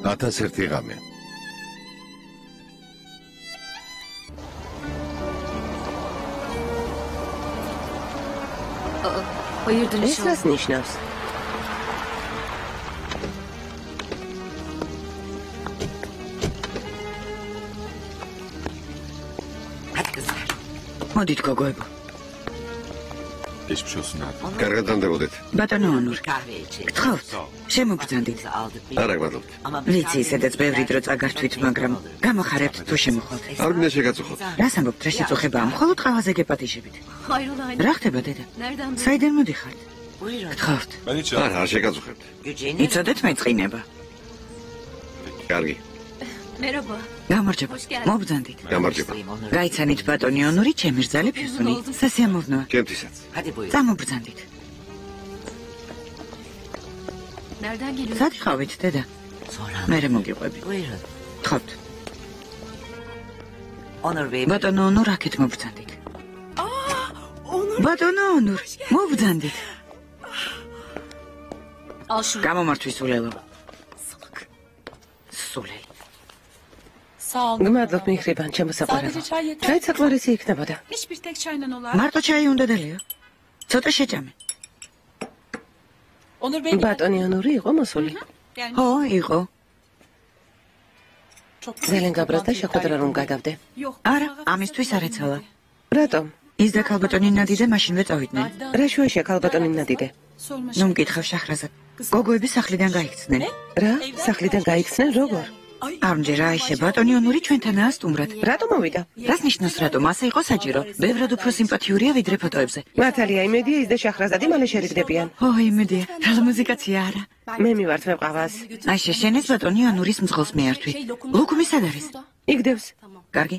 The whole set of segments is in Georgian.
1001 ღამე. ეს რას ნიშნავს? მოდით გოგოებო. კარგად დამდებოდეთ. ბატონო ონურ. გთხოვთ, შემოგბრძანდით. არა, გმადლობთ. ვიცი, ისედაც ბევრი დრო წაგართვით, მაგრამ გამოხარებთ თუ შემოხვალთ. არ გინდა შეგაწუხოთ. რას ამბობთ, რა შეწუხებაა? მხოლოდ ყავაზე გეპატიჟებით. რა ხდება, დედა? საიდან მოდიხართ? გთხოვთ. არა, არ შეგაწუხებთ. იცოდეთ მეწყინება. კარგი. გამარჯობა. მობრძანდით. გამარჯობა. გაიცანით ბატონი ონური, ჩემი რძალი ფიუსუნი. სასიამოვნოა. ჩემთვისაც. წამობრძანდით. სად ხავით, დედა? მერე მოგიყვები. გთხოვთ. ბატონო ონურ, აქეთ მობრძანდით. ბატონო ონურ, მობრძანდით. გამომართვის სულელო. სულელი. გმადლობ მიხრიბან ჩემოსაყვარელო. ჩაი საყვარისი იქნებოდა. მარტო ჩაი უნდა დალეო. ცოტა შეჭამე. ბატონი ონური იყო მოსული? ხო, იყო. ძალიან გაბრაზდა შეხვედრა რომ გადავდე. არა, ამისთვის არ ეცალა. რატომ? ის და ქალბატონი ნადიდე მაშინვე წავიდნენ. რა შუაშია ქალბატონი ნადიდე? ნუ მკითხავ შახრაზად. გოგოები სახლიდან გაიქცნენ. რა? სახლიდან გაიქცნენ როგორ? ამჯერ აიშე ბატონი ონური ჩვენთანაა სტუმრად. რატომ მოვიდა? რას ნიშნავს რატომ? ასე იყო საჭირო. ბევრად უფრო სიმპათიურია ვიდრე ფოტოებზე. მართალია, იმედია ის და შახრაზადი მალე შერიგდებიან. ო, იმედია. რა მუსიკაცია არა. მე მივართ მეყავას. აიშე შენეს ბატონი ონურის მძღოლს მეართვი. ლუკუმი სად არის? იგდევს. კარგი.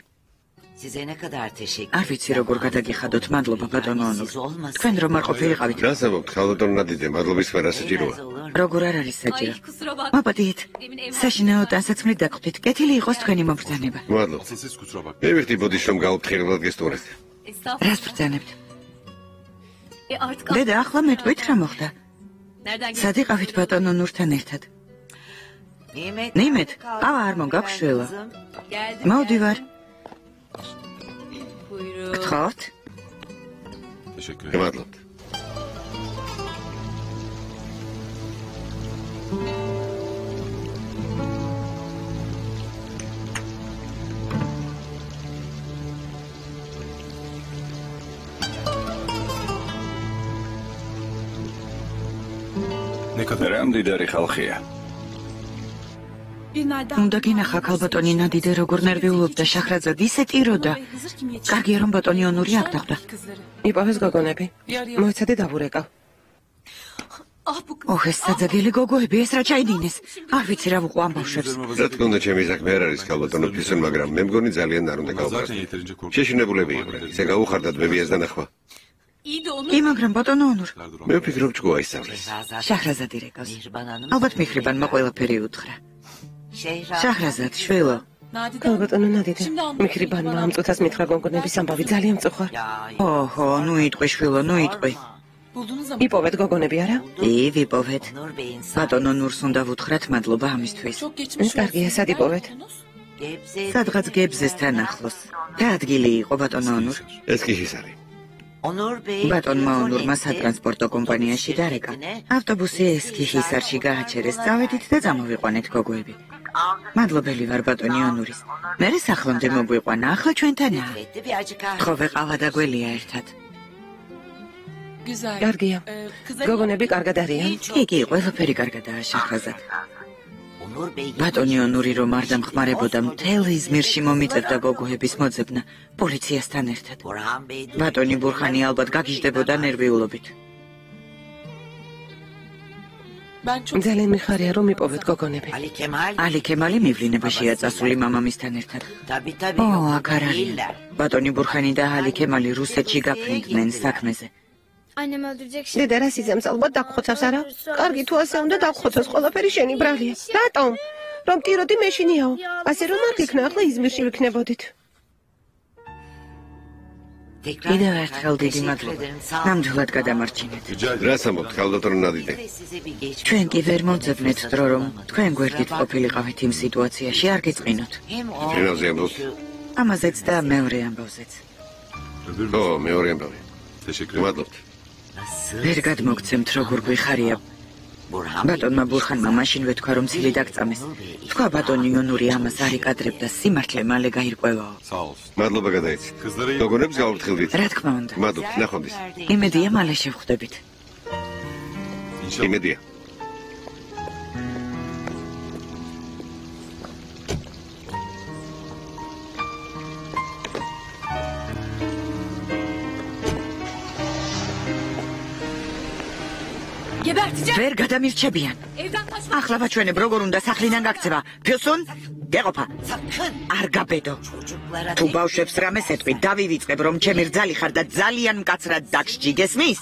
არ ვიცი როგორ გადაგიხადოთ, მადლობა ბატონო ონურ. თქვენ რომ არ ყოფილიყავით. რას ამბობთ, ქალბატონი ნადიდე, მადლობის ვერ ასაჭიროა. როგორ არ არის საჭირო? მოპატიეთ. საშინაო დასაცმლით დაგხვდით. კეთილი იყოს თქვენი მობრძანება. მადლობთ. მე ვიხდი ბოდიშ რომ გაუფრთხილებლად გესტუმრეთ. რას ბრძანებთ? დედა, ახლა მეტყვით რა მოხდა? სად იყავით ბატონო ონურთან ერთად? ნიმეთ, ყავა არ მოგაქვშველა. მოვდივარ. გთხოვთ? მადლობთ. რა მდიდარი ხალხია. უნდა გინახა ქალბატონი ნადიდე როგორ ნერვიულობდა შახრაძად ისე ტიროდა. კარგია რომ ბატონი ონური აქ დახვდა. იპოვეს გოგონები. მოიცადე დავურეკავ. ოხ, ეს საძაგელი გოგოები, ეს რა ჩაიდინეს? არ ვიცი რა ვუყო ამ ბავშვებს. რა თქმა უნდა, ჩემი საქმე არ არის ქალბატონო ფისუნ, მაგრამ მე მგონი ძალიან არ უნდა გავხარდე. შეშინებულები იყვნენ, ისე გაუხარდათ ბებიას დანახვა. კი, მაგრამ ბატონო ონურ. მე ვფიქრობ ჭკუა ისწავლეს. შახრაზადი რეკავს. ალბათ მიხრიბანმა ყველაფერი უთხრა. შახრაზად, შვილო. ქალბატონო ნადიდე, მიხრიბანმა ამ წუთას მითხრა გოგონების ამბავი ძალიან მწუხა. ოჰო, ნუ იტყვი შვილო, ნუ იტყვი. იპოვეთ გოგონები არა? კი, ვიპოვეთ. ბატონო ონურს უნდა ვუთხრათ მადლობა ამისთვის. კარგია, სად იპოვეთ? სადღაც გებზესთან ახლოს. რა ადგილი იყო ბატონო ონურ? ეს კი ის არის. ბატონმა ონურმა სატრანსპორტო კომპანიაში დარეკა. ავტობუსი ესქიჰისარში გააჩერეს. წავედით და წამოვიყვანეთ გოგოები. მადლობელი ვარ ბატონი ონურის. მე სახლამდე მოგვიყვანა, ახლა ჩვენთანაა. ხოვე ყავა და გველია ერთად. კარგია. გოგონები კარგად არიან? კი, ყველაფერი კარგადაა შახრაზად. ბატონი ონური რომ არ დამხმარებოდა, მთელ იზმირში მომიწევდა გოგოების მოძებნა პოლიციასთან ერთად. ბატონი ბურხანი ალბათ გაგიჟდებოდა ნერვიულობით. ძალიან მიხარია რომ იპოვეთ გოგონები. ალი ქემალი მივლინებაშია წასული მამამისთან ერთად. ო, აქ არ არის. ბატონი ბურხანი და ალი ქემალი რუსეთში გაფრინდნენ საქმეზე. დედა რას იზამს ალბათ დაგხოცავს არა? კარგი თუ ასე უნდა დაგხოცოს, ყველაფერი შენი ბრალია. რატომ? რომ ტიროდი მეშინიაო. ასე რომ არ გიქნა ახლა იზმირში ვიქნებოდით. კიდევ ერთხელ დიდი მადლობა. ნამდვილად გადამარჩინეთ. რას ამბობთ, ქალბატონო ნადიდე? ჩვენ კი ვერ მოვძებნეთ დრო, რომ თქვენ გვერდით ყოფილიყავით იმ სიტუაციაში, არ გიწყინოთ. რინავზე ამბობთ? ამაზეც და მეორე ამბავზეც. ო, მეორე ამბავი. მადლობთ. ვერ გადმოგცემთ, როგორ გვიხარია. ბატონმა ბურხანმა მაშინვე თქვა, რომ ცილი დაგწამეს. თქვა ბატონი იონური ამას არ იკადრებდა, სიმართლე მალე გაირკვევაო. მადლობა გადაიცით. გოგონებს გავუფრთხილდით. რა თქმა უნდა. მადლობთ, ნახვამდის. იმედია მალე შევხვდებით. იმედია. ვერ გადამირჩებიან. ახლა ვაჩვენებ, როგორ უნდა სახლიდან გაქცევა. ფიოსუნ, გეყოფა. არ გაბედო. თუ ბავშვებს რამეს ეტყვი, დავივიწყებ, რომ ჩემი რძალი ხარ და ძალიან მკაცრად დაგსჯი, გესმის?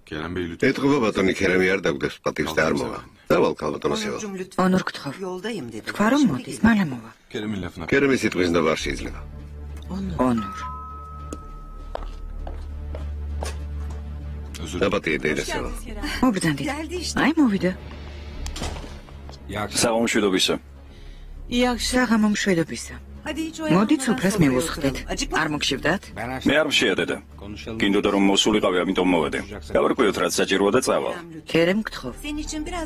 ეთყობა ბატონი ქერამი არ დაგვდეს პატივს და არ მოვა. დავალ ქალბატონო სევა. ონურ გთხოვ. თქვა რომ მოდის, მალე მოვა. ქერამი სიტყვის და არ შეიძლება. ონურ. დაბატია დედა სევა. მობრძანდით. აი მოვიდა. საღამომშვიდობისა. საღამომშვიდობისა. მოდით სუფრას მივუსხდეთ. არ მოგშევდათ? მე არ მშიადედა. გინდოდა რომ მოსულიყავი, ამიტომ მოვედი. გავარკვიოთ რაც საჭიროა და წავალ. ქერემ გთხოვ.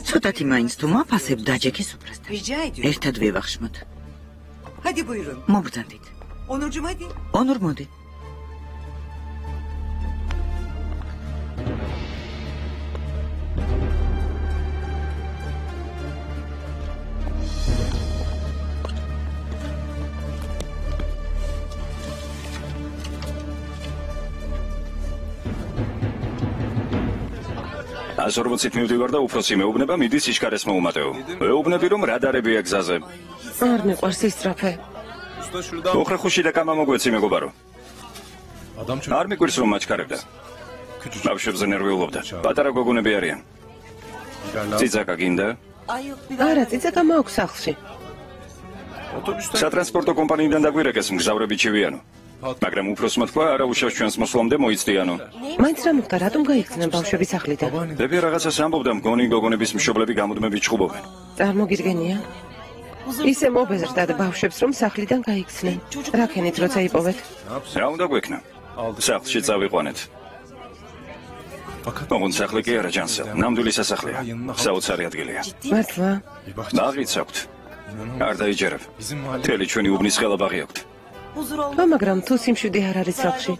ცოტათი მაინც თუ მაფასებ დაჯექი სუფრასთან. ერთად ვივახშმოთ. მობრძანდით. ონურ მოდი. ასორმოცით მივდივარ და უფროსი მეუბნება მიდის სიშკარეს მოუმატეო. მეუბნები რომ რადარებია გზაზე. არ მიყვარს ისწრაფე. ოხრახუში და კამა მოგვეცი მეგობარო. არ მიყვარს რომ მაჩქარებდა. ბავშვებზე ნერვიულობდა. პატარა გოგონები არიან. ციცაკა გინდა? არა, ციცაკა მაქვს სახლში. სატრანსპორტო კომპანიიდან დაგვირეკეს მგზავრები ჩივიანო. მაგრამ უფროსმა თქვა არა უშავს ჩვენს მოსვლამდე მოიცდიანო. მაინც რა მოხდა, რატომ გაიქცნენ ბავშვები სახლიდან? ბებია რაღაცას ამბობდა, მგონი გოგონების მშობლები გამუდმებით ჩხუბობენ. წარმოგიდგენია? ისე მობეზრდა ბავშვებს რომ სახლიდან გაიქცნენ. რა ქენით როცა იპოვეთ? რა უნდა გვექნა? სახლში წავიყვანეთ. ოღონდ სახლი კი არა ჯანსა, ნამდვილი სასახლეა. საოცარი ადგილია. მართლა? ბაღიც აქვთ. არ დაიჯერებ. მთელი ჩვენი უბნის ხელაბაღი აქვთ. მაგრამ თუ სიმშვიდე არ არის სახლში.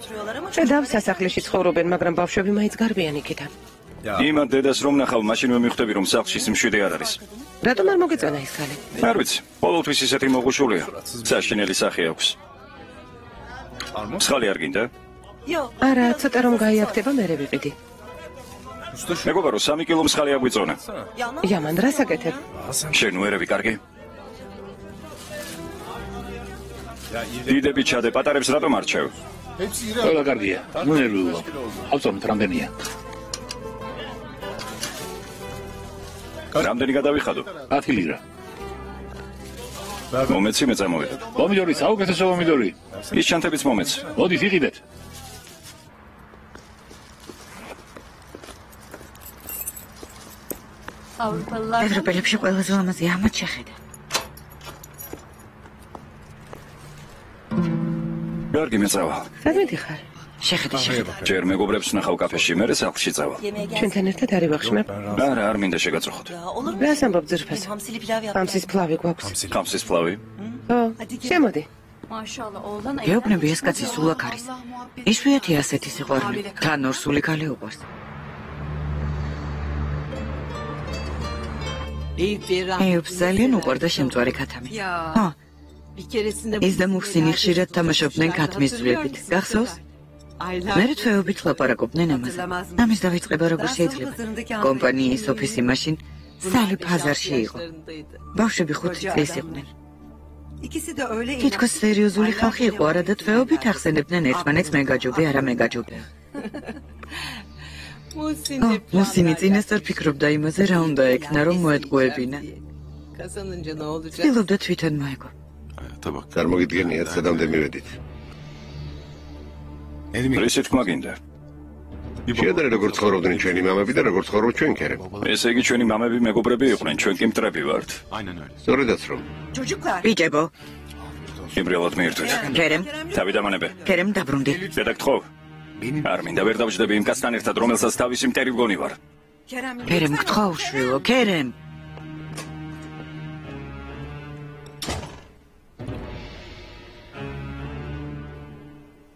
ხედავ სასახლეში ცხოვრობენ, მაგრამ ბავშვები მაინც გარბიან იქიდან. იმან დედას რომ ნახავ, მაშინვე მიხვდები რომ სახლში სიმშვიდე არ არის. რატომ არ მოგეწონა ეს ხალი? არ ვიცი, ყოველთვის ისეთი მოღუშულია. საშინელი სახე აქვს. მსხალი არ გინდა? არა, ცოტა რომ გაიაფთება, მერე ვიყიდი. მეგობარო, 3 კილო მსხალი აგვიწონა. იამან, რას აკეთებ? შენ უერევი კარგი? დიდები ჩადე, პატარებს რატომ არჩევ? ყველა კარგია, ნუ ნერვიულობ. ავწონთ რამდენია? რამდენი გადავიხადო? 10 ლირა. მომეცი მე წამოვიდე. პომიდორი, საუკეთესო პომიდორი. ის ჩანთებიც მომეც. მოდით იყიდეთ. ევროპელებში ყველაზე ლამაზი ამათ შეხედა. კარგი მეწავალ. სად მიდიხარ? შეხედე. ჯერ მეგობრებს ნახავ კაფეში, მერე სახლში წავალ. ჩვენთან ერთად არ ივახშმებ? არა, არ მინდა შეგაწუხოთ. რას ამბობ ძირფას? ხამსის ფლავი გვაქვს. ხამსის ფლავი? ო, შემოდი. გეუბნები ეს კაცი სულ აქ არის. იშვიათია ასეთი სიყვარული. თან ორსული ქალი უყვარს. ეუps ძალიან უყვარდა შემწვარი ქათამი. ჰა. ის და მუხსინი ხშირად თამაშობდნენ ქათმის ძვლებით. გახსოვს? მერე თვეობით ლაპარაკობდნენ ამაზე. ამის დავიწყება როგორ შეიძლება. კომპანიის ოფისი მაშინ სალი ფაზარში იყო. ბავშვები 5 წლის იყვნენ. თითქოს სერიოზული ხალხი იყო, არა და თვეობით ახსენებდნენ ერთმანეთს მეგაჯობი, არა მეგაჯობი. მუსინი წინასწარ ფიქრობდა იმაზე, რა უნდა ექნა, რომ მოეტყუებინა. ცდილობდა თვითონ მოეგო. წარმოგიდგენიათ, სადამდე მივედით. რისი თქმა გინდა? შეადარე როგორ ცხოვრობდნენ ჩვენი მამები და როგორ ცხოვრობ ჩვენ ქერემ. ესე იგი ჩვენი მამები მეგობრები იყვნენ, ჩვენ კი მტრები ვართ. სწორედაც რომ. ბიჭებო, იმრელად მიირთვით. ქერემ, თავი დამანებე. ქერემ დაბრუნდი. დედაგთხოვ. არ მინდა ვერ დავჯდები იმ კაცთან ერთად, რომელსაც თავისი მტერი ვგონი ვარ. ქერემ, გთხოვ შვილო, ქერემ.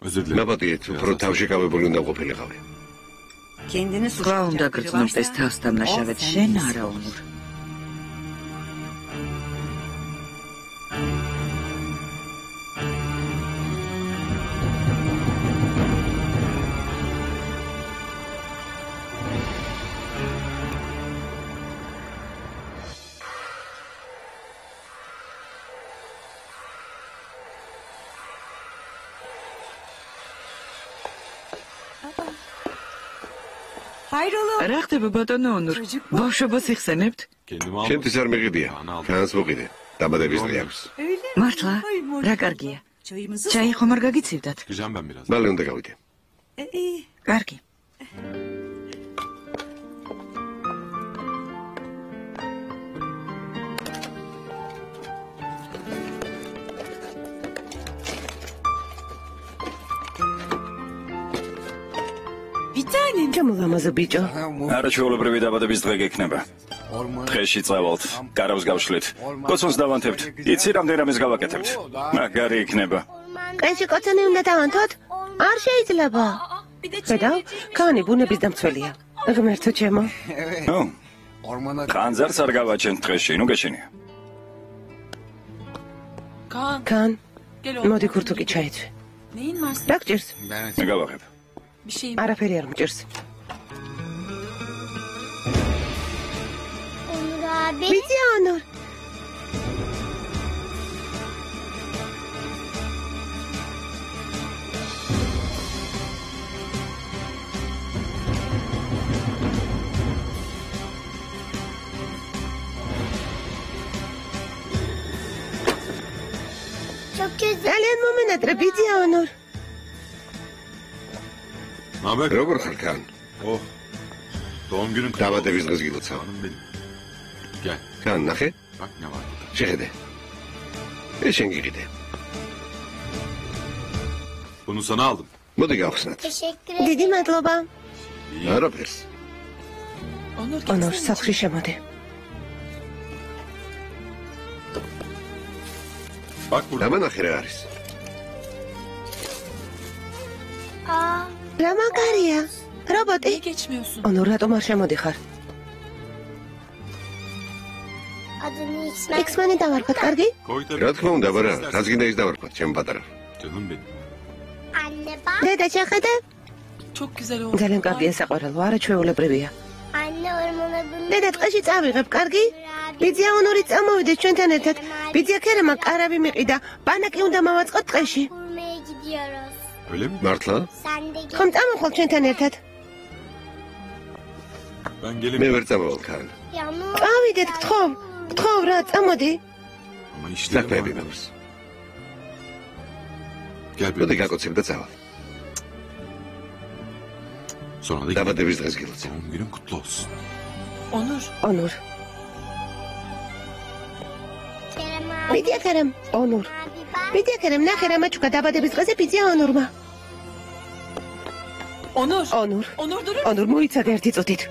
ნაპატიეთ, უფრო თავშეკავებული უნდა ყოფილიყავი. სხვა უნდა გრძნობდეს თავს დამნაშავედ, შენ არა უნურ. რა ხდება ბატონო უნურ? ბავშვობას იხსენებთ? ჩემთვის არ მიყიდია. ქანს მოყიდე. დაბადების დღე აქვს. მართლა? რა კარგია. ჩაი ხომ არ გაგიცივდათ? მალე უნდა გავიდე. კარგი. ჩამოლამაზო ბიჭო. არაჩვეულებრივი დაბადების დღე გექნება. დღეში წავალთ, კარავს გავშლით. კოცონს დავანთებთ. იცი რამდენ რამეს გავაკეთებთ. მაგარი იქნება. ყენში კოცონი უნდა დავანთოთ? არ შეიძლება. ხედავ, ქანი ბუნების დამცველია. ღმერთო ჩემო. ნუ. ხანძარს არ გავაჩენთ დღეში, ნუ გეშინია. ქან, მოდი ქურთუკი ჩაიცვი. რა გჭირს? მე გავახებ. არაფერი არ მჭირს. ბიჭი ანორ. ძალიან მომენატრე ბიჭი ანორ. როგორ ხარ ქან? დაბადების დღეს გილოცავ. ქან, ნახე? შეხედე. ეს შენ გიყიდე. მოდი გავხსნათ. დიდი მადლობა. არაფერს. ანორ, სახლში შემოდე. დამანახე რა არის? რა მაგარია? რობოტი? ანორ, რატომ არ შემოდიხარ? X-მენი დავარქვათ, კარგი? რა თქმა უნდა, ბარა, რაც გინდა ის დავარქვათ, ჩემ პატარა. დედა, შეხედე? ძალიან კარგია საყვარელო, არაჩვეულებრივია. დედა, ტყეში წავიღებ, კარგი? ბიძია ანორი წამოვიდეს ჩვენთან ერთად. ბიძია ქერემა კარავი მიყიდა. ბანაკი უნდა მოვაწყოთ ტყეში. მართლა? ხომ წამოხვალ ჩვენთან ერთად? მე ვერ წამოვალ ქან. წავიდეთ, გთხოვ. გთხოვ რა, წამოდი. საქმეები მაქვს. მოდი გაკოცებ და წავალ. დაბადების დღეს გილოცავ. ანორ. ბიძია ქერემ, ანორ. ბიძია ქერემ, ნახე რა მაჩუკა დაბადების დღეზე ბიძია ანორმა. ანორ, მოიცადე ერთი წუთით.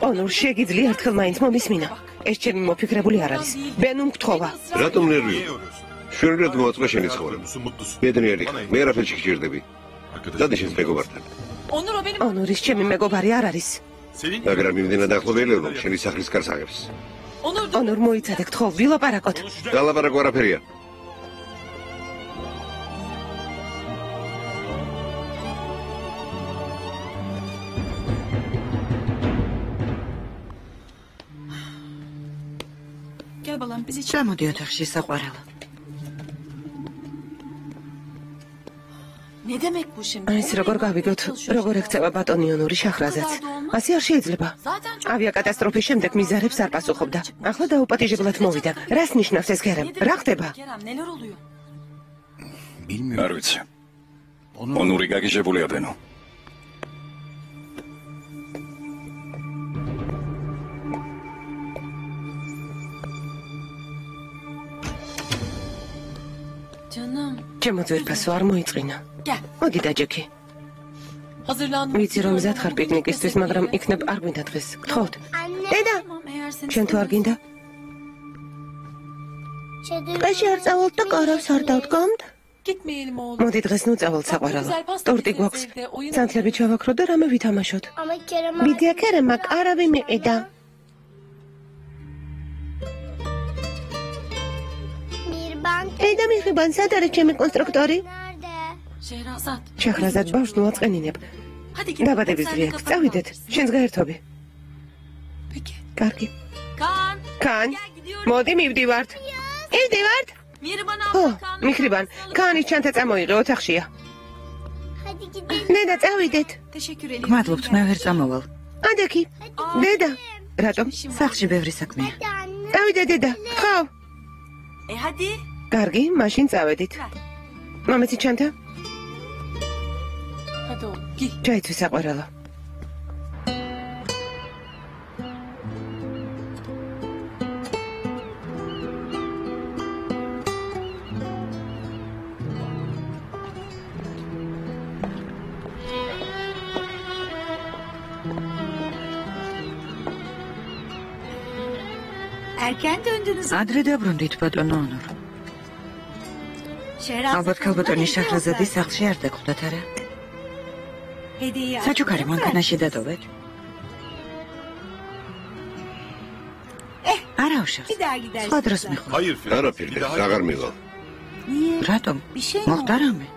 ანორ, შეგიძლია ერთხელ მაინც მომისმინა. ეს ჩემი მოფიქრებული არ არის. ბენუმ გთხოვა. რატომ ნერვიო? შვენურად მოაწყო შენი ცხოვრება. ბედნიერი ხარ, მე არაფერში გჭირდები. დადი შენს მეგობართან. ანორის ჩემი მეგობარი არ არის. მაგრამ იმდენად ახლობელი რომ შენი სახლის კარს აღებს. ანორ, მოიცადე, გთხოვ, ვილაპარაკოთ. დალაპარაკო არაფერია. ჩამოდი ოთახში საყვარელო. ის როგორ გავიგოთ, როგორ ექცევა ბატონი ონური შახრაზეც. ასე არ შეიძლება. ავიაკატასტროფის შემდეგ მიზარებს არ პასუხობდა. ახლა დაუპატიჟებლად მოვიდა. რას ნიშნავს ეს გერემ? რა ხდება? არ ვიცი. ონური გაგიჟებულია ბენო. ჩემო ძვირფასო არ მოიწყინა. მოდი დაჯექი. ვიცი რომ მზად ხარ პიკნიკისთვის, მაგრამ იქნებ არ გვინდა დღეს. გთხოვთ. დედა, შენ თუ არ გინდა? ტყეში არ წავალთ და კარავს არ დავდგამთ? მოდი დღეს ნუ წავალთ საყვარელო. ტორტი გვაქვს. სანთლები ჩავაქრო და რამე ვითამაშოთ. ბიდია ქერემა კარავი მიყიდა. დედა მიხიბან, სად არის ჩემი კონსტრუქტორი? შახრაზად ბავშვს ნუ აწყენინებ. დაბადების დღე აქვს, წავიდეთ, შენს გაერთობი. კარგი. კან, მოდი მივდივართ. მივდივართ? ო, მიხრიბან, კანის ჩანთა წამოიღე, ოთახშია. დედა, წავიდეთ. გმადლობთ, მე ვერ წამოვალ. ადექი. დედა, რატომ? სახლში ბევრი საქმეა. წავიდე დედა, ხავ. კარგი, მაშინ წავედით. მამაცი ჩანთა? ჩაიცვი საყვარელო. Erken döndünüz. ადრე დაბრუნდით ბატონო ონურ. ალბათ ქალბატონი შახრაზადის სახლში არ დაგხვდათ არა? საჩუქარი მანქანაში დატოვეთ? არა უშავს. სხვა დროს მიხვალ. არაფერი, აღარ მივალ. რატომ? მოხდა რამე?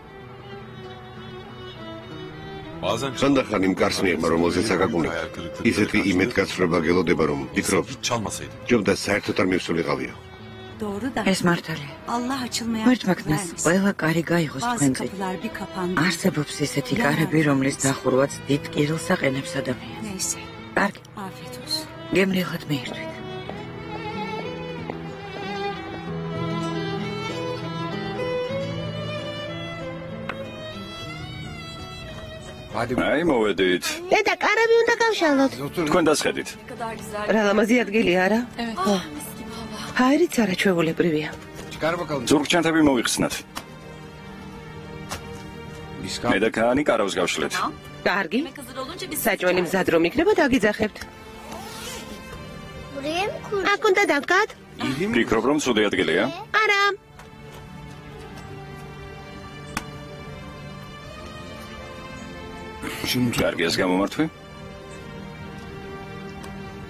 სანდახან იმ კარს მიიღმა, რომელზეც აკაკუნებ. ისეთი იმედგაცრუება გელოდება, რომ ვფიქრობ, ჯობდა საერთოდ არ მივსულიყავია. ეს მართალია. ვერტმა ქნას ყველა კარი გაიღოს თქვენზე. არსებობს ისეთი კარები, რომლის დახურვაც დიდ კირილს აყენებს ადამიანს. კარგი. გემრიელად მიირთვით. აი მოვედით. დედა, კარები უნდა გავშალოთ. თქვენ დასხედით. რა ლამაზი ადგილია, არა? ხო. ჰაერიც არაჩვეულებრივია. ზურგჩანთები მოვიხსნათ. მე და კანი კარავს გავშლეთ. კარგი. საჭმელი მზად რომ იქნება, დაგიძახებთ. აქ უნდა დავკათ? ფიქრობ, რომ ცუდი ადგილია? არა. კარგი, ეს გამომართვი?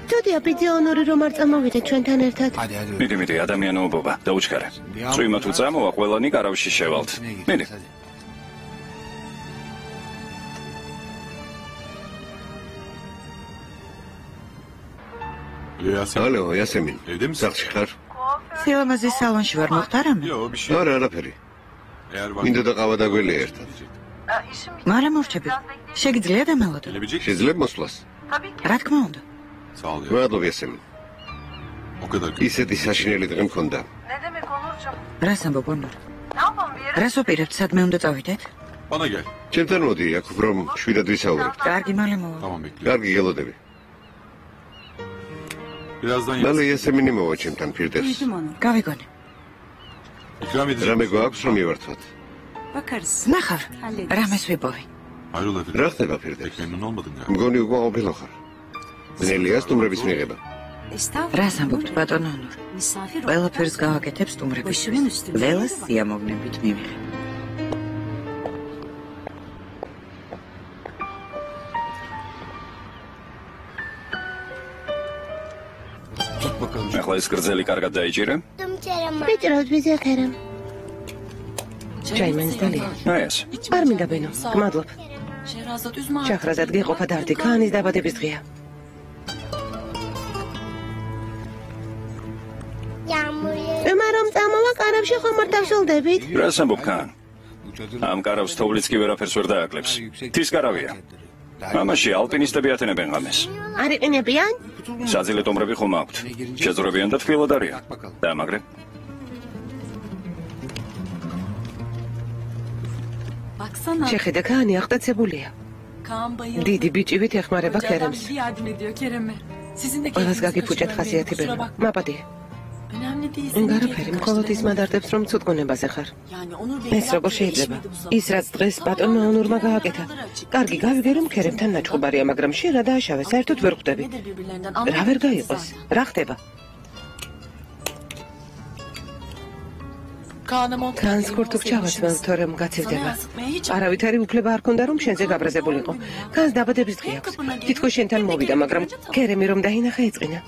თოდია ბიძიონური რომ არ წამოვიდეთ ჩვენთან ერთად. მიდი, ადამიანოობა, დაუჩქარე. წვიმა თუ წამოვა, ყველანი კარავში შევალთ. მიდი. ალო, იასემინ, სახლში ხარ? სილამაზის სალონში ვარ, მოხდა რამე? არა, არაფერი. მინდა და ყავა დაგველია ერთად. მაგრამ მორჩები, შეგიძლია დამალოდო? შეძლებ მოსვლას? რა თქმა უნდა. მადლობა, იასემინ. ისეთი საშინელი დღე მქონდა. რას ამბობ ონურ? რას ვაპირებთ, სადმე უნდა წავიდეთ? ჩემთან მოდი, აქ უფრო შვიდად ვისაუბრებთ. კარგი, მალე მოვა. კარგი, გელოდები. მალე იასემინი მოვა ჩემთან პირდებს. გავიგონე. რამე გვაქვს რომ მივართვათ? ნახავ, რამეს ვიპოვე. რა ხდება პირდებს? მგონი უკვე ყოფილი ხარ. ძნელია სტუმრების მიღება. რას ამბობთ ბატონო ონურ? ყველაფერს გავაკეთებ სტუმრებისთვის. ველას სიამოვნებით მივიღებ. ახლა ეს გრძელი კარგად დაიჭირე? ვიჭროთ ვიზიახერემ. ჩაიმენს დალია. აი ეს. არ მინდა ბენო, გმადლობ. შახრაზად გეყოფა დარდი, კანის დაბადების დღეა. მაგრამ წამოვა კარავში ხომ არ დავშალდებით? რას ამბობ კან? ამ კარავს თოვლიც კი ვერაფერს ვერ დააკლებს. თის კარავია. ამაში ალპინისტები ათენებენ ღამეს. არ იყენებიან? საძილე ტომრები ხომ აქვთ. შეძრებიან და თბილად არიან. დაამაგრე. შეხედა კანი აღტაცებულია. დიდი ბიჭივით ეხმარება ქერემს. ყველას გაგიფუჭეთ ხასიათი ბერმა. მაპატი. გარაფერი მხოლოდ ის მადარდებს რომ ცუდგუნებაზე ხარ. ეს როგორ შეიძლება? ის რაც დღეს ბატონმა ონურმა გააკეთა. კარგი გავიგე რომ ქერემთან ნაჩხუბარია, მაგრამ შენ რა დააშავე, საერთოდ ვერ ხვდები. რა ვერ გაიყოს? რა ხდება? კანს ქურთუკ ჩავაცმევ, თორემ გაცივდება. არავითარი უფლება არ ქონდა რომ შენზე გაბრაზებულიყო. კანს დაბადების დღე აქვს. თითქოს შენთან მოვიდა, მაგრამ ქერემი რომ დაინახა ეწყინა.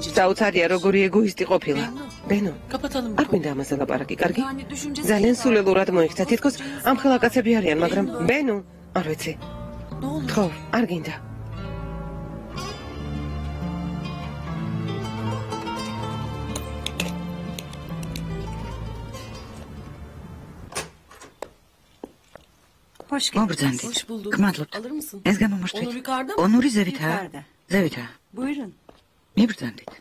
საოცარია როგორი ეგოისტი ყოფილა. ბენო, არ მინდა ამაზე ლაპარაკი, კარგი? ძალიან სულელურად მოიქცა, თითქოს ამ ხელაკაცები არიან, მაგრამ ბენო, არ ვიცი. ხო, არ გინდა. მოგბრძანდით. გმადლობთ. ეს გამომართვით. ონური ზევითაა? ზევითაა. მიბრძანდით.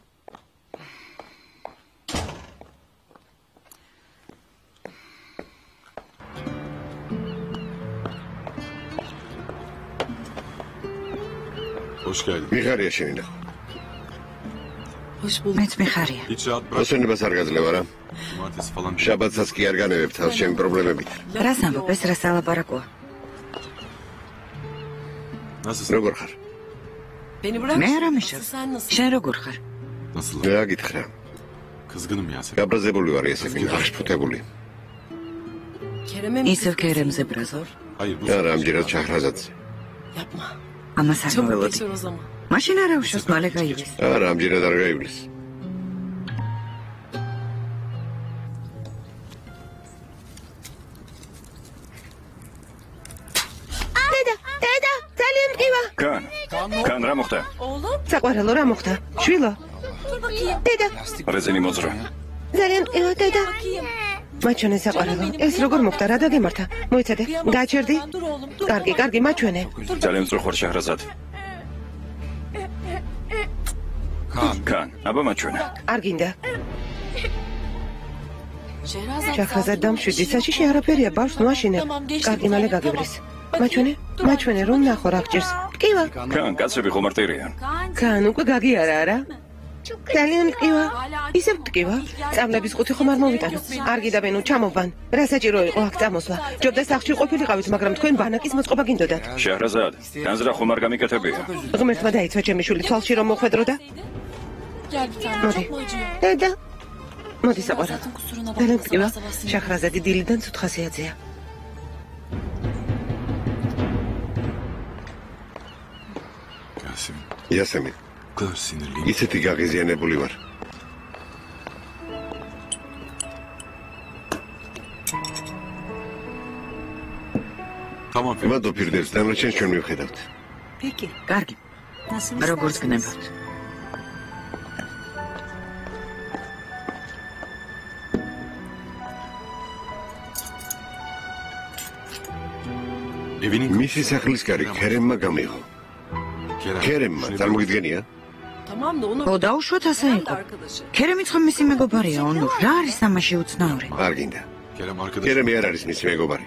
მიხარია შენი ნახო. მეც მიხარია. მოსვენებას არ გაძლევ არა? შაბათსაც კი არ განევებ თავს შენი პრობლემებით. რას ამბობ, ეს რას ალაპარაკოა? როგორ ხარ? მე არ ამიშევ. შენ როგორ ხარ? რა გითხრა? გაბრაზებული ვარ ესე გაშფუთებული. ისევ ქერემზე ბრაზავ? არა, ამჯერად ჩახრაზადზე. ამას არ მოველოდი. მაშინ არა უშავს მალე გაივლის. არა, ამჯერად არ გაივლის. დედა, ძალიან მყივა. კან რა მოხდა? საყვარელო რა მოხდა? შვილო. დედა. რეზინი მოძრა. ძალიან მყივა, დედა. მაჩვენე საყვარელო. ეს როგორ მოხდა? რა დაგემართა? მოიცადე, გაჩერდი? კარგი, მაჩვენე. ძალიან მწუხ ვარ შეჰრაზად. კან, აბა მაჩვენე. არ გინდა. შეჰრაზად დამშვიდი, საშიში არაფერია, ბავშვს მოაშინე. კარგი, მალე გაგივლის. მაჩვენე რომ ნახო რა გჭირს. მყივა. კან, კაცები ხომ არ ტერიან. კან, უკვე გაგიარა არა? ძალიან მყივა. ისევ მტკივა. წამლების ყუთი ხომ არ მოვიტანო. არ გიდა ბენო, ჩამოვბან. რა საჭირო იყო აქ წამოსვლა? ჯობდა სახლში ყოფილიყავით, მაგრამ თქვენ ბანაკის მოწყობა გინდოდათ. შეჰრაზად, განზრა ხომ არ გამიკეთებია. ღმერთმა დაიცვა ჩემი შვილი თვალში რომ მოხვედრო და მოდი. დედა. მოდი საყვარელო. ძალიან მტკივა. შეჰრაზადი დილიდან ცუდ ხასიათზეა. იასემინ. ისეთი გაღიზიანებული ვარ. მადო პირდებს, დანარჩენს ჩვენ მივხედავთ. კარგი. როგორც გნებავთ. მისი სახლის კარი ქერემმა გამიღო. ქერემმა, წარმოგიდგენია? ო, დაუშვათ ასე იყო. ქერემიც ხომ მისი მეგობარია, ონურ. რა არის ამაში უცნაური? არ გინდა. ქერემი არ არის მისი მეგობარი.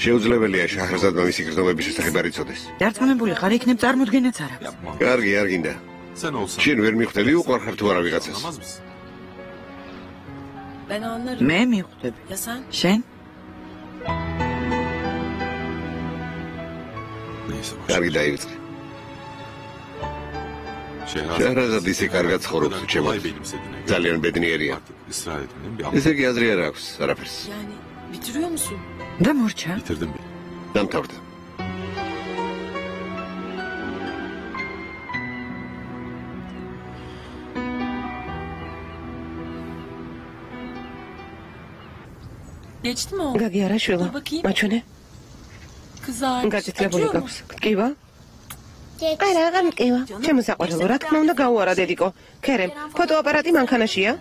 შეუძლებელია შეჰრაზადმა მისი გრძნობების შესახებ არ იცოდეს. დარწმუნებული ხარ, იქნებ წარმოდგენაც არ აქვს. კარგი, არ გინდა. შენ ვერ მიხვდები უყვარ ხარ თუ არა ვიღაცას? მე მიხვდები. შენ? კარგი, დაივიწყე. შეჰრაზად ისე კარგად ცხოვრობს ჩემო. ძალიან ბედნიერია. ესე იგი აზრი არ აქვს არაფერს. და მორჩა? დამთავრდა. გაგიარა შვილო, მაჩვენე. გაწითლებული გაქვს. მტკივა? არა, აღარ მტკივა. ჩემო საყვარელო, რა თქმა უნდა გაუარა დედიკო. ქერემ, ფოტოაპარატი მანქანაშია?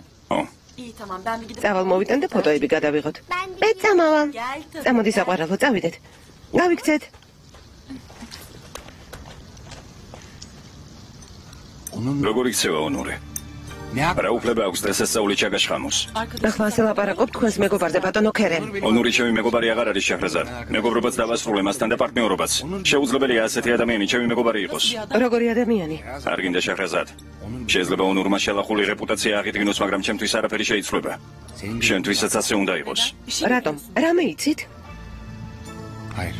წავალ მოვიტან და ფოტოები გადავიღოთ. მე წამავალ. წამოდი საყვარელო, წავიდეთ. გავიქცეთ. როგორ იქცევა ონური? რა უფლება აქვს დღესასწაული ჩაგაშხამოს? ახლა ასე ლაპარაკობ თქვენს მეგობარზე ბატონო ქერემ. ონური ჩემი მეგობარი აღარ არის შეჰრაზად. მეგობრობაც დავასრულე მასთან და პარტნიორობაც. შეუძლებელია ასეთი ადამიანი ჩემი მეგობარი იყოს. როგორი ადამიანი? არ გინდა შეჰრაზად. შეიძლება ონურმა შელახული რეპუტაცია აღიდგინოს, მაგრამ ჩემთვის არაფერი შეიცვლება. შენთვისაც ასე უნდა იყოს. რატომ? რამე იცით?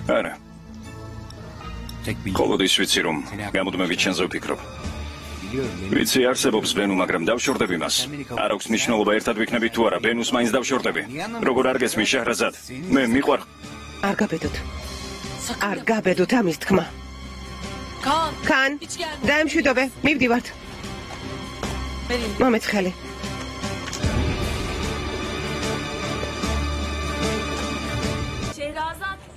არა. ყოველთვის ვიცი რომ გამუდმებით შენზე ვფიქრობ. ვიცი არსებობს ბენუ, მაგრამ დავშორდები მას. არ აქვს მნიშვნელობა ერთად ვიქნებით თუ არა, ბენუს მაინც დავშორდები. როგორ არ გესმის შეჰრაზად? მე მიყვარ. არ გაბედოთ. არ გაბედოთ ამის თქმა. კან, დაემშვიდობე, მივდივართ. მომეც ხელი.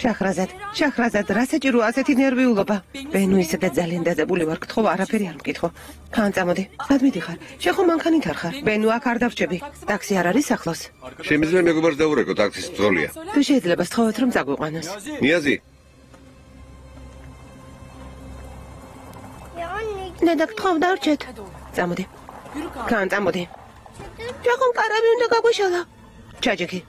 შეჰრაზად, რა საჭირო ასეთი ნერვიულობა? ბენუ ისედაც ძალიან დაძაბული ვარ, გთხოვ, არაფერი არ მკითხო. კან, წამოდი. სად მიდიხარ? შენ ხომ მანქანით არ ხარ? ბენუ აქ არ დავრჩები. ტაქსი არ არის ახლოს? შემიძლია მეგობარს დაურეკო, ტაქსის ბრძოლია. თუ შეიძლება სთხოვოთ რომ წაგვიყვანოს. ნიაზი, დედა გთხოვ, დავრჩეთ. წამოდი. კან, წამოდი. შენ ხომ კარები უნდა გაგვიშალა? ჩაჯექი.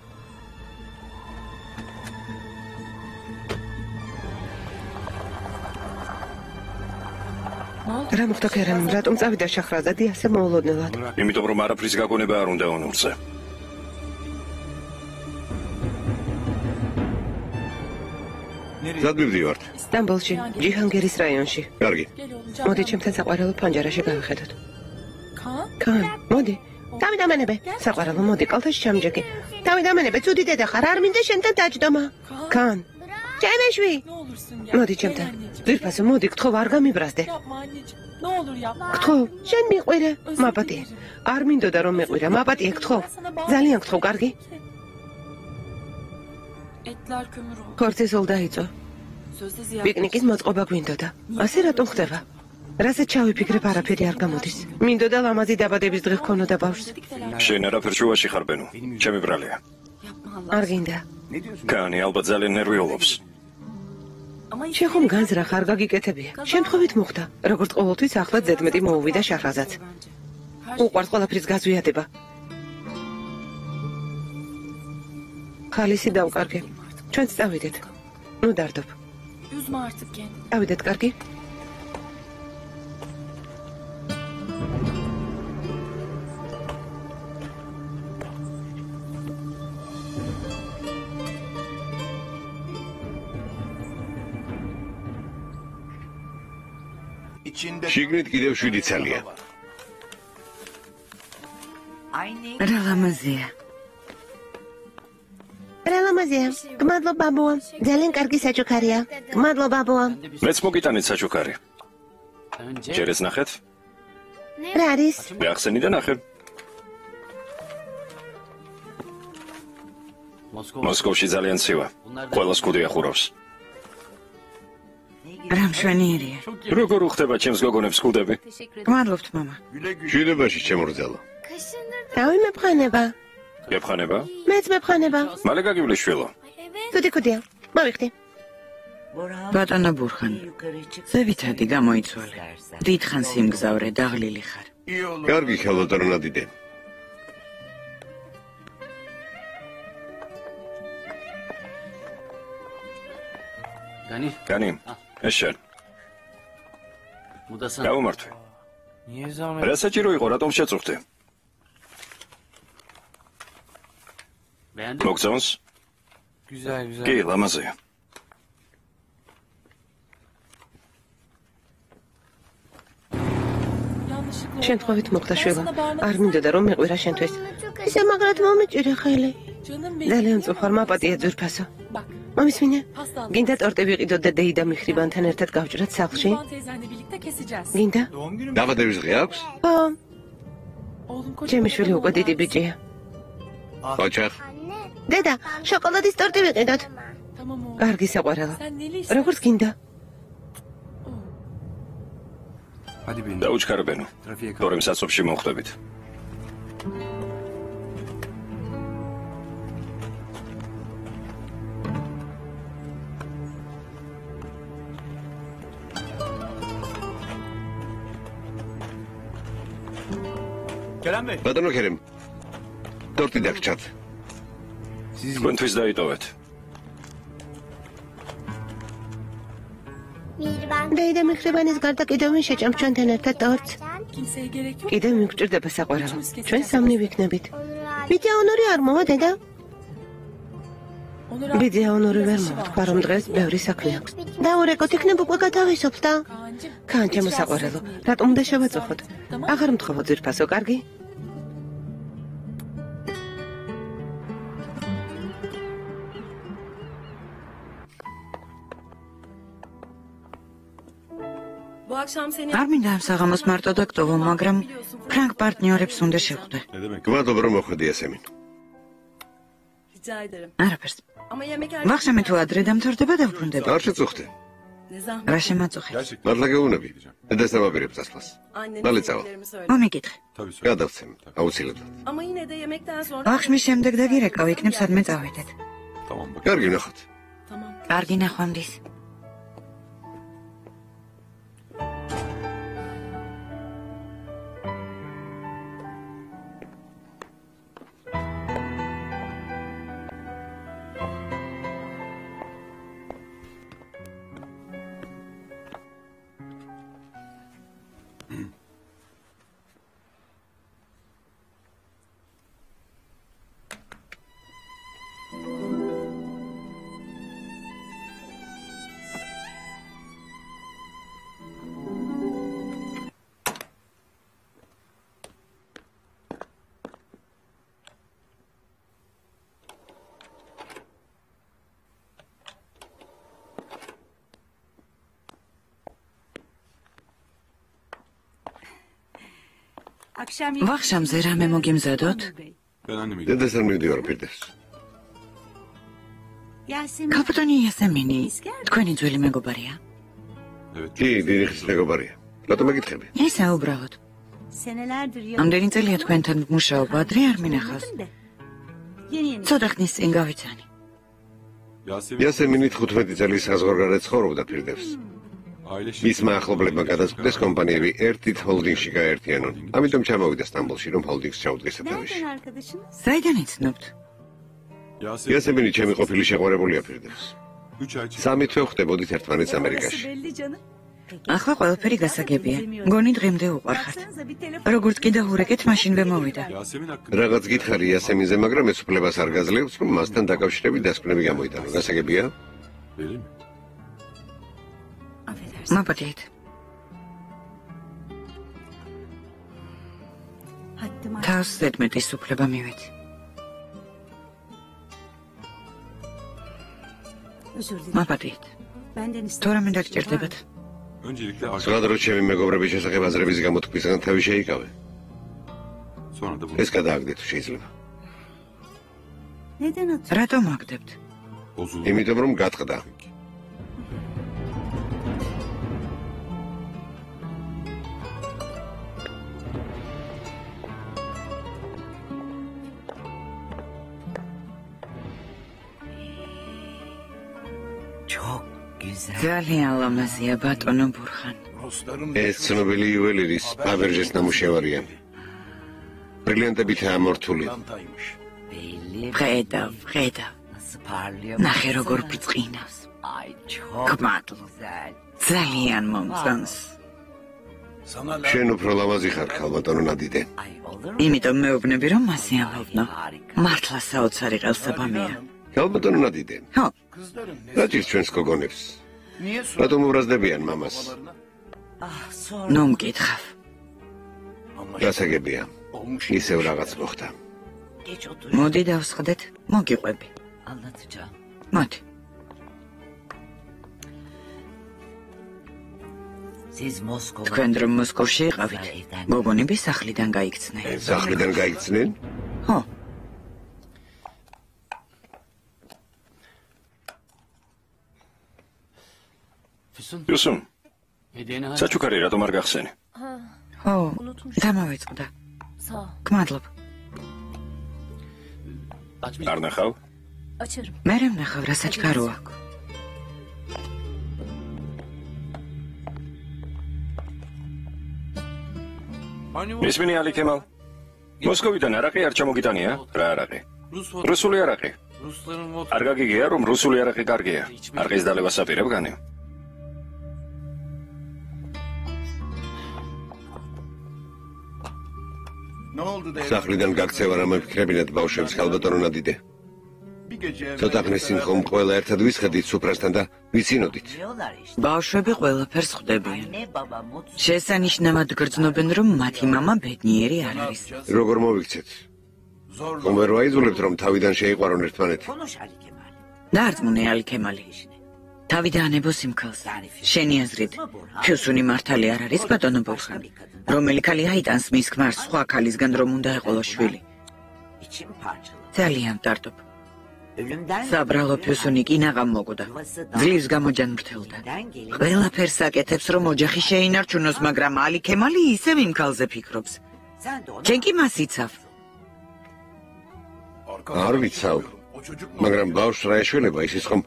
რა მოხდა ქერემ? რატომ წავიდა შეჰრაზადი ასე მოულოდნელად? იმიტომ რომ არაფრის გაგონება არ უნდა ონურზე. სად მივდივართ? სტამბოლში, ჯიჰანგირის რაიონში. კარგი. მოდი ჩემთან საყვარელო ფანჯარაში გავიხედოთ. კან, მოდი. დავიდამენებე. საყვარელო, მოდი, კალთაში ჩამჯექი. დავიდამენებე, ცუდი დედა ხარ, არ მინდა შენთან დაჯდომა. კან. ჩემეშვი. მოდი ჩემთან. ვირფასო, მოდი, გთხოვ, არ გამიბრაზდე. გთხოვ, შენ მიყვირე. მაპატიე. არ მინდოდა რომ მეყვირა, მაპატიე, გთხოვ. ძალიან გთხოვ, კარგი? ხორცი სულ დაიწო. პიკნიკის მოწყობა გვინდოდა. ასე რატომ ხდება? რასაც ჩავიფიქრებ, არაფერი არ გამოდის. მინდოდა ლამაზი დაბადების დღე ჰქონოდა ბავშვს. შენ არაფერ შუაში ხარ ბენუ. ჩემი ბრალია. არ გინდა. კანი ალბათ ძალიან ნერვიულობს. შენ ხომ განზრახ არ გაგიკეთებია. შემთხვევით მოხდა. როგორც ყოველთვის ახლა ზედმეტი მოუვიდა შეჰრაზადს. უყვარს ყველაფრის გაზვიადება. ხალისი დავკარგე. ჩვენც წავიდეთ. ნუ დარდობ. წავიდეთ, კარგი? შიგნით კიდევ 7 ცალია. რა ლამაზია. რა ლამაზია. გმადლობ ბაბუა. ძალიან კარგი საჩუქარია. გმადლობ ბაბუა. მეც მოგიტანეთ საჩუქარი. ჯერ ეს ნახეთ? რა არის? მეახსენი და ნახე. მოსკოვში ძალიან ცივა. ყველას კუდი ახურავს. რა მშვენიერია. როგორ უხდება ჩემს გოგონებს კუდები? გმადლობთ, მამა. შვიდებაში შემორძალა. რავი მეფხანება. გეფხანება? მეც მეფხანება. მალე გაგივლი შვილო. კუდია. მოვიხდი. ბატონო ბურხანი. ზევითადი გამოიცვალე. დიდხანს იმგზავრე, დაღლილი ხარ. კარგი ხელბატონო დიდე. განი, ეს შენ. გავუმართვე. რა საჭირო იყო, რატომ შეწუხდი? მოგწონს? კი, ლამაზია. შემთხვევით მოხდა შვილო. არ მინდოდა რომ მეყვირა შენთვის. ისე მაგრად მომიჭირე ხელი. ძალიან წუხარ მაპატია ძვირფასო. მომისმინე? გინდა ტორტი ვიყიდოთ და დეიდა მიხრიბანთან ერთად გავჭრათ სახლში? გინდა? დაბადების დღე აქვს? ხო. ჩემი შვილი უკვე დიდი ბიჭია. ოჩახ. დედა, შოკოლადის ტორტი ვიყიდოთ. კარგი საყვარელო. როგორც გინდა? დაუჩქარებენო. თორემ სასოფში მოხვდებით. ბატონო ქერემ. ტორტი დაგჭათ. თქვენთვის დაიტოვეთ. დეიდა მიხრიბანის გარდა კიდევ ვინ შეჭამს ჩვენთან ერთად ტორტს? კიდევ მიგჭირდება საყვარელო. ჩვენ სამნი ვიქნებით. ბიძა ონორი არ მოვა დედა? ბიძა ონორი ვერ მოვა, რომ დღეს ბევრი საქმე აქვს. დაურეკოთ, იქნებ უკვე გათავისუფლდა და? კან ჩემო საყვარელო, რატომ უნდა შევაწუხოთ? აღარ მთხოვო ძირფასო, კარგი? არ მინდა ამ საღამოს მარტო დაგტოვო, მაგრამ ფრანკ პარტნიორებს უნდა შევხვდე. გვადობ რომ მოხვედი ესემინ. არაფერს. ვახშამი თუ ადრე დამთავრდება დავბრუნდება. არ შეწუხდე. რა შემაწუხე? მართლა გეუბნები. და დავაპირებ წასვლას. მალე წავალ. მომიკითხე. გადავცემ, აუცილებლად. ვახშმის შემდეგ დაგირეკავ, იქნებ სადმე წავედეთ. კარგი ნახოთ. კარგი ნახვამდის. ვახშამზე რამე მოგიმზადოთ? დედას არ მივდივარ პირდებს. კაპიტანი იასემინი, თქვენი ძველი მეგობარია? კი, დიდი ხნის მეგობარია. რატომ მეკითხები? ისა უბრალოდ. ამდენი წელია თქვენთან მუშაობა, ადრე არ მინახავს. ცოტა ხნის წინ გავიცანი. იასემინი 15 წელი საზღვარგარეთ ცხოვრობდა პირდებს. მისმა ახლობლებმა გადაწყვიტეს კომპანიები ერთით ჰოლდინგში გაერთიანონ. ამიტომ ჩამოვიდა სტამბოლში, რომ ჰოლდინგს ჩაუდგეს სათავეში. საიდან იცნობთ? იასემინი ჩემი ყოფილი შეყვარებულია პირდებს. 3 თვე ვხდებოდით ერთმანეთს ამერიკაში. ახლა ყველაფერი გასაგებია. გონი დღემდე უყვარხართ. როგორც კი დაურეკეთ, მაშინვე მოვიდა. რაღაც გითხარი იასემინზე, მაგრამ ეს უფლებას არ გაძლევს, რომ მასთან დაკავშირებით დასკვნები გამოიტანო. გასაგებია? მაპატიეთ. თავს ზედმეტის უფლება მივეცი. მაპატიეთ. თორემ დაგჭირდებათ. სხვადასხვა ჩემი მეგობრების შესახებ აზრების გამოთქვისგან თავი შეიკავე. ეს გადააგდეთ შეიძლება. რატომ აგდებთ? იმიტომ რომ გატყდა. ძალიან ლამაზია ბატონო ბურხან. ეს ცნობილი იუველირის აბერჟეს ნამუშევარია. ბრილიანტებითაა მორთული. ხედავ. ნახე როგორ ბრწყინავს. გმადლობ. ძალიან მომწონს. შენ უფრო ლამაზი ხარ, ქალბატონო ნადიდე. იმიტომ მეუბნები რომ მასე ამბობნო. მართლა საოცარი ყელსაბამია. ქალბატონო ნადიდე. ხო. რა ჭირს ჩვენს გოგონებს? რატომ უბრაზდებიან მამას? ნუ მკითხავ. გასაგებია. ისევ რაღაც მოხდა. მოდი დავსხდეთ, მოგიყვები. მოდი. თქვენ რომ მოსკოვში იყავით, გოგონები სახლიდან გაიქცნენ. სახლიდან გაიქცნენ? ხო. იუსუმ, საჩუქარი რატომ არ გახსენე? ხო, დამავიწყდა. გმადლობ. არ ნახავ? მე ვნახავ რა საჩქაროა. ისმინი ალი კემალ. მოსკოვიდან არაყი არ ჩამოგიტანია? რა არაყი? რუსული არაყი. არ გაგიგია რომ რუსული არაყი კარგია. არყის დალევას აპირებ განი? სახლიდან გაქცევა რამე ფიქრებინათ ბავშვებს ხალბატონო ნადიდე. ცოტა ხნის წინ ხომ ყველა ერთად ვისხედით სუფრასთან და ვიცინოდით. ბავშვები ყველაფერს ხვდებიან. შესანიშნავად გრძნობენ რომ მათი მამა ბედნიერი არ არის. როგორ მოვიქცეთ? ხომ ვერ ვაიძულებთ რომ თავიდან შეიყვარონ ერთმანეთი? დაარწმუნე ალი ქემალი. თავი დაანებო სიმქალს. შენი აზრით, ფიუსუნი მართალი არ არის ბატონო ბურხან? რომელი ქალი აიტანს მის ქმარს სხვა ქალისგან რომ უნდა ეყოლო შვილი? ძალიან ვტარდობ. საბრალო ფიუსუნი კინაღამ მოგდა. ძლივს გამოჯანმრთელდა. ყველაფერს აკეთებს რომ ოჯახი შეინარჩუნოს, მაგრამ ალი ქემალი ისევ იმ ქალზე ფიქრობს. ჩემ კი მას იცავ. არ ვიცავ. მაგრამ ბავშვს რა ეშველება, ის ხომ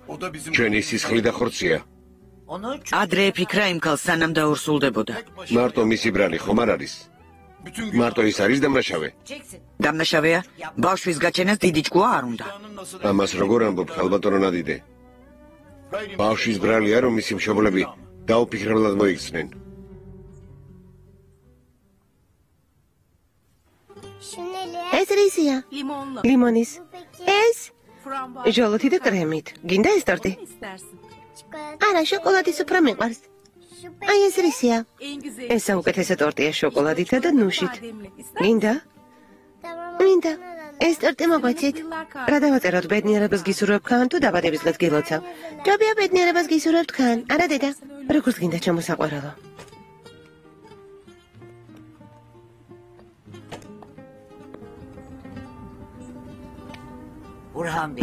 ჩვენი სისხლი და ხორცია. ადრე ეფიქრა იმ ქალს სანამ დაურსულდებოდა. მარტო მისი ბრალი ხომ არ არის? მარტო ის არის დამნაშავე? დამნაშავეა? ბავშვის გაჩენას დიდი ჭკუა არ უნდა. ამას როგორ ამბობ ხალბატონო ნადიდე? ბავშვის ბრალია რომ მისი მშობლები დაუფიქრებლად მოიქცნენ. ეს რისია? ლიმონის. ეს? ჟოლოთი და კრემით. გინდა ეს ტორტი? არა, შოკოლადის უფრო მიყვარს. აი ეს რისია? ეს საუკეთესო ტორტია შოკოლადითა და ნუშით. გინდა? მინდა. ეს ტორტი მოგვეცით. რა დავაწეროთ, ბედნიერებას გისურვებ ხან თუ დაბადების დღეს გილოცავ? ჯობია ბედნიერებას გისურვებთ ხან. არა დედა. როგორც გინდა ჩამოსაყვარელო.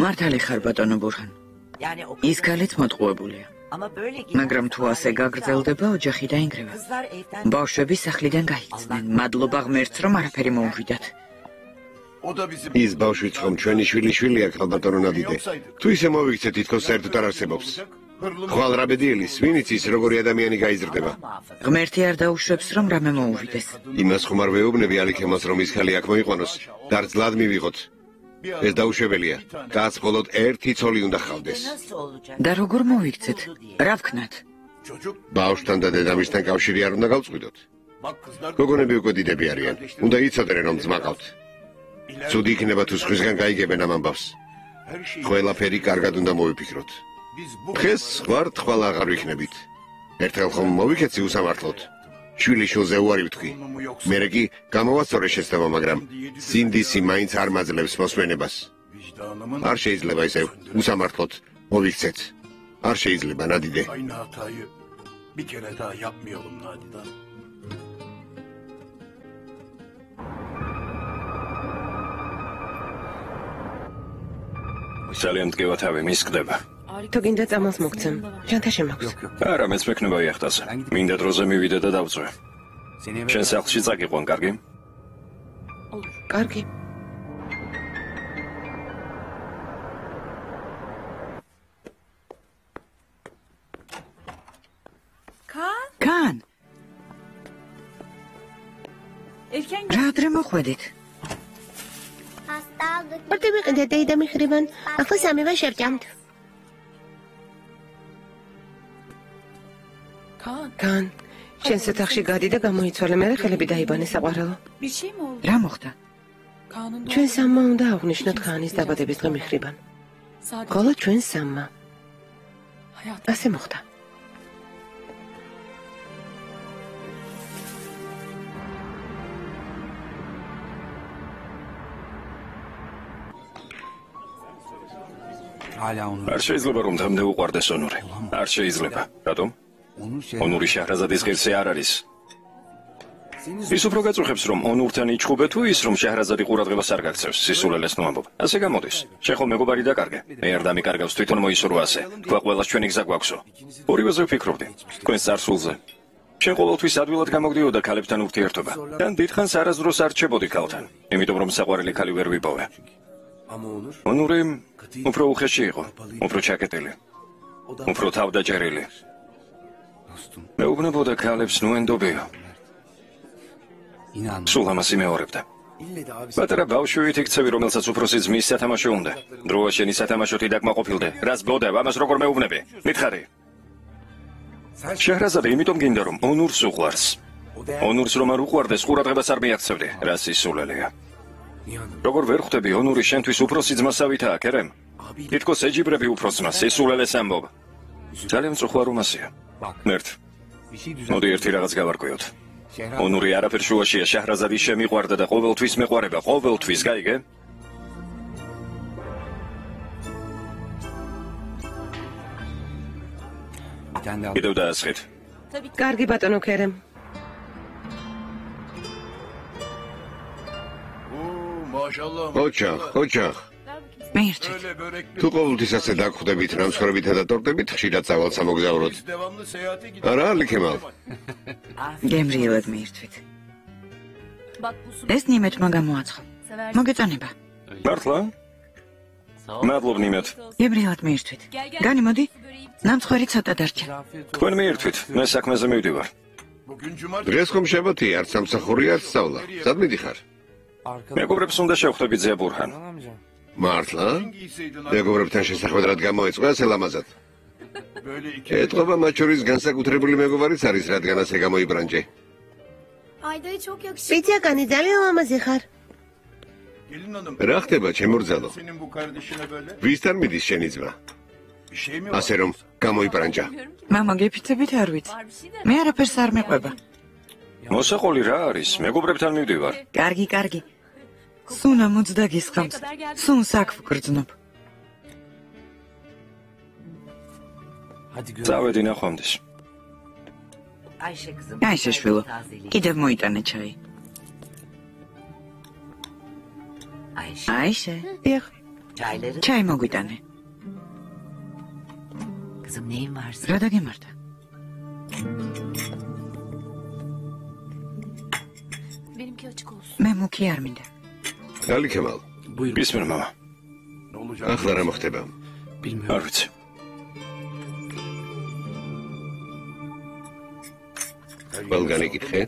მართალი ხარ ბატონო ბურჰან. ის ქალიც მოტყუებულია. მაგრამ თუ ასე გაგრძელდება, ოჯახი დაინგრევა. ბავშვები სახლიდან გაიქცნენ. მადლობა ღმერთს რომ არაფერი მოუვიდათ. ის ბავშვიც ხომ ჩვენი შვილიშვილია ხალბატონო ნადიდე. თუ ისე მოვიქცეთ, თითქოს საერთოდ არ არსებობს. ხვალ რა ბედიელის, ვინიც ის როგორი ადამიანი გაიზრდება. ღმერთი არ დაუშვებს რომ რამე მოუვიდეს. იმას ხომ არ ვეუბნები ალიქემას რომ ის ხალი აქ მოიყვანოს და ძლად მივიღოთ. ეს დაუშვებელია. კაცს მხოლოდ ერთი ცოლი უნდა ჰყავდეს. და როგორ მოვიქცეთ? რა ვქნათ? ბავშვთან და დედამისთან კავშირი არ უნდა გავწყვიტოთ. გოგონები უკვე დიდები არიან. უნდა იცოდნენ რომ ძმა ყავთ. ცუდი იქნება თუ სხვისგან გაიგებენ ამ ამბავს. ყველაფერი კარგად უნდა მოვიფიქროთ. დღეს ვარ თვალ აღარ ვიქნებით. ერთხელ ხომ მოვიქეცი უსამართლოდ. შვილიშვილზე უარი ვთქვი. მერე კი გამოვასწორე შეცდომა, მაგრამ სინდისი მაინც არ მაძლევს მოსვენებას. არ შეიძლება ისევ უსამართლოდ მოვიქცეთ. არ შეიძლება ნადიდე. ძალიან მტკივა თავი მისკდება. თუ გინდა წამალს მოგცემ. ჟანთაში მაქვს. არა, მეც მექნება იახტაზე. მინდა დროზე მივიდე და დავწვე. შენ სახლში წაგიყვან, კარგი? კარგი. კან. რა ადრე მოხვედით? ორდი ვიყიდე დეიდა მიხრიბან. ახლა სამივე შევჭამთ. კან. შენ სათახში გადი და გამოიცვალე, მერე ხელები დაიბანე საყვარელო. რა მოხდა? ჩვენ სამმა უნდა აღვნიშნოთ ხანის დაბადების დღე მიხრიბან. ხოლო ჩვენ სამმა. ასე მოხდა. არ შეიძლება რომ თამდე უყვარდეს ონური. არ შეიძლება. რატომ? ონური შაჰრაზადის ღირსი არ არის. ის უფრო გაწუხებს რომ ონურთან იჩხუბე თუ ის რომ შაჰრაზადი ყურადღებას არ გაქცევს, სისულელეს ნუ ამბობ. ასე გამოდის. შენ ხომ მეგობარი დაკარგე. მე არ დამიკარგავს თვითონ მოისურვა ასე. თქვა ყველას ჩვენი გზა გვაქვსო. ორივეზე ვფიქრობდი. თქვენ წარსულზე. შენ ყოველთვის ადვილად გამოგდიოდა ქალებთან ურთიერთობა. თან დიდხანს არასდროს არ რჩებოდი ქალთან, იმიტომ რომ საყვარელი ქალი ვერ ვიპოვე. ონური უფრო უხეში იყო, უფრო ჩაკეტილი, უფრო თავდაჭერილი. მეუბნებოდა ქალებს ნუ ენდობიო. სულ ამას იმეორებდა. პატარა ბავშვით იქცევი, რომელსაც უფროსი ძმის სათამაშო უნდა. დროა შენი სათამაშოთი დაკმაყოფილდე. რას ბლოდებ, ამას როგორ მეუბნები? მითხარი. შეჰრაზადე, იმიტომ გინდა რომ ონურს უყვარს. ონურს რომ არ უყვარდეს, ყურადღებას არ მიაქცევდი. რა სისულელეა. როგორ ვერ ხვდები, ონური შენთვის უფროსი ძმასავითაა, კერემ? თითქოს ეჯიბრები უფროს ძმას, სისულელეს ამბობ. ძალიან მწუხვა რომასია. მერტ. მოდი ერთი რაღაც გავარკვიოთ. ონური არაფერ შუაშია, შეჰრაზადი შემიყვარდა და ყოველთვის მეყვარება, ყოველთვის, გაიგე? კიდევ დაასხეთ. კარგი ბატონო ქერემ. ოჩახ. მერტვით. თუ ყოველთვის ასე დაგხვდებით რამსხვრებითა და ტორტებით, ხშირად წავალ სამოგზაუროთ. არა, ლიქემალ. გემრიელად მერტვით. ეს ნიმეთმა გამოაცხო. მოგეწონება. მართლა? მადლობ ნიმეთ. გემრიელად მერტვით. განი მოდი. ნამცხვერი ცოტა დარჩა. თქვენ მიირთვით, მე საქმეზე მივდივარ. დღეს ხომ შაბათი, არც სამსახური, არც სწავლა. სად მიდიხარ? მეგობრებს უნდა შევხვდებით ზია ბურჰან. მართლა? მეგობრებთან შესახვედრად გამოეწყო ასე ლამაზად. ეთყობა მათ შორის განსაკუთრებული მეგობარიც არის, რადგან ასე გამოიბრანჭე. ბიძაკანი ძალიან ლამაზი ხარ. რა ხდება, ჩემორძალო? ვისთან მიდის შენი ძმა? ასე რომ გამოიბრანჭა. მამა გეფიცებით არ ვიცი. მე არაფერს არ მეყვება. მოსაყოლი რა არის? მეგობრებთან მივდივარ. კარგი. სუნა მოძდა გისხამს. სუნს აქ ვგრძნობ. წავედი ნახვამდის. აი შეშვილო. კიდევ მოიტანე ჩაი. აიშე. დიახ. ჩაი მოგვიტანე. რა დაგემართა? მე მუქი არ მინდა. ალიქემალ. ბისმილ მამა. ახლა რა მოხდება? არ ვიცი. ყველგანი კითხე?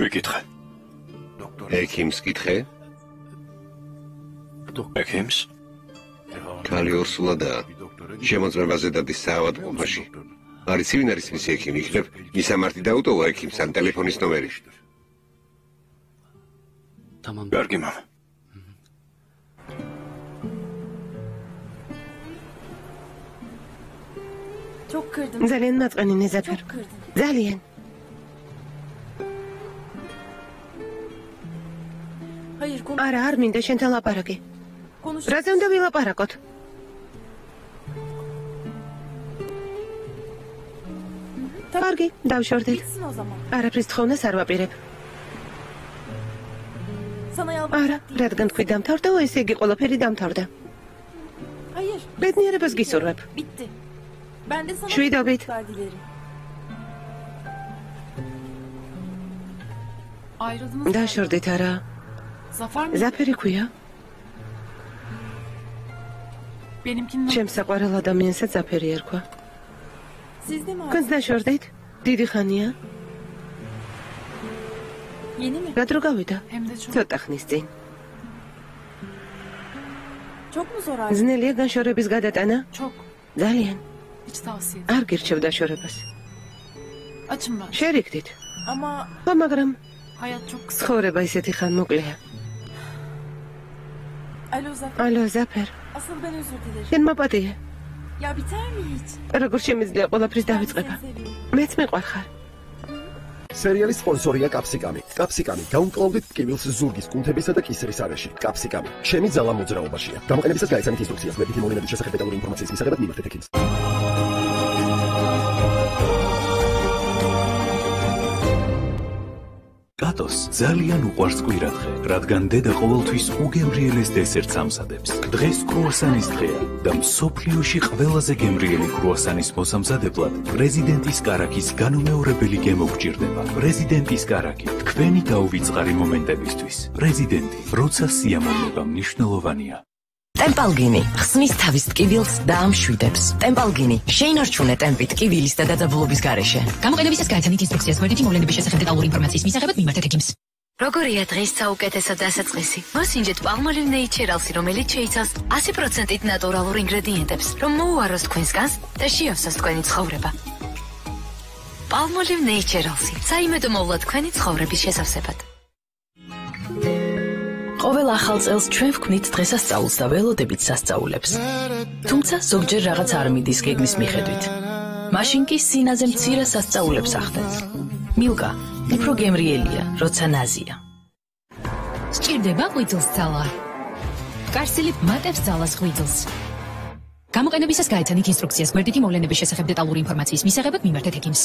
ვიკითხე. ექიმს კითხე? ექიმს? ქალი ორსულადაა. შემოწმებაზე დადის საავადმყოფოში. არის ვინ არის მისი ექიმი? იქნებ მისამართი დაუტოვა ექიმს ან ტელეფონის ნომერი. კარგი მამა. ძალიან მაწყენი ნეზაფერ. ძალიან. არა, არ მინდა შენთან ლაპარაკი. რაზე უნდა ვილაპარაკოთ? კარგი, დავშორდეთ. არაფრის თხოვნას არ ვაპირებ. არა, რადგან თქვი დამთავრდა, ესე იგი ყველაფერი დამთავრდა. ბედნიერებას გისურვებ. შვიდობით. დაშორდეთ არა. ზაფერი ქვია? ჩემს საყვარელ ადამიანსაც ზაფერი ერქვა. თქვენს დაშორდეთ? დიდი ხანია? რა დრო გავიდა? ცოტა ხნის წინ. ძნელია განშორების გადატანა? ძალიან. არ გირჩევ დაშორებას. შერიგდით. მაგრამ ცხოვრება ისეთი ხან მოკლეა. ალო ზაფერ. შენ მოპატიე. როგორ შემიძლია ყველაფრის დავიწყება? მეც მიყვარხარ. სერიალის სპონსორია კაფსიკამი. კაფსიკამი გაუმკლავდით ტკივილს ზურგის, კუნთებისა და კისრის არეში. კაფსიკამი. ჩემი ძალა მოძრაობაშია. გამოყენებისას გაიცანით ინსტრუქციას. ვებითი მოვლენების შესახებ დეტალური ინფორმაციის მისაღებად მიმართეთ ექიმს. კატოს ძალიან უყვარს კვირადღე, რადგან დედა ყოველთვის უგემრიელეს დესერტს ამზადებს. დღეს კრუასანის დღეა და მსოფლიოში ყველაზე გემრიელი კრუასანის მოსამზადებლად პრეზიდენტის კარაქის განუმეორებელი გემო გჭირდება. პრეზიდენტის კარაქი, თქვენი გაუვიწყარი მომენტებისთვის. პრეზიდენტი, როცა სიამოვნება მნიშვნელოვანია. ტემპალგინი ხსნის თავის ტკივილს და ამშვიდებს. ტემპალგინი შეინარჩუნე ტემპი ტკივილის და დაძაბულობის გარეშე. გამოყენებისას გაიცანით ინსტრუქციას. გვერდითი მოვლენების შესახებ დეტალური ინფორმაციის მისაღებად მიმართეთ ექიმს. როგორია დღის საუკეთესო დასაწყისი? მოსინჯეთ Palmolive Naturals-ი, რომელიც შეიცავს 100%-ით ნატურალურ ინგრედიენტებს, რომ მოუაროს თქვენს განს და შეავსოს თქვენი ცხოვრება. Palmolive Naturals-ი, საიმედო მოვლა თქვენი ცხოვრების შესავსებად. ყოველ ახალ წელს ჩვენ ვქმნით დღესასწაულს და ველოდებით სასწაულებს. თუმცა ზოგჯერ რაღაც არ მიდის გეგმის მიხედვით. მაშინ კი სინაზე მცირე სასწაულებს ახდენს. მილკა უფრო გემრიელია, როცა ნაზია. სჭირდება ღვიძლს ძალა. კარსილი მატებს ძალას ღვიძლს. გამოყენებისას გაეცანით ინსტრუქციას გვერდითი მოვლენების შესახებ დეტალური ინფორმაციის მისაღებად მიმართეთ ექიმს.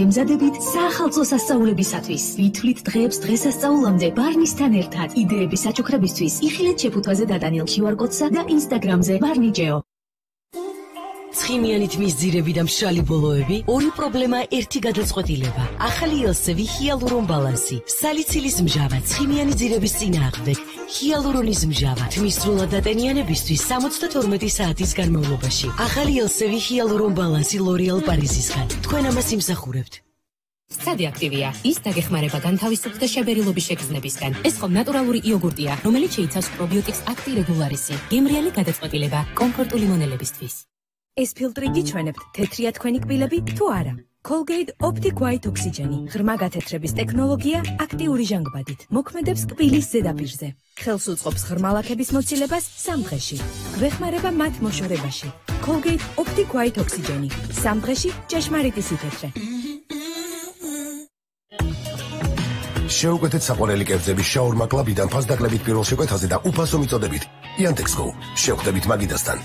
ემზადებით საახალწლო სასწაულებისათვის. ვითვლით დღეებს დღესასწაულამდე ბარნისთან ერთად. იდეების საჩუქრებისთვის იხილეთ შეფუთვაზე დატანილ QR კოდსა და Instagram-ზე barniJeo. ცხიმიანით მისძირები და მშრალი ბოლოები, ორი პრობლემა ერთი გადაწყვეტილება. ახალი ელსევი ჰიალურონ ბალანსი, სალიცილის მჟავა, ცხიმიანი ძირების წინააღმდეგ, ჰიალურონის მჟავა, თმისწრულად დატენიანებისთვის 72 საათის განმავლობაში. ახალი ელსევი ჰიალურონ ბალანსი L'Oréal Paris-ისგან. თქვენ ამას იმსახურებთ. სცადი აქტივია. ის დაგეხმარება განთავისუფლ და შებერილობის შეგრძნებისგან. ეს ხომ ნატურალური იოგურტია, რომელიც შეიცავს პრობიოტიკს Acti Regularisi. გემრიელი გადაწყვეტილება კომფორტული მონელებისთვის. ეს ფილტრი გიჩვენებთ, თეთრია თქვენი კბილები თუ არა. Colgate Optic White Oxygen-ი, ღრმა გათეთრების ტექნოლოგია აქტიური ჟანგბადით, მოქმედებს კბილის ზედაპირზე. ხელს უწყობს ღრმა ლაქების მოცილებას 3 დღეში. გვეხმარება მათ მოშორებაში. Colgate Optic White Oxygen-ი, 3 დღეში ჭეშმარიტი სითეთრე. შეუკვეთეთ საყვარელი კერძების შაურმა კლაბიდან ფასდაკლებით პირველ შეკვეთაზე და უფასო მიწოდებით. Yandex.Go. შევხვდებით მაგიდასთან.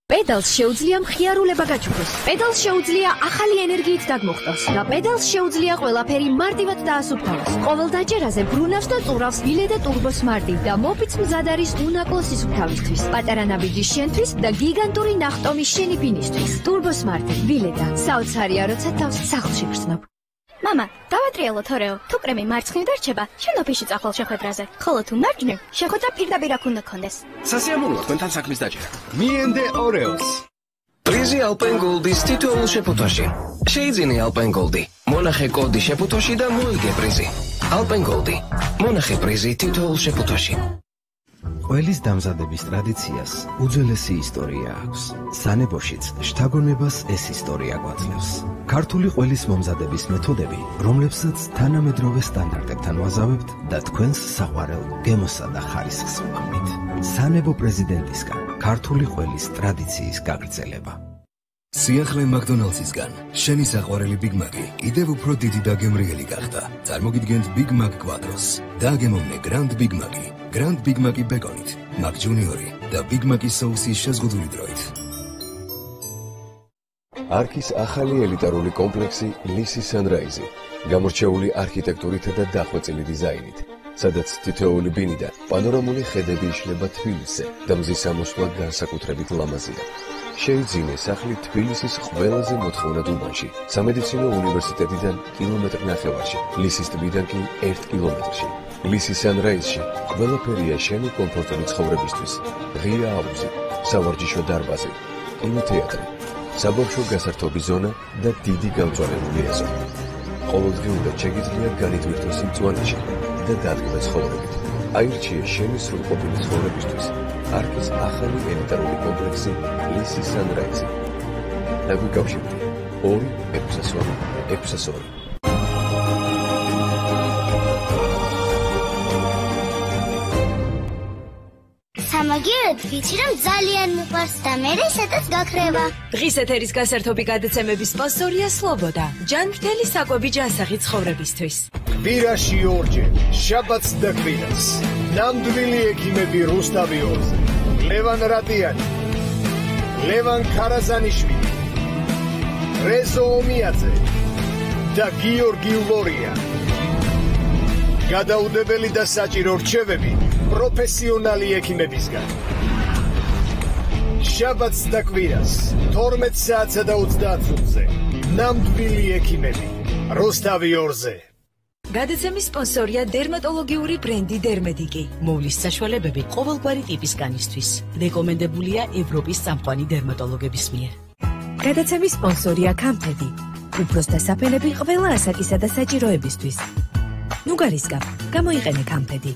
პედალს შეუძლია მხიარულება გაჩუქოს. პედალს შეუძლია ახალი ენერგიით დაგმოხტოს და პედალს შეუძლია ყველაფერი მარტივად დაასუფთავოს. ყოველ დაჭერაზე ბრუნავს და წურავს ვილე და ტურბოს მარტივ და მოფიც მზად არის უნაკლო სისუფთავისთვის. პატარა ნაბიჯის შენთვის და გიგანტური ნახტომის შენიფინისთვის. ტურბოს მარტივ ვილედან. საოცარია, როცა თავს სახლში გრძნობ. მამა, დავატრიალოთ ორეო. თუ კრემი მარცხნივ დარჩება, შენ ოფისში წახვალ შეხვედრაზე. ხოლო თუ მარჯვნივ, შეხვედრა პირდაპირ აქ უნდა გქონდეს. სასიამოვნოა თქვენთან საქმის დაჭერა. მიენდე ორეოს. პრიზი Alpen Gold-ის თითოეულ შეფუთვაში. შეიძინე Alpen Gold-ი. მონახე კოდი შეფუთვაში და მოიგე პრიზი. Alpen Gold-ი. მონახე პრიზი თითოეულ შეფუთვაში. ყველის დამზადების ტრადიციას უძველესი ისტორია აქვს. სანებოშიც შთაგონებას ეს ისტორია გვაძლევს. ქართული ყველის მომზადების მეთოდები, რომლებსაც თანამედროვე სტანდარტებთან ვაზავებთ და თქვენს საყვარელ გემოსა და ხარისხს ვუხმით. სანებო პრეზიდენტისგან ქართული ყველის ტრადიციის გაგრძელება. სიახლე მაკდონალდსისგან შენი საყვარელი Big Mac-ი კიდევ უფრო დიდი და გემრიელი გახდა. წარმოგიდგენთ Big Mac Quattro-ს და აგემოვნე Grand Big Mac-ი, Grand Big Mac-ი ბეკონით, Mac Junior-ი და Big Mac-ი соуსის შეზღუდული დროით. არქის ახალი ელიტარული კომპლექსი Lisi Sunrise-ი, გამორჩეული არქიტექტურით და დახვეწილი დიზაინით, სადაც თითოეული ბინიდან პანორამული ხედები იშლება თბილისზე და მზის ამოსვლა განსაკუთრებით ლამაზია. შეიძინე სახლი თბილისის ყველაზე მოთხოვნად უბანში, სამედიცინო უნივერსიტეტიდან კილომეტრ-ნახევარში, ლისის ტბიდან კი 1 კილომეტრში. Lisi Sunrise-ში ყველაფერია შენი კომფორტული ცხოვრებისთვის. ღია აუზი, სავარჯიშო დარბაზი, კინოთეატრი, საბავშვო გასართობი ზონა და დიდი გამწვანებული ეზო. ყოველდღიურად შეგიძლია განითვირთოს მწვანეში და დადგმე ცხოვრებით. აირჩიე შენი სრულყოფილი ცხოვრებისთვის არქის ახალი ელიტარული კომპლექსი Lisi Sunrise-ი. დაგვიკავშირდით 2-6-2-6. სამაგიეროდ ვიცი, რომ ძალიან მიყვარს და მე ესეთაც გაქრება. დღის ეთერის გასართობი გადაცემების სპონსორია Sloboda. ჯანმრთელი საკვები ჯანსაღი ცხოვრებისთვის. კვირაში ორჯერ, შაბათს და კვირას. ნამდვილი ექიმები რუსთავი ორზე. ლევან რატიანი, ლევან ქარაზანიშვილი, რეზო ომიაძე და გიორგი ულორია. გადაუდებელი და საჭირო რჩევები პროფესიონალი ექიმებისგან. შაბათს და კვირას 12 საათსა და 30 წუთზე. ნამდვილი ექიმები რუსთავი ორზე. გადაცემის სპონსორია დერმატოლოგიური ბრენდი Dermedic. მოვლის საშუალებები ყოველგვარი ტიპის განისთვის. რეკომენდებულია ევროპის წამყვანი დერმატოლოგების მიერ. გადაცემის სპონსორია Comfedi. უფროსთა საფენები ყველა ასაკისა და საჭიროებისთვის. ნუ გარისგა, გამოიყენე კამფედი.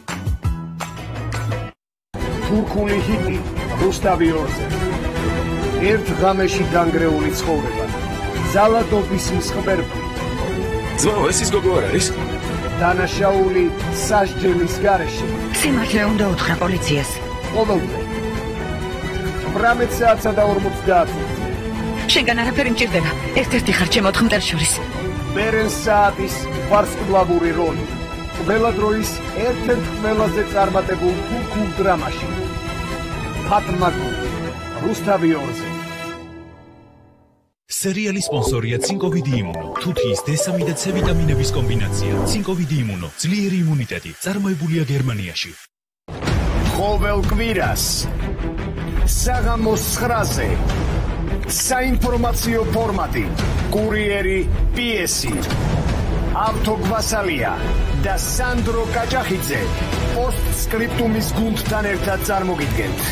თურქული ჰიტი რუსთავი ორზე. ერთ ღამეში განგრეული ცხოვრება. ზალადობის მსხვერპლი. ზმაო, ეს ის გოგო არ არის? დანაშაული სასჯელის გარეშე. სიმართლე უნდა უთხრა პოლიციას. ყოველდღე 18 საათსა და 50 შენგან არაფერი მჭირდება. ერთ-ერთი ხარ ჩემ 4 მტერს შორის. ბერენ საათის ვარსკვლავური როლი. ყველა დროის ერთ-ერთ ყველაზე წარმატებულ თურქულ დრამაში. ფატმა გული, რუსთავი ორზე. სერიალის სპონსორია ცინკოვიდი იმუნო. თუთიის D3 და C ვიტამინების კომბინაცია. ცინკოვიდი იმუნო. ძლიერი იმუნიტეტი. წარმოებულია გერმანიაში. ყოველ კვირას საღამოს 9-ზე საინფორმაციო ფორმატი კურიერი პიესი ავთო გვასალია და სანდრო კაჭახიძე პოსტსკრიპტუმის გუნდთან ერთად წარმოგიდგენთ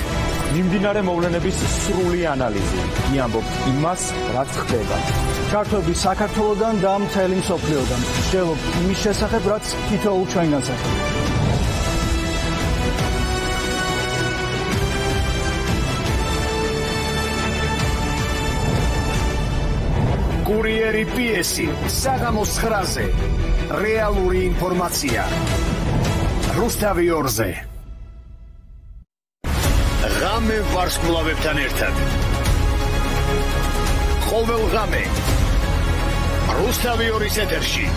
მიმდინარე მოვლენების სრული ანალიზი იამბობთ იმას რაც ხდება ქართული საქართველოსგან და მთელი მსოფლიოდან ვშევობთ იმის შესახებ რაც თითოეულ ჩვენგანს ეხება კურიერი პიესი საღამოს 9-ზე რეალური ინფორმაცია რუსთავი ორზე ღამე ვარსკვლავებთან ერთად ყოველ ღამე რუსთავი ორის ეთერში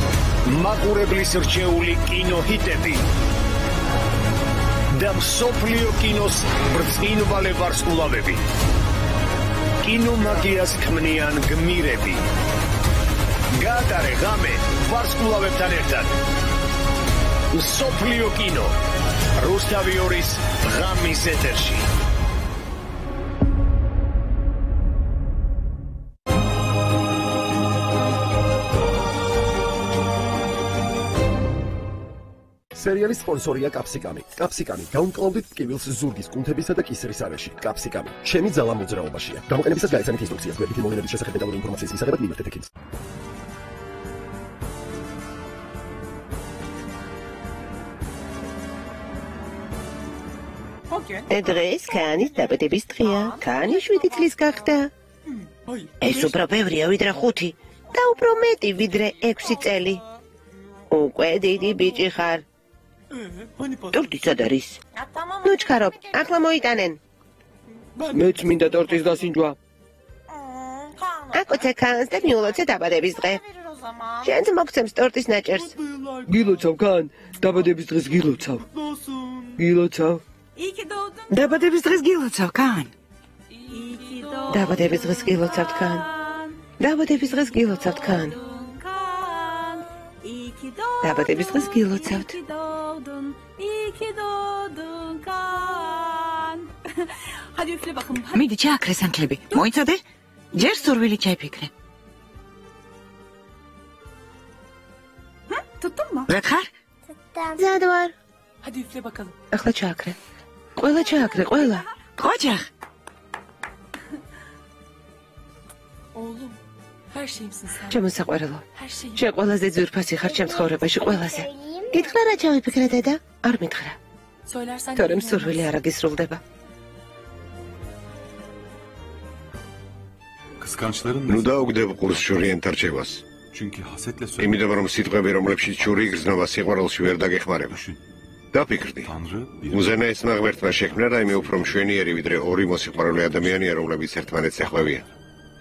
მაყურებლის რჩეული კინოჰიტები და მსოფლიო კინოს ბრწყინვალე ვარსკვლავები კინომაგიას ქმნიან გმირები. გაატარე ღამე ვარსკვლავებთან ერთად. მსოფლიო კინო რუსთავი ორის ღამის ეთერში. სერიალის სპონსორია კაფსიკამი. კაფსიკამი გაუმკლავდით ტკივილს ზურგის კუნთებისა და კისრის არეში. კაფსიკამი ჩემი ძალა მოძრაობაშია. გამოყენებისას გაიცანით ინსტრუქციას გვერდითი მოვლენების შესახებ დეტალური ინფორმაციის მისაღებად მიმართეთ ექიმს. დღეს კანის დაბადების დღეა. კანი 7 წლის გახდა. ეს უფრო ბევრია ვიდრე 5 და უფრო მეტი ვიდრე 6 წელი. უკვე დიდი ბიჭი ხარ. ტორტი სად არის? ნუ ჩქარობ, ახლა მოიტანენ. მეც მინდა ტორტის დასინჯვა. აკოცე კანს და მიულოცე დაბადების დღე. შენც მოგცემს ტორტის ნაჭერს. გილოცავ კან, დაბადების დღეს გილოცავ. გილოცავ. დაბადების დღეს გილოცავ კან. დაბადების დღეს გილოცავთ კან. დაბადების დღეს გილოცავთ კან. დაბადების დღეს გილოცავთ. მიდი ჩააქრე სანთლები. მოიცადე? ჯერ სურვილი ჩაიფიქრე. რა ხარ? ზად ვარ. ახლა ჩააქრე. ყველა ჩააქრე, ყველა. ყოჩახ. ჩემო საყვარელო. შენ ყველაზე ძვირფასი ხარ ჩემ ცხოვრებაში ყველაზე. გითხრა რა ჩავიფიქრე დედა? არ მითხრა. თორემ სურვილი არ აგისრულდება. ნუ დაუგდებ ყურს შორიენთა რჩევას. იმიტომ რომ სიტყვები რომლებშიც შური იგრძნობა სიყვარულში ვერ დაგეხმარება. დაფიქრდი. უზენაესმა ღმერთმა შექმნა რაიმე უფრო მშვენიერი ვიდრე ორი მოსიყვარულე ადამიანია რომლებიც ერთმანეთს ეხვევიან.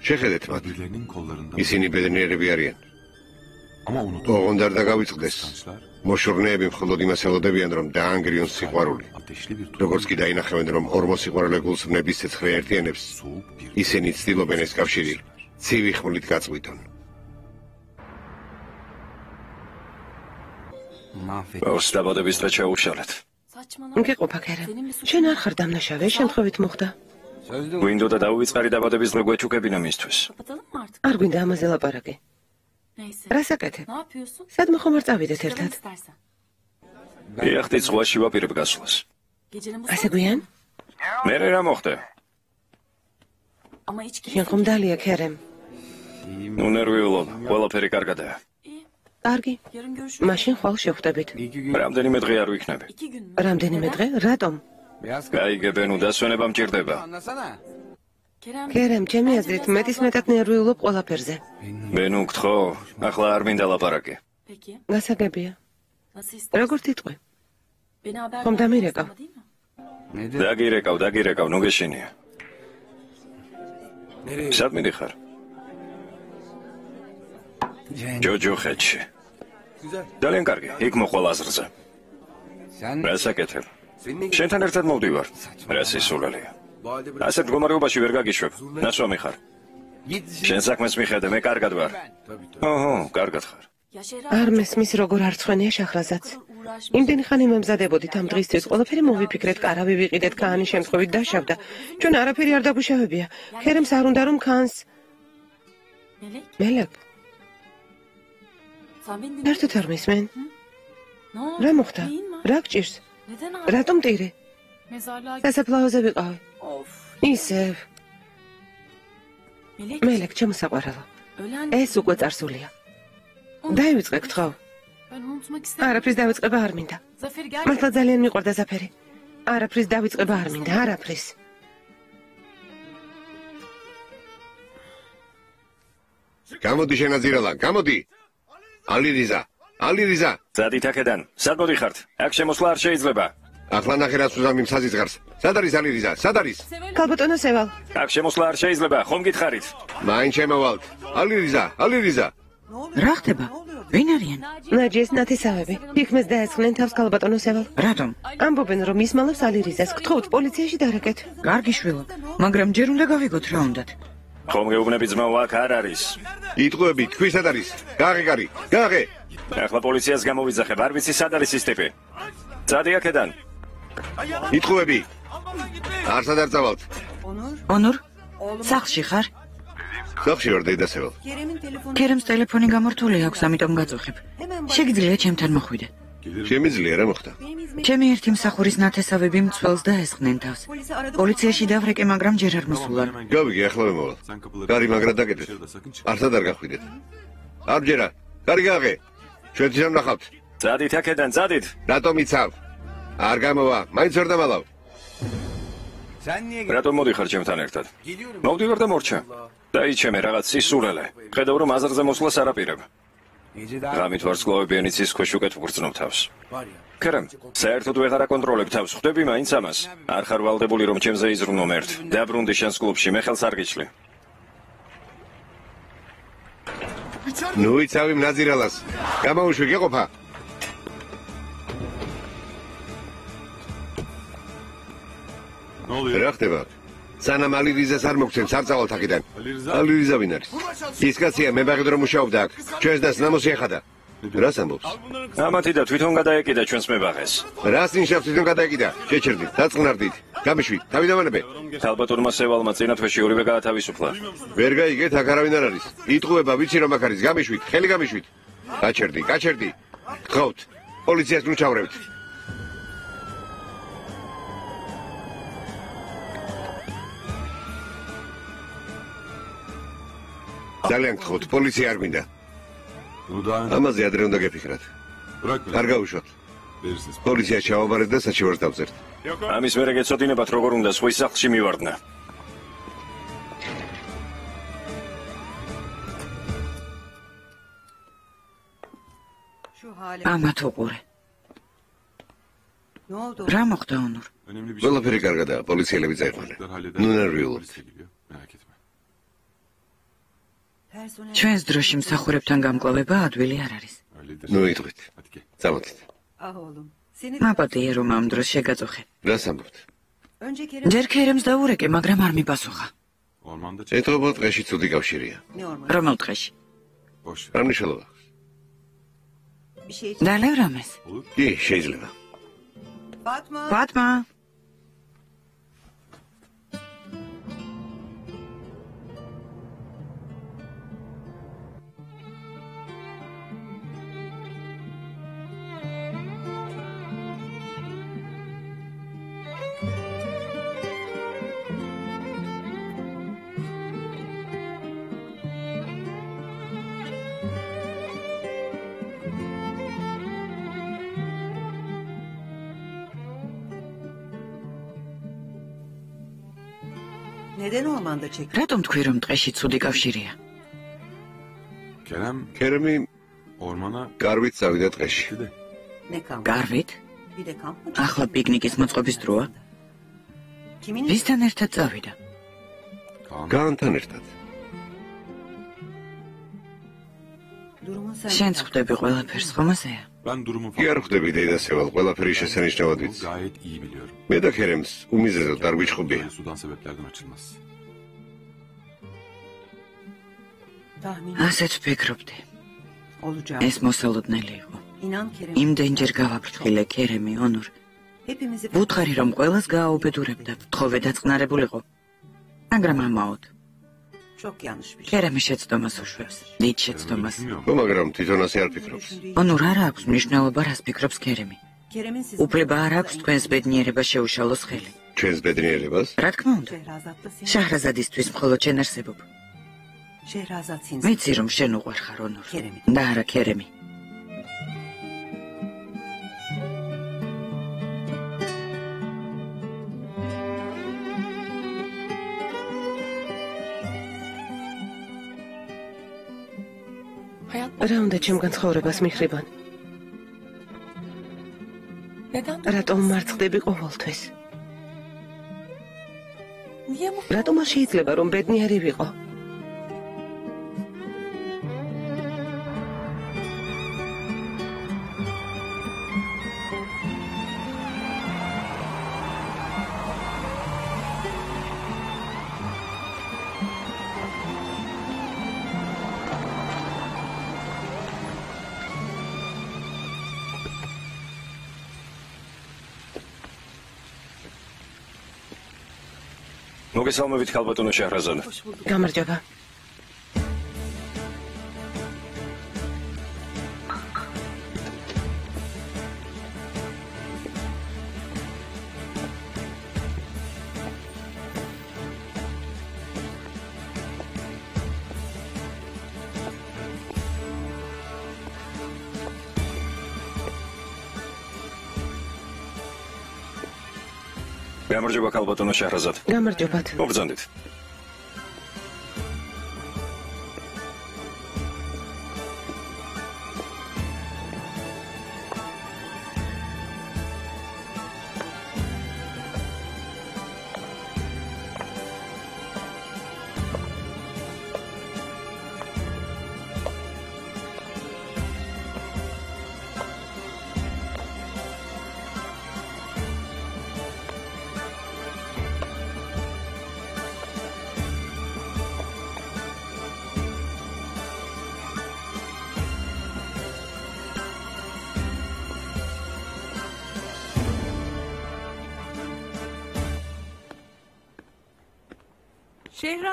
შეხედეთ მათ. ისინი ბედნიერები არიან. ოღონდ არ დაგავიწყდეს. მოშორნეები მხოლოდ იმას ელოდებიან, რომ დაანგრიონ სიყვარული. როგორც კი დაინახავენ, რომ ორ მოსიყვარულე გულს ვნების ცეცხლი აერთიანებს, ისინი ცდილობენ ეს კავშირი ცივი ხმლით გაწყვიტონ. დაბადების დღე ჩაუშალეთ. მგეყოფა ქერა. შენ არ ხარ დამნაშავე, შემთხვევით მოხდა. გვინდოდა დაუვიწყარი დაბადების დღე გვეჩუკებინა მისთვის. არ გვინდა ამაზე ლაპარაკი. რასაკეთებ? სადმე ხომ არ წავიდეთ ერთად? იახტი ზღვაში ვაპირებ გასვლას. ასე გვიან? მე რა მოხდა? შენ ხომ დალია ქერემ? ნუ ნერვიულობ, ყველაფერი კარგადაა. კარგი. მაშინ ხვალ შევხვდებით. რამდენიმე დღე არ ვიქნები. რამდენიმე დღე? რატომ? გაიგე ბენუ დასვენება მჭირდება. კერემ, ჩემი აზრით, მეტისმეტად ნერვიულობ ყველაფერზე. ბენუ გთხოვ, ახლა არ მინდა ლაპარაკი. გასაგებია. როგორ თიტყვი? ხომ დამირეკავ? დაგირეკავ, ნუ გეშინია. სად მიდიხარ? ჯოჯო ხეთში. ძალიან კარგი, იქ მოყვალ აზრზე. რა საკეთებ? შენთან ერთად მოვდივარ. რა სისულელია. ასეთ მდგომარეობაში ვერ გაგიშვებ. ნასვამი ხარ. შენ საქმეს მიხედე, მე კარგად ვარ. ოჰო, კარგად ხარ. არ მესმის როგორ არცხვენია შახრაზაც. იმდენი ხანი მემზადებოდით ამ დღისთვის, ყველაფერი მოვიფიქრეთ, კარავი ვიყიდეთ, ქაანის შემთხვევით დაშავდა. ჩვენ არაფერი არ დაგუშავებია. ქერემს არ უნდა რომ ქანს. მელეკ. ერთად არ მისმენ? რა მოხდა? რა გჭირს? რატომ ტირე? სასაფლაოზე ვიყავი. ისევ. მელეკ, ჩემო საყვარელო. ეს უკვე წარსულია. დაივიწყე, გთხოვ. არაფრის დავიწყება არ მინდა. მართლა ძალიან მიყვარდა ზაფერი. არაფრის დავიწყება არ მინდა, არაფრის. გამოდი შენაძირალა, გამოდი. ალირიზა. ზადით აქედან. სად მოდიხართ? აქ შემოსვლა არ შეიძლება. ახლა ნახე რა სუზამი მსაზიძღარს. სად არის ალირიზა? სად არის? ქალბატონო სევალ. აქ შემოსვლა არ შეიძლება, ხომ გითხარით? მაინ შემოვალთ. ალირიზა. რა ხდება? ვინ არიან? ნაჯიეს ნათესავები. ფიქმეს დაესხნენ თავს ქალბატონო სევალ. რატომ? ამბობენ რომ ისმალავს ალირიზას. გთხოვთ პოლიციაში დარეკეთ. კარგი შვილო, მაგრამ ჯერ უნდა გავიგოთ რა უნდათ. ხომ გეუბნები ძმაო, აქ არ არის. იტყვები, თქვი სად არის? გააღე. ახლა პოლიციას გამოვიძახებ, არ ვიცი სად არის ის ტიპი. წადი აქედან. იტყვები. არსად არ წავალთ. ონურ, სახლში ხარ? სახლში ვარ დედასევალ. კერემს ტელეფონი გამორთული აქვს, ამიტომ გაწუხებ. შეგიძლია ჩემთან მოხვიდე. შემიძლია, რა მოხდა? ჩემი ერთი მსახურის ნათესავები მცველს დაესხნენ თავს. პოლიციაში დავრეკე, მაგრამ ჯერ არ მოსულარ. გავიგე, ახლა მოვალ. კარი მაგრად დაგედეთ. არსად არ გახვიდეთ. აბჯერა, კარი გააღე. ჩვენ თვითონ ნახავთ. წადით აქედან, წადით. რატომ იცავ? არ გამოვა, მაინც ვერ დამალავ. რატომ მოდიხარ ჩემთან ერთად? მოვდივარ და მორჩა. დაიჩემე რაღაც სისულელე. ხედავ რომ აზრზე მოსვლას არაპირებ. ღამით ვარსკვლავებიანი ცის ქვეშ უკეთ ვგრძნობ თავს. კერემ, საერთოდ ვეღარ აკონტროლებ თავს. ხვდები მაინც ამას. არ ხარ ვალდებული რომ ჩემზე იზრუნო მერტ. დაბრუნდი შენს კლუბში, მე ხელს არ გიჩლი. ნუ იცავი მნაძირალას. გამაუშვი გეყოფა. რა ხდება? სანამ ალირიზას არ მოგცემს, არ წავალთ აქედან. ალირიზა ვინ არის? ის კაცია, მე ბაღით რომ მუშაობდა აქ. ჩვენს დას ნამოსი ეხადა. რას ამბობს? ამათი და თვითონ გადაეკიდა ჩვენს მებაღეს. რას ნიშნავს თვითონ გადაეკიდა? შეჩერდით, დაწყნარდით. გამიშვით, თავი დავანებე. ქალბატონმა სევალმა წინა თვეში ორივე გაათავისუფლა. ვერ გაიგეთ, აქ არავინ არ არის. იტყუება, ვიცი რომ აქ არის, გამიშვით, ხელი გამიშვით. გაჩერდი. გთხოვთ, პოლიციას ნუ ჩავრევთ. ძალიან გთხოვთ, პოლიცია არ გვინდა. ამაზე ადრე უნდა გეფიქრათ. არ გაუშვათ. პოლიცია ჩავაბარეთ და საჩივარს დავწერთ. ამის მერე გეცოდინებათ როგორ უნდა სხვის სახლში მივარდნა. ამათ უყურე. რა მოხდა ონურ? ყველაფერი კარგადაა, პოლიციელები წაიყვანენ. ნუ ნერვიულობთ. ჩვენს დროში მსახურებთან გამკლავება ადვილი არ არის. ნუ იტყვით. წამოდით. მაპატია რომ ამ დროს შეგაწუხე. რას ამბობთ? ჯერ კერემს დაურეკე, მაგრამ არ მიპასუხა. ეთყობა დღეში ცუდი კავშირია. რომელ დღეში? რა მნიშვნელობა? დალევ რამეს? კი, შეიძლება. ფატმა. რატომ თქვი რომ ტყეში ცუდი კავშირია? ქერემი გარვით წავიდა ტყეში. გარვით? ახლა პიკნიკის მოწყობის დროა? ვისთან ერთად წავიდა? განთან ერთად. შენ ხვდები ყველაფერს, ხომ ასეა? კი არ ხვდები დედასევალ, ყველაფერი შესანიშნავად ვიცი. მე და ქერემს უმიზეზოდ არ გვიჩხუბია. ასეც ვფიქრობდი. ეს მოსალოდნელი იყო. იმდენჯერ გავაფრთხილე ქერემი, ონურ. ვუთხარი რომ ყველას გააუბედურებდა, თხოვე დაწყნარებულიყო. მაგრამ ამაოდ. ქერემი შეცდომას უშვებს, დიდ შეცდომას. მაგრამ თვითონ ასე არ ფიქრობს. ონურ, არ აქვს მნიშვნელობა, რას ფიქრობს ქერემი. უფლება არ აქვს თქვენს ბედნიერებას შეუშალოს ხელი. ჩვენს ბედნიერებას? რა თქმა უნდა. შაჰრაზადისთვის მხოლოდ შენ არსებობ. ვიცი რომ შენ უყვარ ხარ, ონურ. და არა ქერემი. რა უნდა ჩემგან ცხოვრებას მიხრიბან? რატომ მარცხდები ყოველთვის? რატომ არ შეიძლება რომ ბედნიერი ვიყო? მოგესალმებით ქალბატონო შეჰრაზად. გამარჯობა. გამარჯობა ქალბატონო შეჰრაზად. გამარჯობათ. მოგზანდით.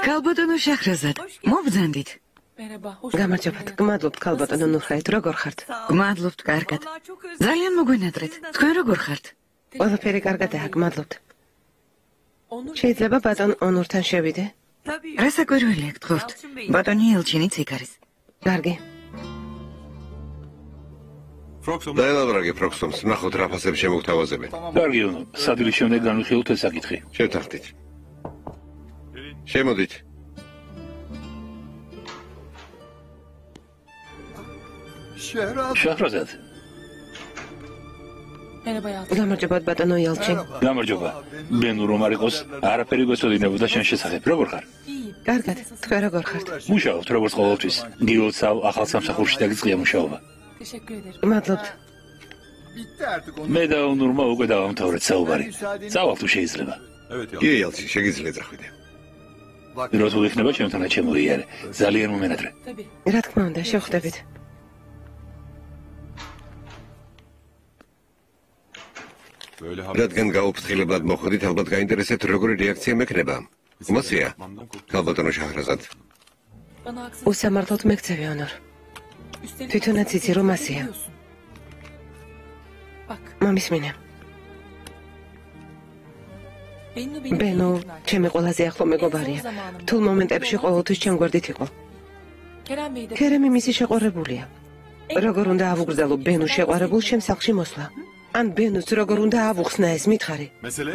ქალბატონო შეჰრაზად, მოგზანდით. გამარჯობათ. გმადლობთ ქალბატონო ნურხაით, როგორ ხართ? გმადლობთ, კარგად. ძალიან მოგვენატრეთ. თქვენ როგორ ხართ? ყველაფერი კარგადაა, გმადლობთ. შეიძლება ბატონ ონურთან შევიდე? რასაკვირველია გთხოვთ. ბატონი ელჩინიც იქ არის. კარგი. დაელაბრაგე პროქსომს, ნახოთ რა ფასებს შემოგთავაზებენ. კარგი, სადილის შემდეგ განვიხილოთ ეს საკითხი. შევთანხმდით. შემოდით. შეჰრაზად. გამარჯობათ ბატონო ელჩინ. გამარჯობა. ბენუ რომ არ იყოს, არაფერი გვეცოდინებოდა შენ შესახებ. როგორ ხარ? კარგად. თქვენ როგორ ხართ? მუშაობთ როგორც ყოველთვის. გილოცავ ახალ სამსახურში დაგიწყია მუშაობა. გმადლობთ. მე და ონურმა უკვე დავამთავრეთ საუბარი. წავალ თუ შეიძლება. კი, ელჩი, შეგიძლიათ წახვიდე. რო თუ იქნება ჩემთანაც შემოიარე. ძალიან მომენატრე. რა თქმა უნდა, შევხვდებით. რადგან გაუფრთხილებლად მოხვდით, ალბათ გაინტერესებთ როგორი რეაქცია მექნება. მოსია, ქალბატონო შეჰრაზად. უსამართლოდ მეკცევი, ონურ. თვითონაც იცი რომ ასეა. მომისმინე. ბენო, ჩემი ყველაზე ახლო მეგობარია. რთულ მომენტებში ყოველთვის ჩემ გვერდით იყო. ქერემი მისი შეყვარებულია. როგორ უნდა ავუგრძელო ბენო შეყვარებულ ჩემ სახლში მოსვლა? ან ბენუს როგორ უნდა ავუხსნა ეს მითხარი?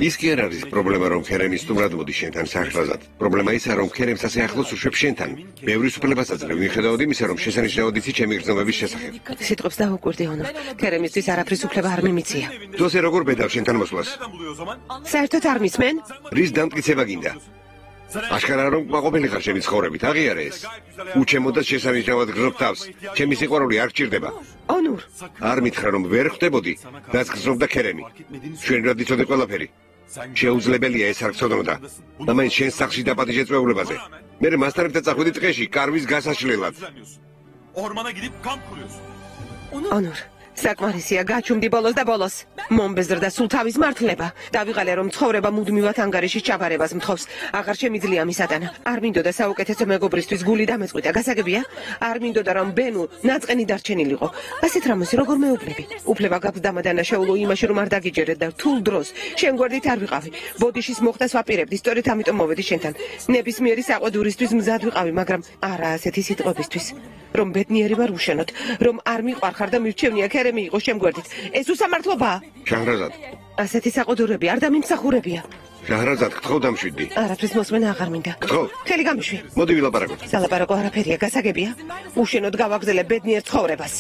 ის კი არ არის პრობლემა, რომ ქერემი სტუმრად მოდის შენთან საჰრაზად. პრობლემა ისაა, რომ ქერემს ასე ახლოს უშვებს შენთან. ბევრი სუფლებას აძლევ, მიუხედავად იმისა, რომ შესანიშნავად იცი ჩემი გრძნობების შესახებ. სიტყვებს დავუკვირდი, ონორ. ქერემისთვის არაფრის უფლება არ მიმიცია. თუ ასე როგორ ბედავ შენთან მოსვლას? საერთოდ არ მისმენ? რის დამტკიცება გინდა? აშკარა რომ მაყოფილი ხარ შენი ცხოვრებით, აღიარე ეს. უჩემოდას შესანიშნავად გრძნობ თავს. ჩემი სიყვარული არ გჭირდება. ონურ, არ მითხრა რომ ვერ ხვდებოდი, რაც გრძნობდა ქერემი. ჩვენ რა დიცოდე ყველაფერი. შეუძლებელია ეს არ გწოდნოდა. და მე შენ სახში დაპატიჟე წვეულებაზე. მე მასთან ერთად წახვიდი ტყეში კარვის გასაშლელად. ონურ, საკმარისია, გაჩუმდი ბოლოს და ბოლოს. მომბეზრდა სულ თავის მართლება. დავიღალე რომ ცხოვრება მუდმივად ანგარიშის ჩაბარებას მთხოვს. აღარ შემიძლია მისატანა. არ მინდოდა საუკეთესო მეგობრისთვის გული დამეწყვიტა. გასაგებია? არ მინდოდა რომ ბენუ ნაწყენი დარჩენილიყო. ასეთ რამოს როგორ მეუბნები? უფლება გაქვს დამადანაშაულო იმაში რომ არ დაგიჯერეთ და რთულ დროს შენ გვერდით არ ვიყავი. ბოდიშის მოხდას ვაპირებდი, სწორედ ამიტომ მოვედი შენთან. ნებისმიერი საყვედურისთვის მზად ვიყავი, მაგრამ არა ასეთი სიტყვებისთვის. რომ ბედნიერი ვარ უშენოთ, რომ არ მიყვარხარ და მირჩევნია ქერემი იყო შემგვერდით. ეს უსამართლობაა. შაჰრაზად. ასეთი საყოდურები არ დამიმსახურებია. შაჰრაზად, გთხოვ დამშვიდი. არაფრის მოსმენა აღარ მინდა. გთხოვ. ხელი გამიშვი. მოდი ვილაპარაკოთ. სალაპარაკო არაფერია, გასაგებია? უშენოდ გავაგზელებ ბედნიერ ცხოვრებას.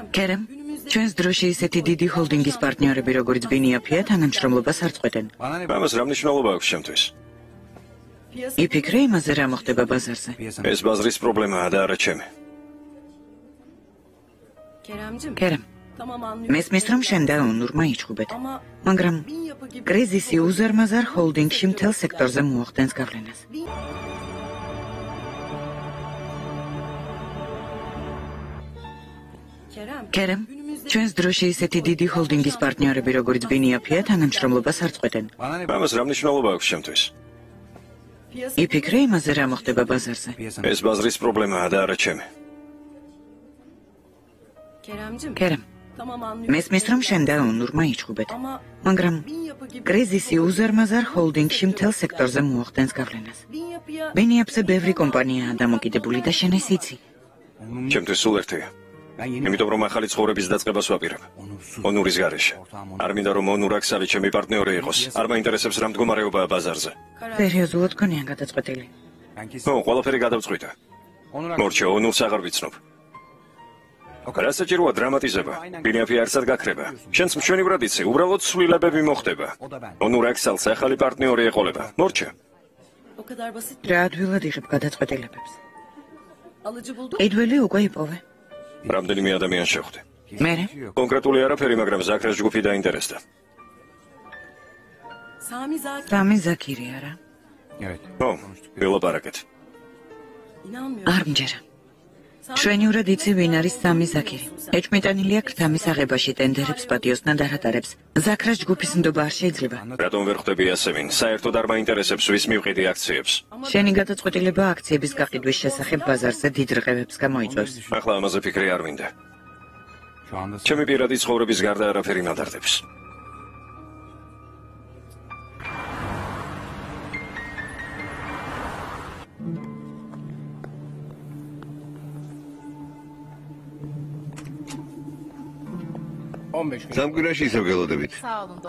ქერემ, ჩვენს დროში ისეთი დიდი ჰოლდინგის პარტნიორები როგორც ბინია ფია თანამშრომლობას არ წყვეტენ. ამას რა მნიშვნელობა აქვს შემთხვევით? იფიქრე იმაზე რა მოხდება ბაზარზე. ეს ბაზრის პრობლემაა და არა ჩემი. ქერემ, მესმის რომ შენ და ონურმა იჩხუბეთ, მაგრამ კრიზისი უზარმაზარ ჰოლდინგში მთელ სექტორზე მოახდენს გავლენას. ქერემ, ჩვენს დროში ისეთი დიდი ჰოლდინგის პარტნიორები როგორც ბინია ფია თანამშრომლობას არ წყვეტენ. ამას რა მნიშვნელობა აქვს შემთხვევით? იფიქრე იმაზე რა მოხდება ბაზარზე. ეს ბაზრის პრობლემაა და არა ჩემი. ქერემ, მესმის რომ შენ და ონურმა იჩხუბეთ, მაგრამ კრიზისი უზარმაზარ ჰოლდინგში მთელ სექტორზე მოახდენს გავლენას. ბინიაფზე ბევრი კომპანიაა დამოკიდებული და შენ ეს იცი. ჩემთვის სულ ერთია. იმიტომ რომ ახალი ცხოვრების დაწყებას ვაპირებ. ონურის გარეშე. არ მინდა რომ ონურაქსალი ჩემი პარტნიორი იყოს. არ მაინტერესებს რა მდგომარეობაა ბაზარზე. სერიოზულად გქონიან გადაწყვეტილი. ყველაფერი გადავწყვიტე. მორჩა, ონურს აღარ ვიცნობ. რა საჭიროა დრამატიზება? ბინიაფი არსად გაქრება. შენს მშვენივრად იცი, უბრალოდ ცვლილებები მოხდება. ონურაქსალს ახალი პარტნიორი ეყოლება. მორჩა. რა ადვილად იღებ გადაწყვეტილებებს. ყიდველი უკვე იპოვე. რამდენიმე ადამიანს შეხვდი. მერე? კონკრეტული არაფერი, მაგრამ ზაქრას ჯგუფი დაინტერესდა. სამი ზაქირი არა? ვილაპარაკეთ. არ მჯერა. შვენივრად იცი ვინ არის სამი ზაქირი. ეჭმიტანილია ქრთამის აღებაში ტენდერებს პატიოსნად არ ატარებს. ზაქრას ჯგუფის ნდობა არ შეიძლება. რატომ ვერ ხვდები ასე ვინ? საერთოდ არ მაინტერესებს ვის მივყიდი აქციებს. შენი გადაწყვეტილება აქციების გაყიდვის შესახებ ბაზარზე დიდ რყევებს გამოიწვევს. ახლა ამაზე ფიქრი არ მინდა. ჩემი პირადი ცხოვრების გარდა არაფერი მადარდებს. სამკვირაში ისევ გელოდებით.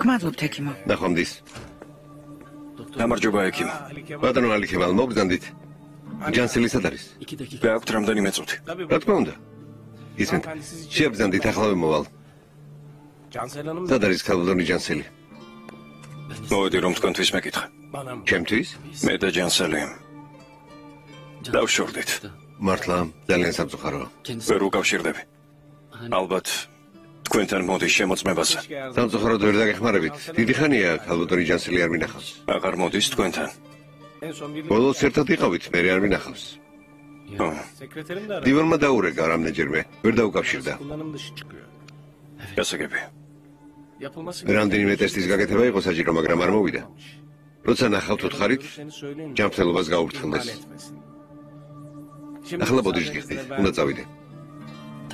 გმადლობთ ექიმო. ნახვამდის. გამარჯობა ექიმო. ბატონო ალიქემალ, მოგზანდით. ჯანსელი სად არის? გააქვთ რამდენიმე წუთი. რა თქმა უნდა. ისმენთ, შეაბზანდით ახლა მოვალ. სად არის ქალბატონი ჯანსელი? მოვედი რომ თქვენთვის მეკითხა. ჩემთვის? მე და ჯანსელი. დავშორდით. მართლა ძალიან სამწუხაროა. ვერ უკავშირდები. ალბათ თქვენთან მოდის შემოწმებაზე. სამწუხაროდ ვერ დაგეხმარებით. დიდი ხანია ქალბატონი ჯანსელი არ მინახავს. აღარ მოდის თქვენთან. ბოლოს ერთად იყავით, მე არ მინახავს. დივანმა დაურეკა რამდენჯერმე, ვერ დაუკავშირდა. გასაგებია. რამდენიმე ტესტის გაკეთება იყო საჭირო, მაგრამ არ მოვიდა. როცა ნახავთ უთხარით, ჯანმრთელობას გაუფრთხილდეს. ახლა ბოდიშს გიხდით, უნდა წავიდე.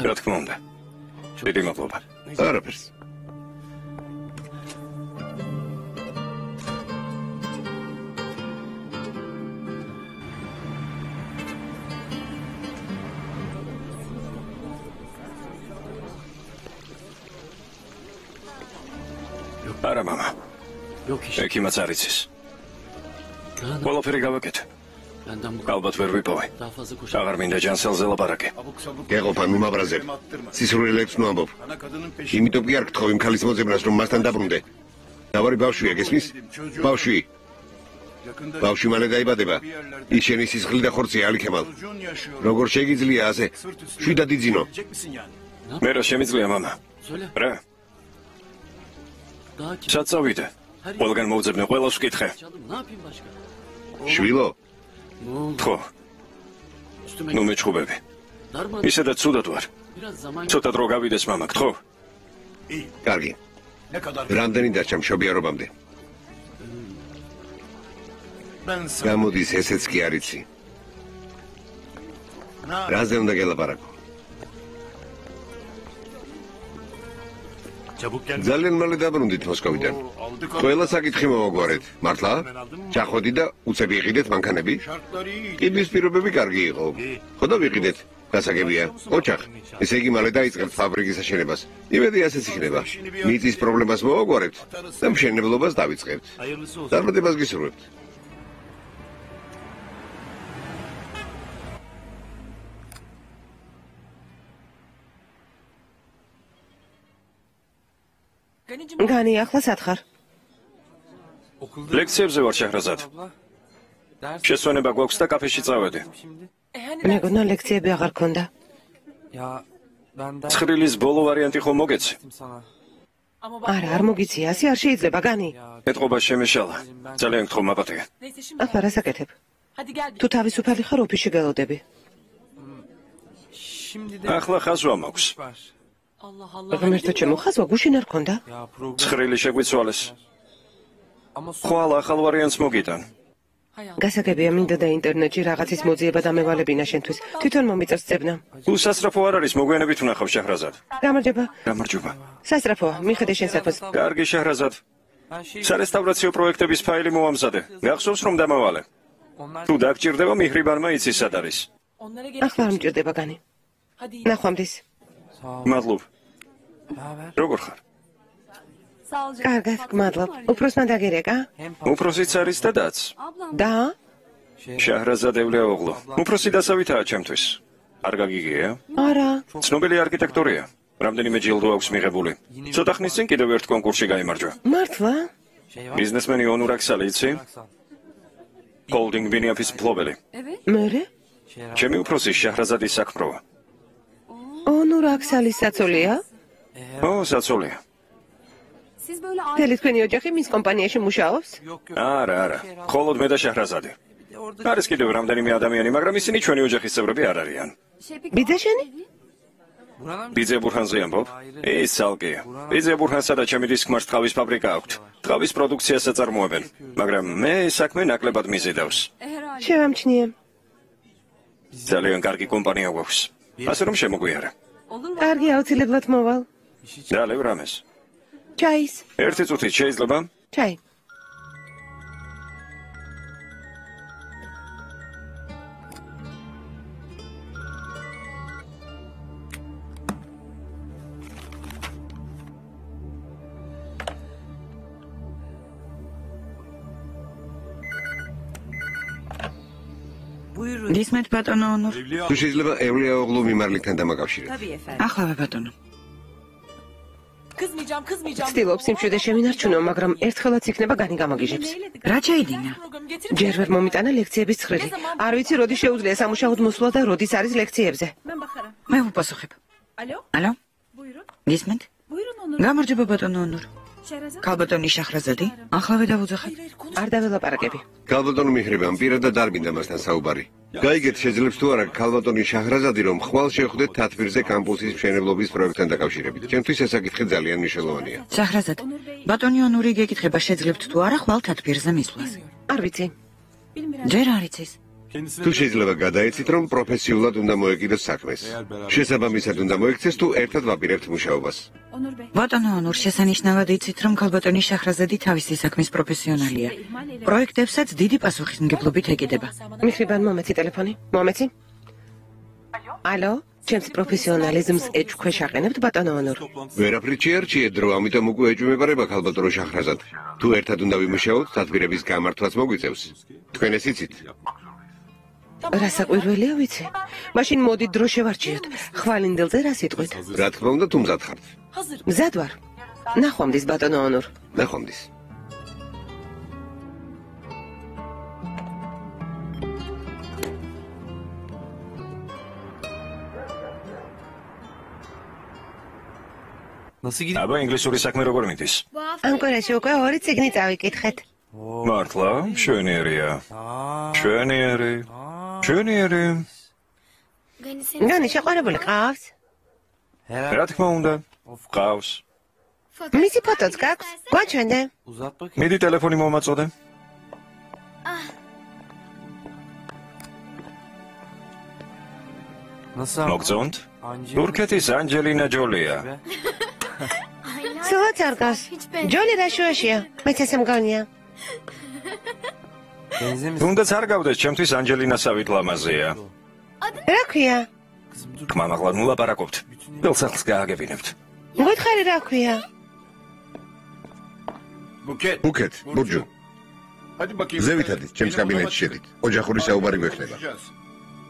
რა თქმა უნდა. დიდი მადლობა. არაფერს. არა მამა. ექიმაც არ იცის. ყველაფერი გავაკეთე. ალბათ ვერ ვიპოვე. აღარ მინდა ჯანსელზე ლაპარაკი. გეყოფა მიმაბრაზე. სისრულელებს ნუ ამბობ. იმიტომ კი არ გთხოვ იმ ქალის მოძებნას რომ მასთან დაბრუნდე. დავარი ბავშვია, გესმის? ბავშვი. ბავშვი მალე დაიბადება. ის შენი სისხლი და ხორცია, ალი ქემალ. როგორ შეგიძლია ასე? შვიდად იძინო. მე რა შემიძლია, მამა? რა? სად წავიდე? ყველგან მოვძებნე, ყველას ვკითხე. შვილო? ხო. ნუ მეჩხუბები. ისედაც ცუდად ვარ. ცოტა დრო გავიდეს, მამა, გთხოვ? კარგი. რამდენი დარჩა მშობიარობამდე? გამოდის, ესეც კი არ იცი. რაზე უნდა გელაპარაკო? ძალიან მალე დაბრუნდით მოსკოვიდან. ყველა საკითხი მოვაგვარეთ. მართლა? ჩახვედი და უცებ იყიდეთ მანქანები? ყიდვის პირობები კარგი იყო. ხო და ვიყიდეთ. გასაგებია. ოჩახ. ესე იგი მალე დაიწყებთ ფაბრიკის აშენებას. იმედი ასეც იქნება. მიწის პრობლემას მოვაგვარებთ და მშენებლობას დავიწყებთ. წარმატებას გისურვებთ. განი, ახლა სათხარ. ლექციებზე ვარ, შეჰრაზად. შესვენება გვაქვს და კაფეში წავედი. მეგონა ლექციები აღარ ქონდა. ცხრილის ბოლო ვარიანტი ხომ მოგეცი? არა, არ მოგიცია, ასე არ შეიძლება, განი. ეთყობა შემეშალა. ძალიან გთხოვ, მაპატია. ახლა რა საკეთებ? თუ თავისუფალი ხარ, ოფისში გელოდები. ახლა ხაზვა მაქვს. ღმერთო ჩემო, ხაზვა გუშინ არ ქონდა? ცხრილი შეგვიცვალეს. ხვალ ახალ ვარიანტს მოგიტან. გასაგებია, მინდა და ინტერნეტში რაღაცის მოძიება დამევალებინა შენთვის. თვითონ მომიწევს ძებნა. უსასწრაფო არ არის, მოგვიანებით ვნახავ, შეჰრაზად. გამარჯობა. გამარჯობა. სასწრაფოა, მიხედე შენ საქმეს. კარგი, შეჰრაზად. სარესტავრაციო პროექტების ფაილი მოვამზადე. გახსოვს რომ დამავალე. თუ დაგჭირდება, მიჰრიბანმა იცის სად არის. ახლა არ მჭირდება, განი. ნახვამდის. მადლობ. როგორ ხარ? კარგად, გმადლობ. უფროსმა დაგირეკა? უფროსიც არის და დაც. და? შეჰრაზად ევლეოღლუ. უფროსი დასავითაა ჩემთვის. არ გაგიგია? არა. ცნობილი არქიტექტორია. რამდენიმე ჯილდო აქვს მიღებული. ცოტა ხნის წინ კიდევ ერთ კონკურსში გაიმარჯვა. მართლა? ბიზნესმენი ონურ აქსალი იცი? ჰოლდინგ ბინიაფის მფლობელი. მერე? ჩემი უფროსი შეჰრაზადის საქმროა. ონურ აქსალის საცოლია? ო, საცოლია. მთელი თქვენი ოჯახი მის კომპანიაში მუშაობს? არა, მხოლოდ მე და შეჰრაზადი. არის კიდევ რამდენიმე ადამიანი, მაგრამ ისინი ჩვენი ოჯახის წევრები არ არიან. ბიძა შენი? ბიძა ბურჰანზე ამბობ? ის ცალკეა. ბიძა ბურჰანსა და ჩემი დისკმარს ტყავის ფაბრიკა აქვთ. ტყავის პროდუქციას აწარმოებენ, მაგრამ მე საქმე ნაკლებად მიზიდავს. შევამჩნიე. ძალიან კარგი კომპანია გვაქვს. ასე რომ შემოგვიარა. კარგი, აუცილებლად მოვალ. დალევ რამეს. ჩაის. ერთი წუთით შეიძლება? ჩაი. გისმენთ ბატონო ონურ? თუ შეიძლება ევლეოღლუ მიმარლითან დამაკავშირეთ. ახლავე ბატონო. ცდილობს იმშვიდე შემინარჩუნო, მაგრამ ერთხელაც იქნება განი გამაგიჟებს. რა ჩაიდინა? ჯერ ვერ მომიტანა ლექციების ცხრილი. არ ვიცი, როდის შეუძლია სამუშაოდ მოსვლა და როდის არის ლექციებზე. მე ვუპასუხებ. ალო? გისმენთ? გამარჯობა ბატონო ონურ. ქალბატონი შეჰრაზადი, ახლავე დავუძახებ. არ დაველაპარაკები. ქალბატონი მიჰრიბან პირადად არ მინდა მასთან საუბარი. გაიგეთ, შეძლებს თუ არა ქალბატონი შეჰრაზადი რომ ხვალ შეხვდეთ თათბირზე კამპუსის მშენებლობის პროექტთან დაკავშირებით. ჩემთვის ეს საკითხი ძალიან მნიშვნელოვანია. შეჰრაზად, ბატონი ონური გეკითხება შეძლებთ თუ არა ხვალ თათბირზე მისვლას? არ ვიცი. ჯერ არ იცის. თუ შეიძლება გადაეცით რომ პროფესიულად უნდა მოეკიდოს საქმეს. შესაბამისად უნდა მოექცეს თუ ერთად ვაპირებთ მუშაობას. ბატონო ონურ, შესანიშნავად იცით რომ ქალბატონი შეჰრაზადი თავისი საქმის პროფესიონალია. პროექტებსაც დიდი პასუხისმგებლობით ეკიდება. მიჰრიბან, მომეცი ტელეფონი. მომეცი? ალო? ჩემს პროფესიონალიზმს ეჭქვეშ აყენებთ ბატონო ონურ. ვერაფრით შეარჩიეთ დრო, ამიტომ უკვე ეჭვმეპარება ქალბატონო შაჰრაზად. თუ ერთად უნდა ვიმუშაოთ, დათბირების გამართვაც მოგვიწევს. თქვენ ეს იცით? რა საკვირველია ვიცი? მაშინ მოდით დრო შევარჩიოთ. ხვალინდელზე რა სიტყვით? რა თქმა უნდა, თუ მზად ხართ. მზად ვარ. ნახვამდის ბატონო ონურ. ნახვამდის. აბა ინგლისური საქმე როგორ მიდის? ანკორაში უკვე 2 წიგნი წავიკითხეთ. მართლა? მშვენიერია. მშვენიერი. მშვენიერი. განი შეყვარებული ყავს? რა თქმა უნდა, ყავს. მისი ფოტოც გაქვს? გვაჩვენე. მიდი ტელეფონი მომაწოდე. მოგწონთ? თურქეთის ანჯელინა ჯოლია. სულაც არ გავს. ჯოლი რა შუაშია? მეც ესე მგონია. თუნდაც არ გავდეს, ჩემთვის ანჯელინა სავით ლამაზია. რა ქვია? კმამაღლა ნუ ლაპარაკობთ. ველსახლს გააგებინებთ. მოგითხარი რა ქვია? ბუკეთ, ბურჯუ. ზევითადით, ჩემს კაბინეტში შედით. ოჯახური საუბარი გვექნება.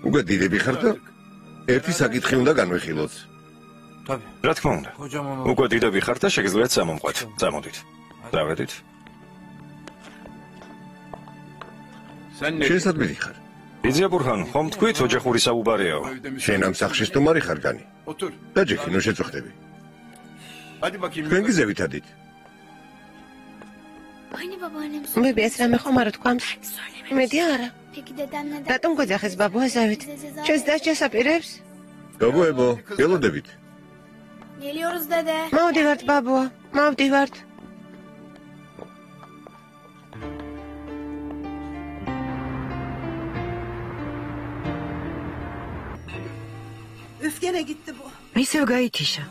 უკვე დიდები ხართ და ერთი საკითხი უნდა განვიხილოთ. რა თქმა უნდა. უკვე დიდები ხართ და შეგიძლიათ სამომყვეთ. წამოდით. დავედით. შენ სად მიდიხარ? ბიძია ბურჰან, ხომ თქვით ოჯახური საუბარიაო? შენ ამ სახლში სტუმარი ხარ განი. დაჯექი, ნუ შეწუხდები. თქვენ გიზევითადით. ბებიას რამე ხომ არ თქვამს? მედი არა. რატომ გვეძახეს ბაბუა ზევით? ჩვენს დასჯას აპირებს? გოგოებო, ველოდებით. მოვდივართ ბაბუა, მოვდივართ. ისევ გაითიშა.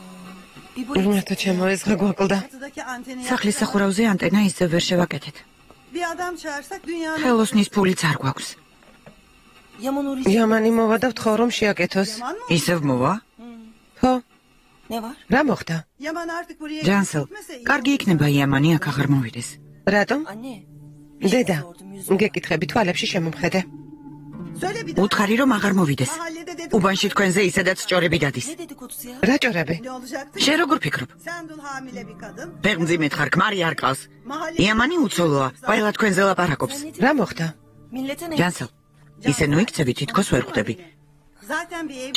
მართო ჩემო ეს გაგვაკლდა. სახლის სახურავზე ანტენა ისევ ვერ შევაკეთეთ. ხელოსნის ფულიც არ გვაქვს. იამანი მოვა და ვთხოვ რომ შეაკეთოს. ისევ მოვა? ხო. რა მოხდა? ჯანსელ, კარგი იქნება იამანი აქ აღარ მოვიდეს. რატომ? დედა, გეკითხები თვალებში შემომხედე. უთხარი რომ აღარ მოვიდეს. უბანში თქვენზე ისედაც ჭორები დადის. რა ჭორები? შენ როგორ ფიქრობ? ფეხმძიმედ ხარ, ქმარი არ ყავს. იამანი უცოლოა, ყველა თქვენზე ლაპარაკობს. რა მოხდა? ჯანსელ, ისე ნუ იქცევი თითქოს ვერ ხვდები.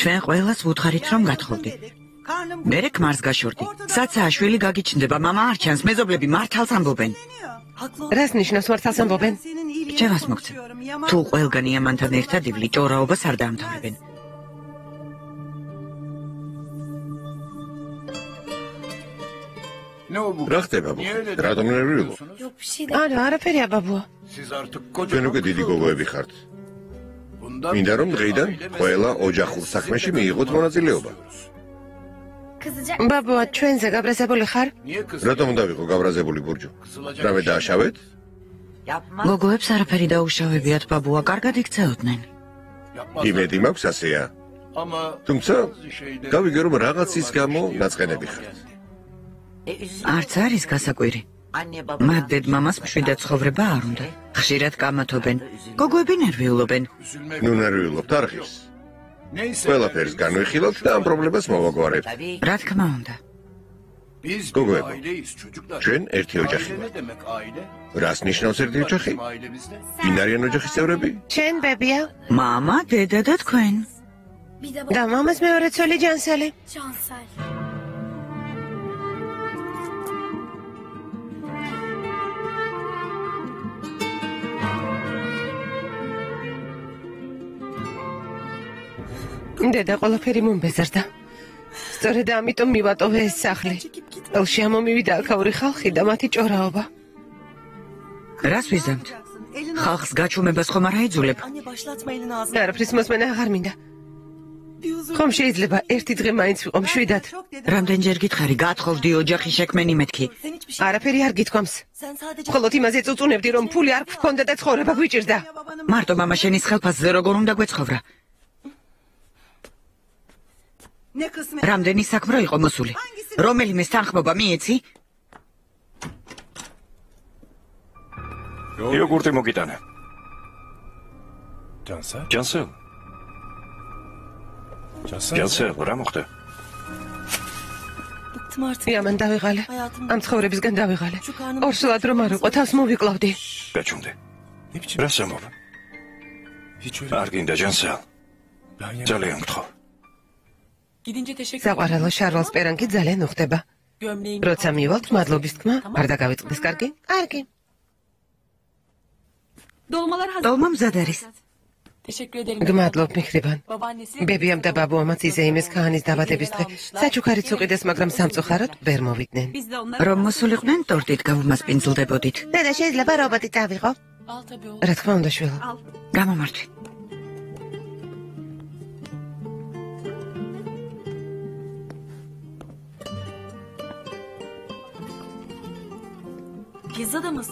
ჩვენ ყველას ვუთხარით რომ გათხოვდი. მერე ქმარს გაშორდი. საცაა შვილი გაგიჩნდება, მამა არ ჩანს, მეზობლები მართალს ამბობენ. რას ნიშნავს მართალს ამბობენ? რჩევას მოგცემ. თუ ყველგან იამანთან ერთად ივლი, ჭორაობას არ დაამთავრებენ. რა ხდება ბო? რატომ ნერვიულო? არა, არაფერია ბაბუა. ჩვენ უკვე დიდი გოგოები ხართ. მინდა რომ დღეიდან ყველა ოჯახურ საქმეში მიიღოთ მონაწილეობა. ბაბუა, ჩვენზე გაბრაზებული ხარ? რატომ უნდა ვიყო გაბრაზებული ბურჯუ? რამე დააშავეთ? გოგოებს არაფერი დაუშავებიათ ბაბუა, კარგად იქცეოდნენ. იმედი მაქვს ასეა. თუმცა გავიგე რომ რაღაცის გამო ნაწყენები ხართ. არც არის გასაკვირი. მათ დედმამას მშვიდად ცხოვრება არ უნდა. ხშირად კამათობენ. გოგოები ნერვიულობენ. ნუ ნერვიულობთ არ ღირს. ყველაფერს განვიხილავთ და ამ პრობლემას მოვაგვარებთ. რა თქმა უნდა. გოგოებო, ჩვენ ერთი ოჯახი ვართ. რას ნიშნავს ერთი ოჯახი? ვინ არიან ოჯახის წევრები? შენ ბებია, მამა, დედა და თქვენ. და მამას მეორე ცოლი ჯანსელი. დედა ყველაფერი მომბეზარდა. სწორედ ამიტომ მივატოვე ეს სახლი. ელში ამომივიდა აქაური ხალხი და მათი ჭორაობა. რას ვიზამთ? ხალხს გაჩუმებას ხომ არ აიძულებ? არაფრის მოსმენა აღარ მინდა. ხომ შეიძლება ერთი დღე მაინც ვიყო მშვიდად? რამდენჯერ გითხარი, გათხოვდი ოჯახი შექმენი მეთქი. არაფერი არ გითქვამს. მხოლოდ იმაზე წუწუნებდი, რომ ფული არ გქონდა და ცხოვრება გვიჭირდა. მარტო მამა შენის ხელფასზე როგორ უნდა გვეცხოვრა? რამდენი საქმრო იყო მოსული? რომელიმე თანხმობა მიეცი? იოგურტი მოგიტანა. ჯანსელ. ჯანსელ, რა მოხდა? იამან დავიღალე. ამ ცხოვრებისგან დავიღალე. ორსულად რომ არ ვიყო, თავს მოვიკლავდი. გაჩუმდი. რა სამობა? არ გინდა ჯანსელ. ძალიან გთხოვ. საყვარელო შარვალს პერანკი ძალიან უხდება. როცა მივალთ, მადლობის თქმა, არ დაგავიწყდეს, კარგი? კარგი. დოლმა მზად არის. გმადლობ მიხრიბან. ბებიამ და ბაბუამაც იზეიმეს ქაანის დაბადების დღე. საჩუქარიც უყიდეს, მაგრამ სამწუხაროდ ვერ მოვიდნენ. რომ მოსულიყვნენ, ტორტით გავუმასპინძლდებოდით. დედა, შეიძლება რობოტი დავიღო? რა თქმა უნდა, შვილო. გამომართვი.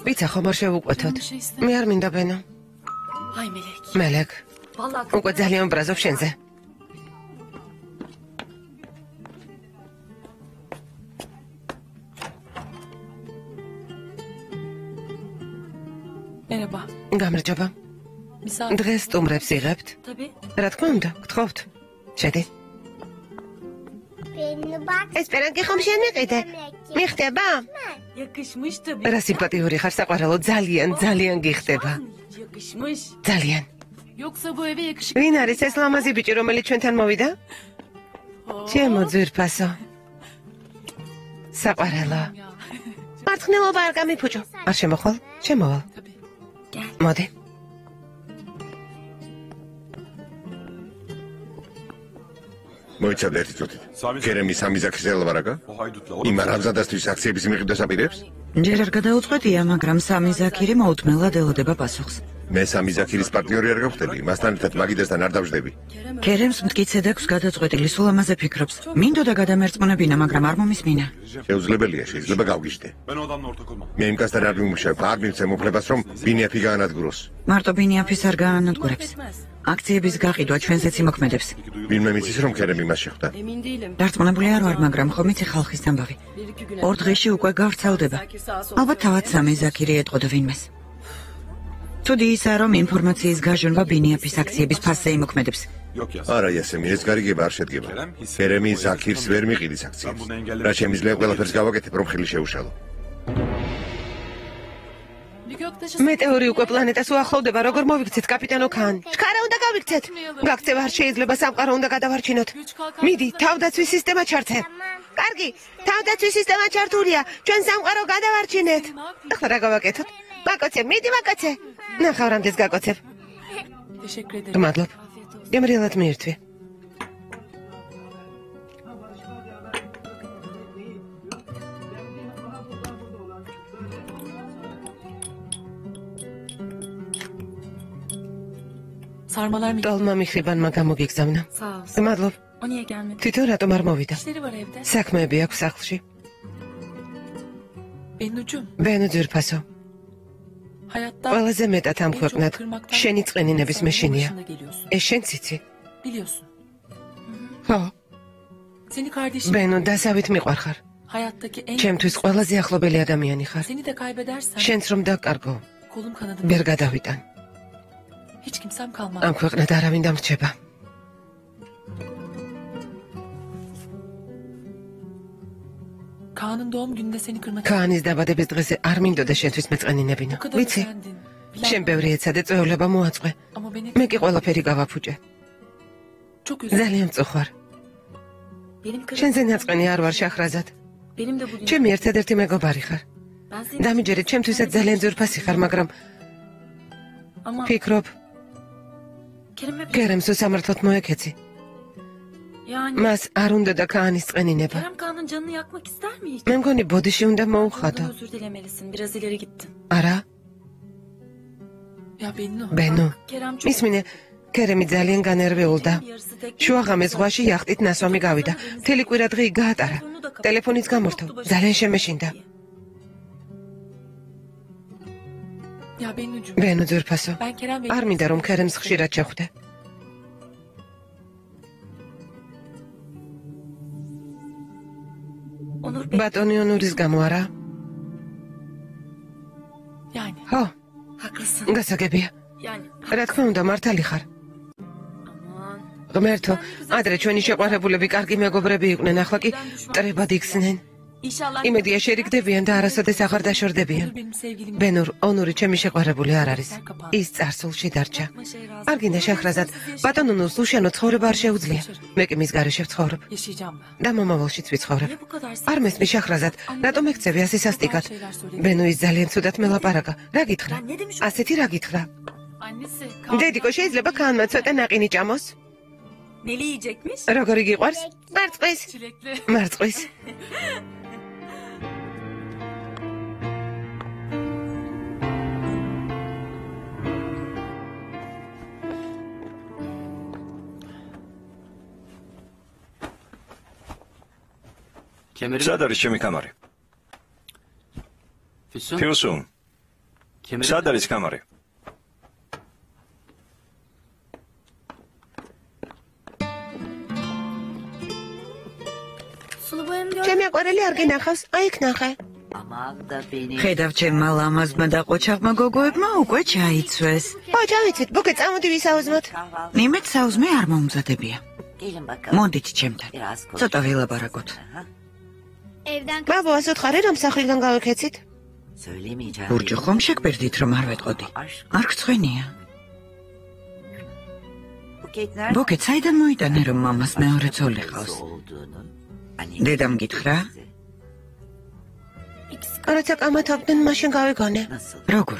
ვიცა ხომ არ შევუკვეთოთ. მე არ მინდა ბენო. მელეკ. უკვე ძალიან ბრაზობ შენზე. გამარჯობა. დღეს სტუმრებს იღებთ? რა თქმა უნდა, გთხოვთ. შედი. ეს პერანკი ხომ შენ მიყიდე? მიხდება? რა სიმპათიური ხარ, საყვარელო, ძალიან გიხდება. ძალიან. ვინ არის ეს ლამაზი ბიჭი, რომელიც ჩვენთან მოვიდა? ჩემო ძვირფასო. საყვარელო. მარცხნილობა არ გამიფუჭო. არ შემოხვალ? შემოვალ. მოდი. მოიცადე ერთი წუთით. ქერემი სამი ზაქრის ელვარაგა? იმ არამზადასთვის აქციების მიყიდოს აპირებს? ჯერ არ გადაუწყვეტია, მაგრამ სამი ზაქირი მოუთმელად ელოდება პასუხს. მე სამი ზაქირის პარტნიორი არ გავხდები, მასთან ერთად მაგიდასთან არ დავждები. ქერემს მტკიცედ აქვს გადაწყვეტილი, სულ ამაზე ფიქრობს. მინდოდა გადამერწმუნებინა, მაგრამ არ მომისმინა. შეუძლებელია, შეიძლება გავგიშდე. მე იმ კაცთან არ ვიმუშავებ, არ მივცემ უფლებას, რომ ბინიაფი გაანადგუროს. მარტო ბინიაფის არ გაანადგურებს. აქციების გაყიდვა ჩვენზეც იმოქმედებს. ვინმე მიცის, რომ ქერემი მას შეხვდა? დარწმუნებული არ ვარ, მაგრამ ხომ იცი ხალხის ამბავი. ორ დღეში უკვე გავრცელდება. ალბათ თავად სამი ზაქირი ეტყოდა ვინმეს. თუდი ისაა, რომ ინფორმაციის გაჟონვა ბინიაფის აქციების ფასზე იმოქმედებს. არა, იასემინ, ეს გარიგება არ შედგება. ქერემი ზაქირს ვერ მიყიდის აქციებს. რა შემიძლია ყველაფერს გავაკეთებ, რომ ხელი შეუშალო. მეტეორი უკვე პლანეტას უახლოვდება, როგორ მოვიქცეთ, კაპიტანო ქან? ჩქარა უნდა გავიქცეთ. გაქცევა არ შეიძლება, სამყარო უნდა გადავარჩინოთ. მიდი, თავდაცვის სისტემა ჩართე. კარგი, თავდაცვის სისტემა ჩართულია. ჩვენ სამყარო გადავარჩინეთ. ახლა რა გავაკეთოთ? მაკოცე, მიდი მაკოცე. ნახავ რამდენს გაკოცებ. მადლობ. გემრიელად მიირთვი. დოლმა მიხრიბანმა გამოგიგზავნა. მადლობ. თვითონ რატომ არ მოვიდა? საქმეები აქვს სახლში. ბენო ძვირფასო. ყველაზე მეტად ამ ქვეყნად შენი წყენინების მეშინია. ეს შენ ციცი? ხო. ბენო, დასავით მიყვარხარ. ჩემთვის ყველაზე ახლობელი ადამიანი ხარ. შენც რომ დაკარგო, ვერ გადავიტან. ამ ქვეყნად არავინ დამრჩება. ქაანის დაბადების დღეზე არ მინდოდა შენთვის მეწყენინებინო. ვიცი? შენ ბევრი ეცადე, წვეულება მოაწყვე. მე კი ყველაფერი გავაფუჭე. ძალიან მწუხვარ. შენზე ნაწყენი არ ვარ შახრაზად. ჩემი ერთადერთი მეგობარი ხარ. დამიჯერეთ, ჩემთვისაც ძალიან ძვირფასი ხარ, მაგრამ ფიქრობ, ქერემს უსამართლოდ მოეკეცი. მას არ უნდა და ქაანის წყენინება. მე მგონი ბოდიში უნდა მოუხადო. არა? ბენო, მისმინე, ქერემი ძალიან განერვიულდა. შუაღამეს ზღვაში იახტით ნასვამი გავიდა. მთელი კვირა დღე გაატარა. ტელეფონიც გამორთო. ძალიან შემეშინდა. ბენო ძვირფასო, არ მინდა რომ ქერემს ხშირად შეხვდე. ბატონი ონურის გამო არა? ხო, გასაგებია. რა თქმა უნდა, მართალი ხარ. ღმერთო, ადრე ჩვენი შეყვარებულები კარგი მეგობრები იყვნენ, ახლა კი მტრებად იქცნენ. იმედია შერიგდებიან და არასოდეს აღარ დაშორდებიან. ბენურ, ონური ჩემი შეყვარებული არ არის. ის წარსულში დარჩა. არ გინდა შეხრაზად, ბატონ ონურს უშენო ცხოვრება არ შეუძლია. მე კი მის გარეშე ვცხოვრობ. და მომავალშიც ვიცხოვრებ. არ მესმის შეხრაზად, რატომ ეკცევი ასე სასტიკად? ბენუ ის ძალიან ცუდად მელაპარაკა. რა გითხრა? ასეთი რა გითხრა? დედიკო, შეიძლება ქანმა ცოტა ნაყინი ჭამოს? როგორი გიყვარს? მარწყვის. მარწყვის. სად არის ჩემი კამარი? ფიუსუნ. სად არის კამარი? ჩემი აკვარელი არ გინახავს, აი იქ ნახე. ხედავ ჩემმა ლამაზმა და ყოჩაღმა გოგოებმა უკვე ჩაიცვეს. ო, ჩავიცით, ბუკე წამოდი ვისაუზმოთ. ნიმეთ საუზმე არ მომზადებია. მოდით ჩემთან. ცოტა ვილაპარაკოთ. ბაბო, ასე ვთხარი რომ სახლიდან გავიქეცით? ბურჯი ხომ შეგბერდით რომ არ ვეტყოდი? არ გწვენია. ბუკე საიდან მოიტანა რომ მამას მეორე ცოლი ყავს? დედამ გითხრა? როცა კამათობდნენ, მაშინ გავიგონე. როგორ?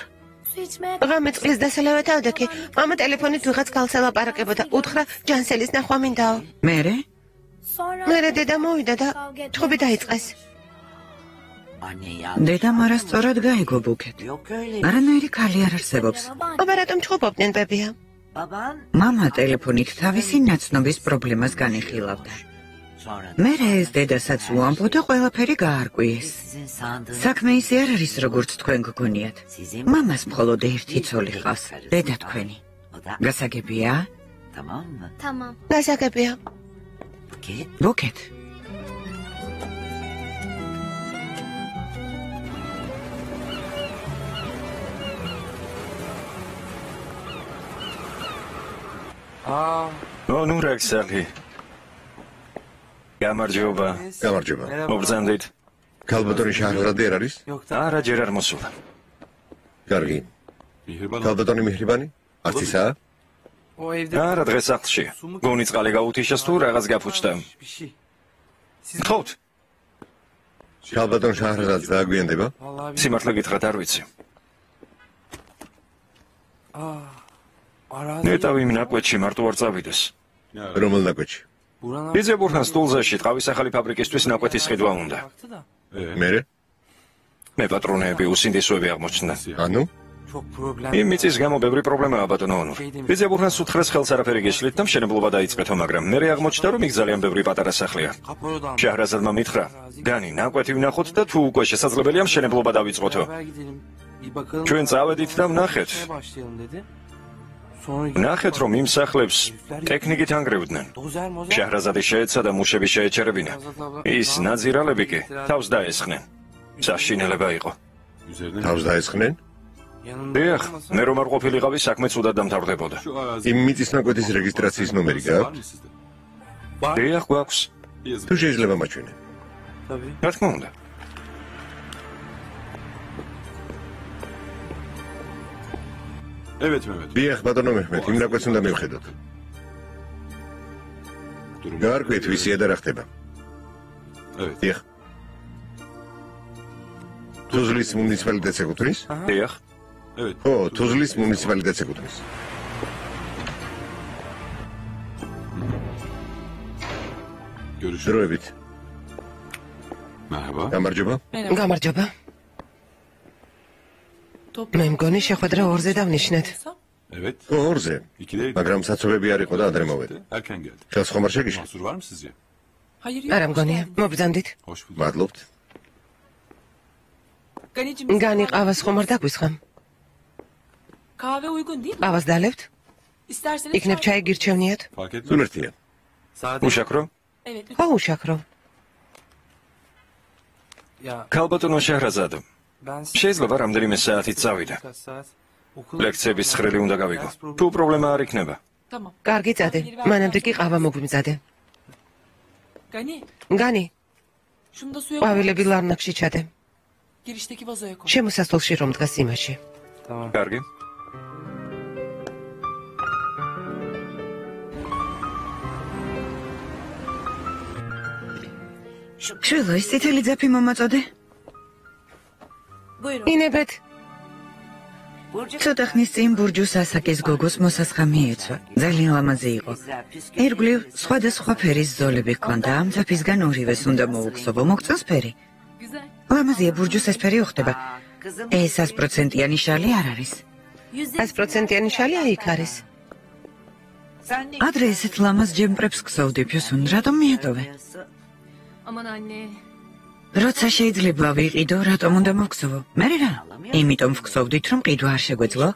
ღამე წყლის დასალევად ავდექი. მამა ტელეფონით ვიღაც ქალს ელაპარაკებოდა. უთხრა ჯანსელის ნახვა მინდაო. მერე? მერე დედა მოვიდა და ჩხუბი დაიწყეს. დედამ არასწორად გაიგო ბუკეთ. არანაირი ქალი არ არსებობს. აბა რატომ ჩხუბობდნენ ბებია? მამა ტელეფონით თავისი ნაცნობის პრობლემას განიხილავდა. მერე ეს დედასაც უამბობდა ყველაფერი გაარკვიეს. საქმე ისე არ არის როგორც თქვენ გგონიათ. მამას მხოლოდ ერთი ცოლი ყავს, დედა თქვენი. გასაგებია? თამამ. გასაგებია. ბუკეთ. ნუ რეგსალი. გამარჯობა. გამარჯობა. მოგზანდით. ქალბატონი შაჰრაზადი არ არის? არა, ჯერ არ მოსულა. კარგი. ქალბატონი მიჰრიბანი? არც ისაა? არა, დღეს სახლში. გონი წყალი გაუთიშეს თუ რაღაც გაფუჭდა. ხოთ. ქალბატონ შაჰრაზადს დააგვიანდება? სიმართლე გითხრათ, არ ვიცი. ნეტავი ნაკვეთში მარტო არ წავიდეს. რომელ ნაკვეთში? ბიზებურთან სტულზაში ტყავის ახალი ფაბრიკისთვის ნაკვეთის ყიდვა უნდა. მერე? მე პატრონები უსინდისოები აღმოჩნდა. ანუ? იმ მიწის გამო ბევრი პრობლემაა ბატონო ონურ. ბიზებურთანს უთხრეს ხელს არაფერი გეშლით და მშენებლობა დაიწყეთო, მაგრამ მერე აღმოჩნდა რომ იქ ძალიან ბევრი პატარა სახლია. შაჰრაზადმა მითხრა, განი ნაკვეთი ვნახოთ და თუ უკვე შესაძლებელია მშენებლობა დავიწყოთო. ჩვენ წავედით და ვნახეთ. ნახეთ რომ იმ სახლებს ტექნიკით ანგრევდნენ. შაჰრაზადი შეეცა და მუშები შეეჩერებინა. ის ნაძირალები კი თავს დაესხნენ. საშინელება იყო. თავს დაესხნენ? დიახ, მე რომ არ ყოფილიყავი, საქმე ცუდად დამთავრდებოდა. იმ მიწის ნაკვეთის რეგისტრაციის ნომერი გააქვთ? დიახ, გვაქვს. თუ შეიძლება მაჩვენე. რა თქმა უნდა. დიახ, ბატონო მეჰმედ, იმ ნაკვეთს უნდა მივხედოთ. გაარკვიეთ ვისია და რა ხდება. დიახ. თუზლის მუნიციპალიტეტს ეკუთვნის? დიახ. ხო, თუზლის მუნიციპალიტეტს ეკუთვნის. დროებით. გამარჯობა. გამარჯობა. მე მგონი შეხვედრა ორზე დავნიშნეთ. ხო, ორზე. მაგრამ საცობები არ იყო და ადრე მოვედი. ხელს ხომ არ შეგიშლ? არა მგონია, მობრძანდით. მადლობთ. განი ყავას ხომ არ დაგვისხამ? ყავას დალევთ? იქნებ ჩაი გირჩევნიათ? სულერთია. უშაქრო? ხო, უშაქრო. ქალბატონო შეჰრაზად, შეიძლება რამდენიმე საათით წავიდე. ლექციების ცხრილი უნდა გავიგო. თუ პრობლემა არ იქნება. კარგი, წადე. მანამდე კი ყავა მოგვიმზადე. განი. ყვავილები ლარნაკში ჩადე. შემოსასვლელში რომ დგას იმაში. კარგი. შვილო, ის წითელი ძაფი მომაწოდე? ინებეთ. ცოტა ხნის წინ ბურჯუს ასაკის გოგოს მოსასხამი ეცვა. ძალიან ლამაზი იყო. ირგვლივ სხვადასხვა ფერის ზოლები ჰქონდა. ამ ძაფისგან ორივეს უნდა მოუგზავო. მოგწონს ფერი? ლამაზია, ბურჯუს ეს ფერი უხდება. ეს 100%-იანი შალი არ არის. 100%-იანი შალი აიქ არის. ადრე ესეთ ლამაზ ჯემპრებს გსოვდი, ფიოსუნ, რატომ მიატოვე? როცა შეიძლება ვიყიდო, რატომ უნდა მოგზავო? მე რა? იმიტომ ვგზავდით, რომ ყიდვა არ შეგვეძლო.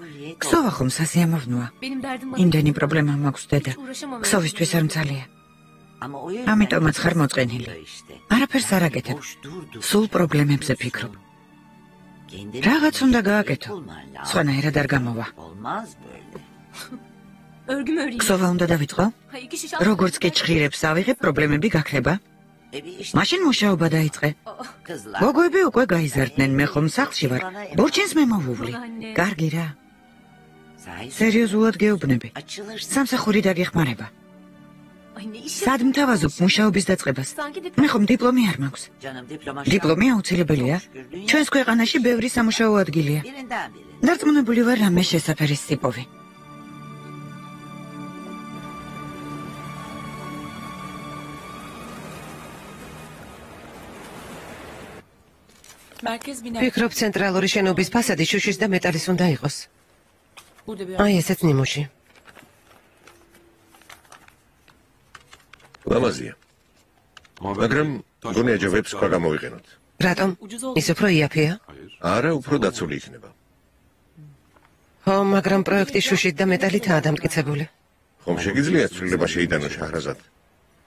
გზავა ხომ სასიამოვნოა. იმდენი პრობლემა მაქვს, დედა. გზავისთვის არ მცალია. ამიტომაც ხარ მოწყენილი. არაფერს არ აკეთებ. სულ პრობლემებზე ფიქრობ. რაღაც უნდა გააკეთო. სხვანაირად არ გამოვა. გზავა უნდა დავიწყო? როგორც კი ჭხირებს ავიღებ, პრობლემები გაქრება. მაშინ მუშაობა დაიწყე. გოგოები უკვე გაიზარდნენ, მე ხომ სახლში ვარ. ბურჩენს მე მოვუვლი. კარგი რა. სერიოზულად გეუბნები. სამსახური დაგეხმარება. სად მთავაზობ მუშაობის დაწყებას? მე ხომ დიპლომი არ მაქვს. დიპლომი აუცილებელია. ჩვენს ქვეყანაში ბევრი სამუშაო ადგილია. დარწმუნებული ვარ, რამე შესაფერის სიპოვი. ფიქრობ ცენტრალური შენობის ფასადი შუშის და მეტალის უნდა იყოს. აი ესეც ნიმუში. ლამაზია. მაგრამ გონი აჯობებს სხვა გამოვიყენოთ. რატომ? ის უფრო იაფია? არა, უფრო დაცული იქნება. ხო, მაგრამ პროექტი შუშით და მეტალითაა დამტკიცებული. ხომ შეგიძლია ცვლილება შეიტანო შაჰრაზად?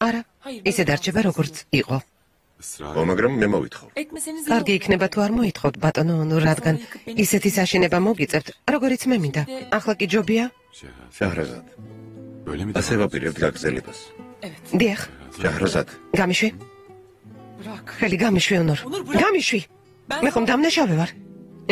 არა, ისე დარჩება როგორც იყო. ხო, მაგრამ მე მოვითხოვ. კარგი იქნება თუ არ მოითხოვთ, ბატონო, რადგან ისეთი საშინება მოგიწევთ, როგორიც მე მინდა. ახლა კი ჯობია? შაჰრაზად. ასე ვაპირებთ გაგრძელებას. დიახ. შაჰრაზად. გამიშვი? ხელი გამიშვი, ონორ. გამიშვი. მე ხომ დამნაშავე ვარ.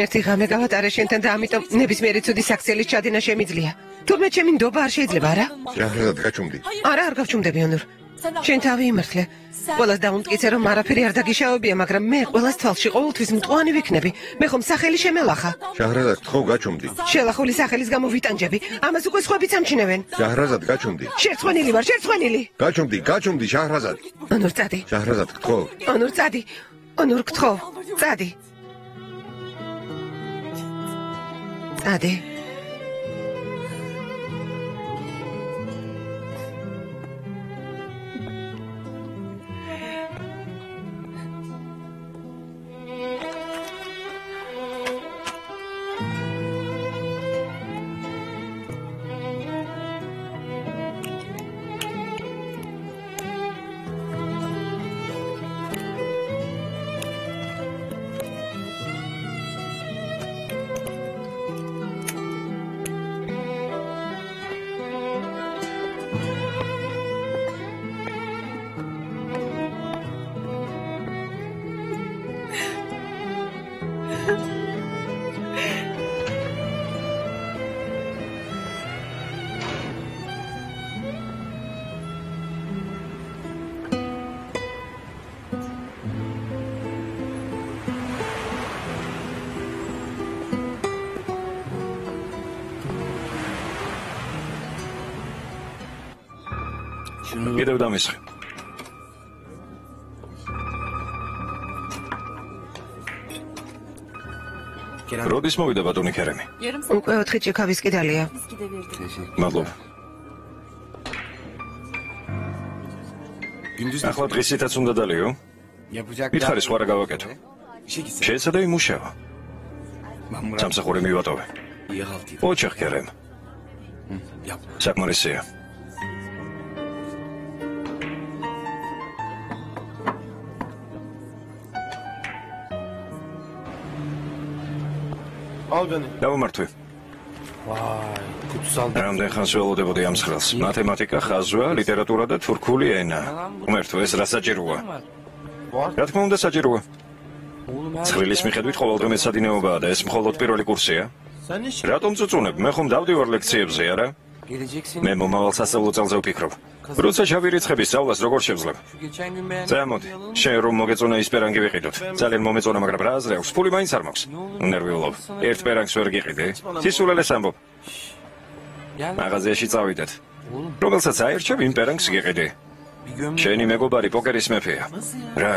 ერთი ღამე გავატარე შენთან და ამიტომ ნებისმიერი ცუდი საქციელის ჩადინა შემიძლია. თურმე ჩემი ნდობა არ შეიძლება, არა? შაჰრაზად, გაჩუმდი. არა, არ გავჩუმდები, ონორ. შენ თავი იმართლე. ყველას დაუმტკიცე, რომ არაფერი არ დაგიშაობია, მაგრამ მე ყველას თვალში ყოველთვის მტყუანი ვიქნები. მე ხომ სახელი შემელახა. შაჰრაზად, თქო გაჩუმდი. შელახული სახელის გამო ვიტანჯები. ამას უკვე სხვებიც ამჩნევენ. შაჰრაზად, გაჩუმდი. შერცხვენილი ვარ, შერცხვენილი. გაჩუმდი, შაჰრაზად. ონორ, წადი. შაჰრაზად, თქო. ონორ, წადი. ონორ, გთხოვ. წადი. წადი. კიდევ დამისხე. როდის მოვიდა ბატონი ქერემი? უკვე 4 ჭიქავის კიდალია. მადლობა. ახლა დღისითაც უნდა დალიო? მითხარი სხვა რა გავაკეთო? შეეცადა იმუშავა. სამსახური მივატოვე. ოჩახ ქერემ. საკმარისია. დავამართვი. რამდენ ხანს ველოდებოდი ამ სხელს? მათემატიკა, ხაზვა, ლიტერატურა და თურქული ენა. ღმერთო, ეს რა საჭიროა? რა თქმა უნდა საჭიროა. ცხრილის მიხედვით ყოველდღე მეცადინეობაა და ეს მხოლოდ პირველი კურსია. რატომ წუწუნებ? მე ხომ დავდივარ ლექციებზე, არა? მე მომავალ სასწავლო წელზე ვფიქრობ. როცა შავი რიცხვების სწავლას როგორ შევძლებ? წამოდი, შენ რომ მოგეწონა ის პერანგი ვიყიდოთ. ძალიან მომეწონა, მაგრამ რა აზრი აქვს? ფული მაინც არ მაქვს. ნერვიულობ. ერთ პერანგს ვერ გიყიდე. სისულელეს ამბობ. მაღაზიაში წავიდეთ. რომელსაც აერჩევ, იმ პერანგს გიყიდე. შენი მეგობარი პოკერის მეფეა. რა?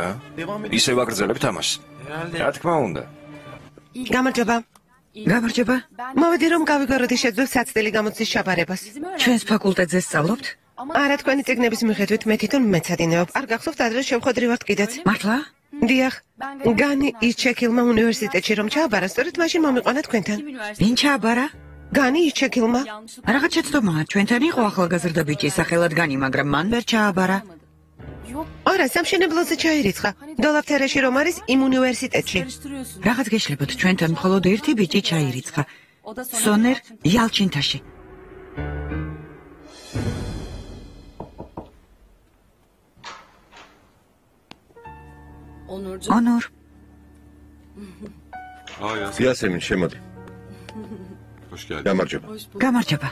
ისე ვაგრძელებ თამაშს. რა თქმა უნდა. გამარჯობა. გამარჯობა. მოვედი რომ გავიგოროდი შეძლებ საცდელი გამოცდის ჩაბარებას. ჩვენს ფაკულტეტზე სწავლობთ? არა, თქვენი წიგნების მიხედვით მე თვითონ მეცადინეობ. არ გახსოვთ ადრე შევხვედრი ვართ კიდეც. მართლა? დიახ. განი იჩეკილმა უნივერსიტეტში რომ ჩააბარა, სწორედ მაშინ მომიყვანა თქვენთან. ვინ ჩააბარა? განი იჩეკილმა. რაღაც შეცდომაა, ჩვენთან იყო ახალგაზრდა ბიჭი სახელად განი, მაგრამ მან ვერ ჩააბარა. არა, სამშენებლოზე ჩაირიცხა. დოლაფთერაში რომ არის იმ უნივერსიტეტში. რაღაც გეშლებათ, ჩვენთან მხოლოდ ერთი ბიჭი ჩაირიცხა. სონერ იალჩინთაში. ონორ. იასემინ, შემოდი. გამარჯობა. გამარჯობა.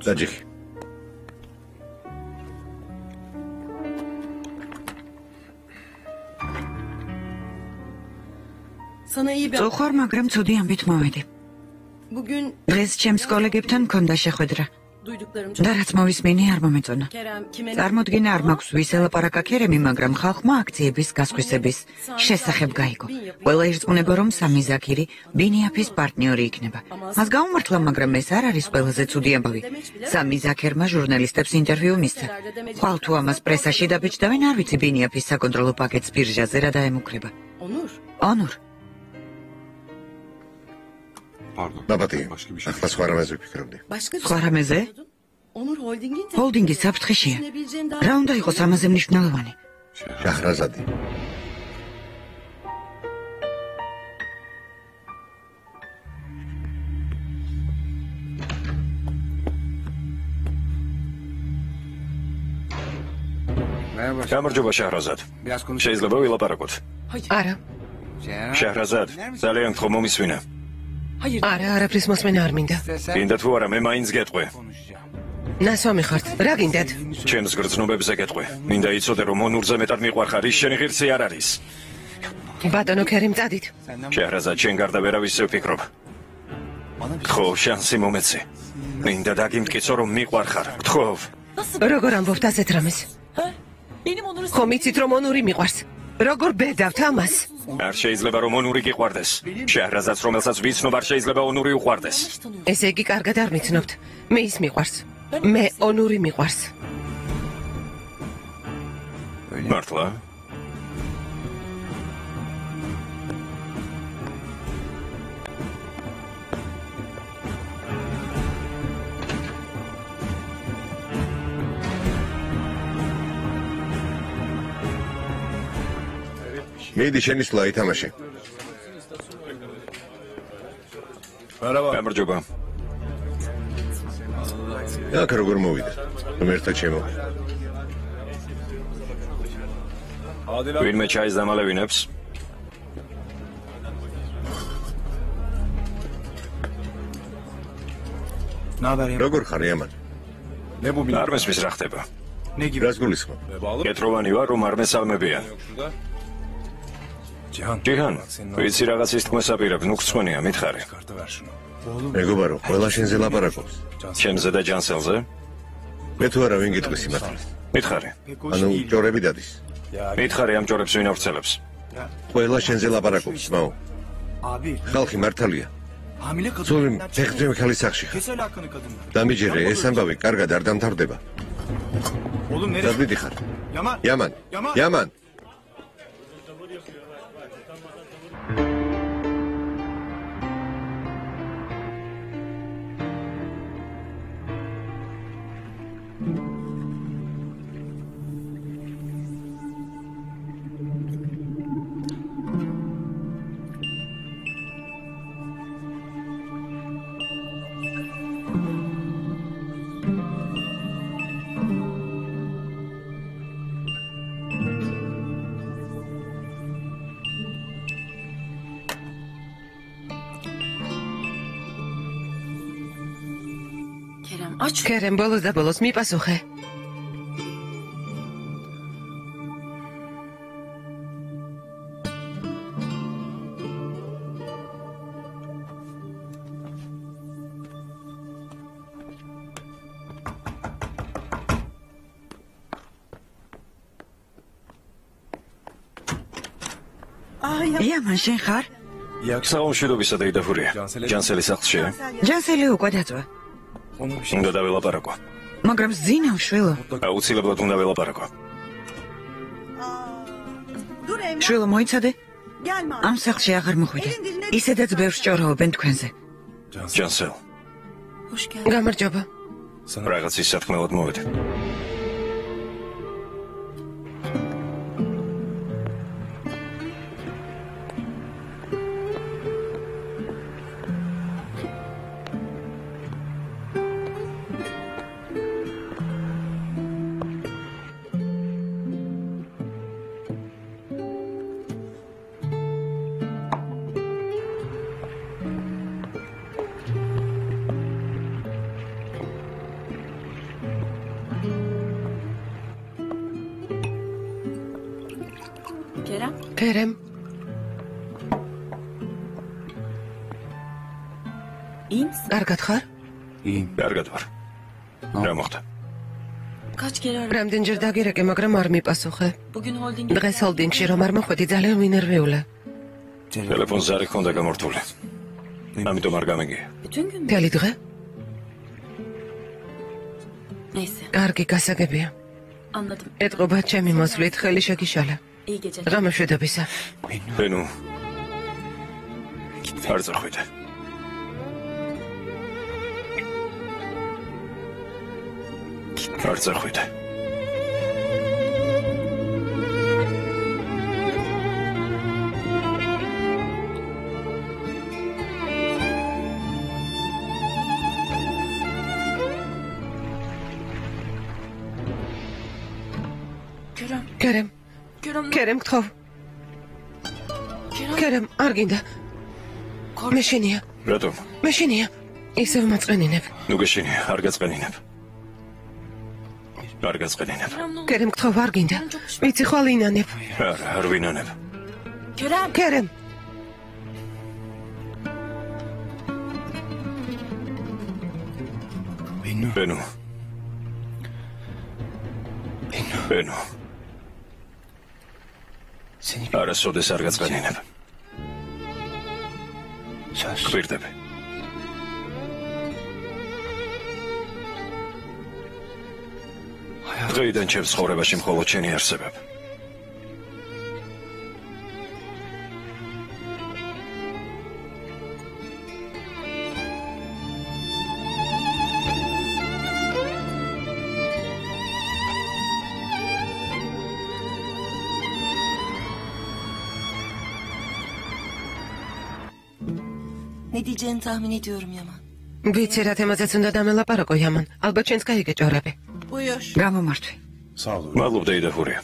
დაჯიხი. წოხარ, მაგრამ ცუდი ამბით მოვედი. დღეს ჩემს კოლეგებთან მქონდა შეხვედრა. და რაც მოვისმინე, არ მომეწონა. წარმოდგენა არ მაქვს ვის ელაპარაკა ქერემი, მაგრამ ხალხმა აქციების გასხვისების შესახებ გაიგო. ყველა ირწმუნება, რომ სამი ზაქირი ბინიაფის პარტნიორი იქნება. მას გაუმართლა, მაგრამ ეს არ არის ყველაზე ცუდი ამბავი. სამი ზაქერმა ჟურნალისტებს ინტერვიუ მისცა. ხვალ თუ ამას პრესაში დაბეჭდავენ, არ ვიცი ბინიაფის საკონტროლო პაკეტს ბირჟაზე რა დაემუქრება. ონურ. ნაბატი, ახლა სხვა რამეზე ვფიქრობდი. სხვა რამეზე? ჰოლდინგი საფრთხეშია. რა უნდა იყოს ამაზე მნიშვნელოვანი? შაჰრაზადი. გამარჯობა შაჰრაზად. შეიძლება ვილაპარაკოთ? არა. შაჰრაზად, ძალიან გთხოვ მომისმინე. არა, არაფრის მოსმენა არ მინდა. გინდა თუ არა, მე მაინც გეტყვი. ნასვამი ხართ, რა გინდათ? ჩემს გრძნობებზე გეტყვი. მინდა იცოდე, რომ ონურზე მეტად მიყვარხარ, ის შენი ღირსი არ არის. ბატონო ქერიმ, წადით. შაჰრაზად, შენ გარდა ვერავის ვფიქრობ. გთხოვ, შანსი მომეცი. მინდა დაგიმტკიცო, რომ მიყვარხარ. გთხოვ. როგორ ამბობთ ასეთ რამეს? ხომ იცით, რომ ონური მიყვარს? როგორ ბედავთ ამას? არ შეიძლება რომ ონური გიყვარდეს. შაჰრაზადს რომელსაც ვიცნობ არ შეიძლება ონური უყვარდეს. ესე იგი კარგად არ მიცნობთ. მე ის მიყვარს. მე ონური მიყვარს. მართლა? მიდი შენი სვლა ითამაშე. გამარჯობა. აქ როგორ მოვიდა? რომ ერთად ჩემო. ვინმე ჩაის დამალევინებს? როგორ ხარ იამან? არ მესმის რა ხდება. რას გულისხმობ? კეთროვანი ვარ, რომ არ მესალმებიან. ჯიჰან, ვიცი რაღაცის თქმას აპირებ, ნუ გწმენია, მითხარი. მეგობარო, ყველა შენზე ლაპარაკობს. ჩემზე და ჯანსელზე? მე თუ არა ვინ გიტყვის სიმართლეს? მითხარი. ანუ ჭორები დადის. მითხარი ამ ჭორებს ვინ ავრცელებს? ყველა შენზე ლაპარაკობს, მაო. ხალხი მართალია. სულ ფეხზე ხალის სახში ხარ. დამიჯერე, ეს ამბავი კარგად არ დამთავრდება. დაბიდი ხარ. იამან. იამან. ქერემ ბოლოს და ბოლოს მიპასუხე. იამან შენ ხარ? საომშვიდობისა და იდაფურია. ჯანსელის სახლში. ჯანსელი უკვე დაწვა. უნდა დაველაპარაკო. მაგრამ ზინავ შვილო. აუცილებლად უნდა ველაპარაკო. შვილო მოიცადე? ამ სახლში აღარ მოხვიდე. ისედაც ბევრს ჭორაობენ თქვენზე. ჯანსელ. გამარჯობა. რაღაცის სათქმელად მოვედი. ქერემ. კარგად ხარ? კარგად ვარ. რა მოხდა? რამდენჯერ დაგირეკე, მაგრამ არ მიპასუხე. დღეს ჰოლდინგში რომ არ მოხვედი, ძალიან ვინერვიულა. ტელეფონს ზარი ჰქონდა გამორთული. ამიტომ არ გამიგია. მთელი დღე? კარგი გასაგებია. ეტყობა ჩემი მოსვლით ხელი შეგიშალა. გამშვიდობისა. ბენუ. არ წახვიდე. არ წახვიდე. ქერემ. ქერემ გთხოვ. ქერემ, არ გინდა. მეშინია. რატომ? მეშინია. ისევ მაწყენინებ. ნუ გეშინია, არ გაწყენინებ. არ გაწყენინებ. ქერემ გთხოვ, არ გინდა. ვიცი ხვალ ინანებ. არ ვინანებ. ქერემ. ბენუ. ბენუ. არასოდეს არ გაწყენინებ. გვირდები. დღეიდან ჩემს ცხოვრებაში მხოლოდ შენი არსებობ. ვიცი რა თემაზეც უნდა დამელაპარაკო, იამან. ალბათ შენც გაიგე ჭორები. გამომართვი. მადლობ დეიდაფურია.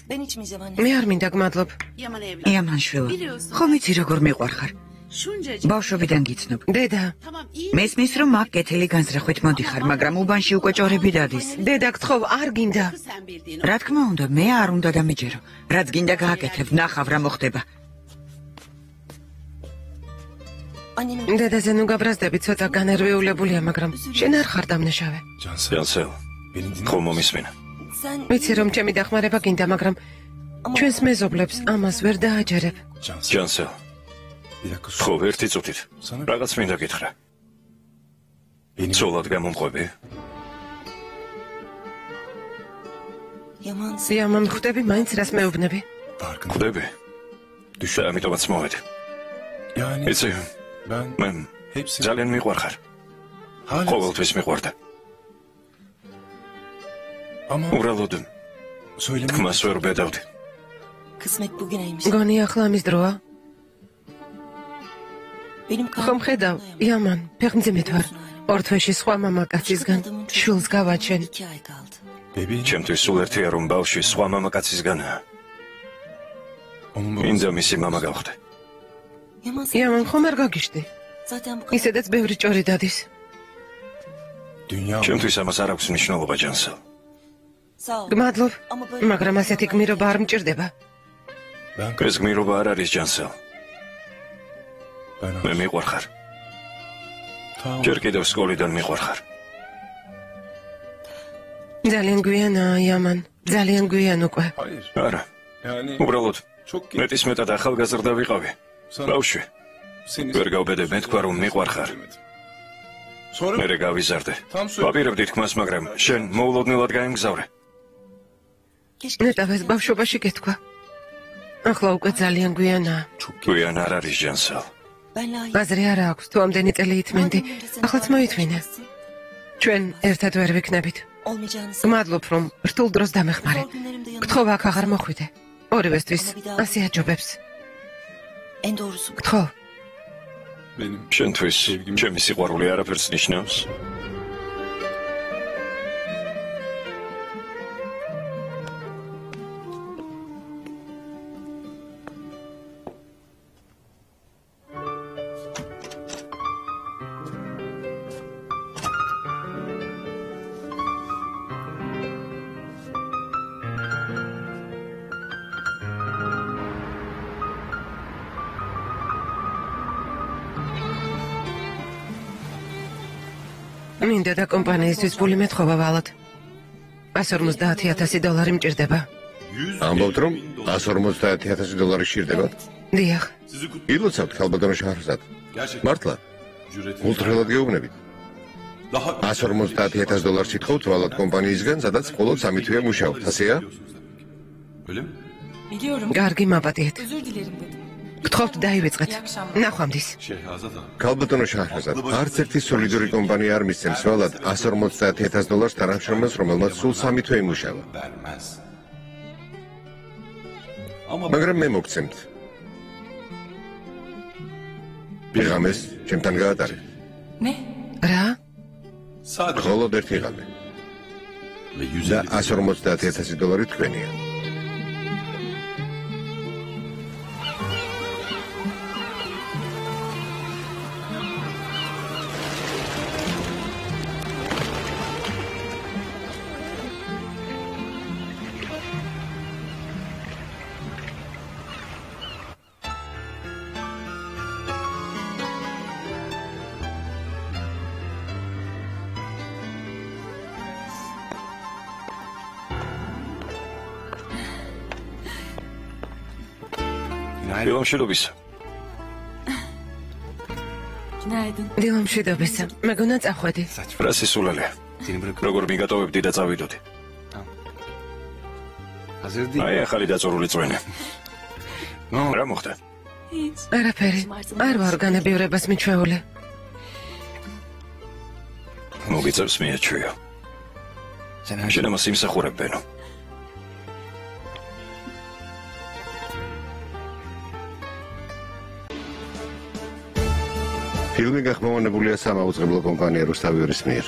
მე არ მინდა გმადლობ. იამან შვილო, ხომ იცი როგორ მიყვარხარ? ბავშვობიდან გიცნობ. დედა. მესმის რომ აქ კეთილი განზრახვით მოდიხარ, მაგრამ უბანში უკვე ჭორები დადის. დედა გთხოვ, არ გინდა. რა თქმა უნდა, მე არ უნდა დამიჯერო. რაც გინდა გააკეთებ, ნახავ რა მოხდება. დედაზე ნუ გაბრაზდები, ცოტა განერვიულებულია, მაგრამ შენ არ ხარ დამნაშავე. ჯანსელ. ხომ მომისმენა. ვიცი რომ ჩემი დახმარება გინდა, მაგრამ ჩვენს მეზობლებს ამას ვერ დააჯერებ. ჯანსელ. ხო, ერთი წუთით. რაღაც მინდა გითხრა. ცოლად გამომყვები? იამან, ხვდები მაინც რას მეუბნები? ხვდები? ამიტომაც მოვედი. იცი, მე ძალიან მიყვარხარ. ყოველთვის მიყვარდა. უბრალოდ თქმას ვერ ბედავდი. გონი ახლა ამის დროა? ხომ ხედავ, იამან, ფეხმძიმედ ვარ. ორ თვეში სხვა მამაკაცისგან შვილს გავაჩენ. ჩემთვის სულ ერთია რომ ბავშვი სხვა მამაკაცისგანაა. მინდა მისი მამა გავხდე. იამან, ხომ არ გაგიშდი? ისედაც ბევრი ჭორი დადის. ჩემთვის ამას არ აქვს მნიშვნელობა, ჯანსელ. გმადლობ, მაგრამ ასეთი გმირობა არ მჭირდება. ეს გმირობა არ არის, ჯანსელ. მე მიყვარხარ. ჯერ კიდევ სკოლიდან მიყვარხარ. ძალიან გვიანაა, იამან, ძალიან გვიან უკვე. არა. უბრალოდ მეტის მეტად ახალგაზრდა ვიყავი. ბავშვი. ვერ გავბედე მე თქვა რომ მიყვარხარ. მერე გავიზარდე. ვაპირებდი თქმას, მაგრამ შენ მოულოდნელად გაემგზავრე. ნეტავ ეს ბავშვობაში გეთქვა. ახლა უკვე ძალიან გვიანაა. გვიან არ არის, ჯანსელ. აზრი არ აქვს, თუ ამდენი წელი ითმენდი, ახლაც მოითმინე. ჩვენ ერთად ვერ ვიქნებით. გმადლობ, რომ რთულ დროს დამეხმარე. გთხოვა აქ აღარ მოხვიდე. ორივესთვის ასე აჯობებს. გთხოვ. შენთვის ჩემი სიყვარული არაფერს ნიშნავს. მინდა და კომპანიისთვის ფული მეთხოვა ვალად. $150,000 მჭირდება. ამბობთ, რომ $150,000 სჭირდებათ? დიახ. ილოცავთ, ქალბატონო შაჰრზად. მართლა? ულტრალად გეუბნებით. $150,000 სიტყვით ვალად კომპანიისგან, სადაც მხოლოდ 3 თვე მუშაობთ, ასეა? კარგი, მაპატიეთ. გთხოვთ დაივიწყეთ. ნახვამდის. ქალბატონო შაჰრზად, არც ერთი სოლიდური კომპანია არ მისცემს ვალად $150,000 თანამშრომელს, რომელმაც სულ 3 თვე იმუშავა. მაგრამ მე მოგცემთ. ღამეს ჩემთან გაატარე. მე? რა? მხოლოდ ერთი ღამე. და $150,000 თქვენია. დილამშვიდობისა. დილამშვიდობისა. მეგონა წახვედი. რა სისულელეა. როგორ მიგატოვებდი და წავიდოდი. აი ახალი დაწურული წვენი. რა მოხდა? არაფერი. არ ვარ განებივრებას მიჩვეული. მოგიწევს მიაჩვიო. შენ ამას იმსახურებენო. ფილმი გახმოვანებულია სამაუწყებლო კომპანია რუსთავიორის მიერ.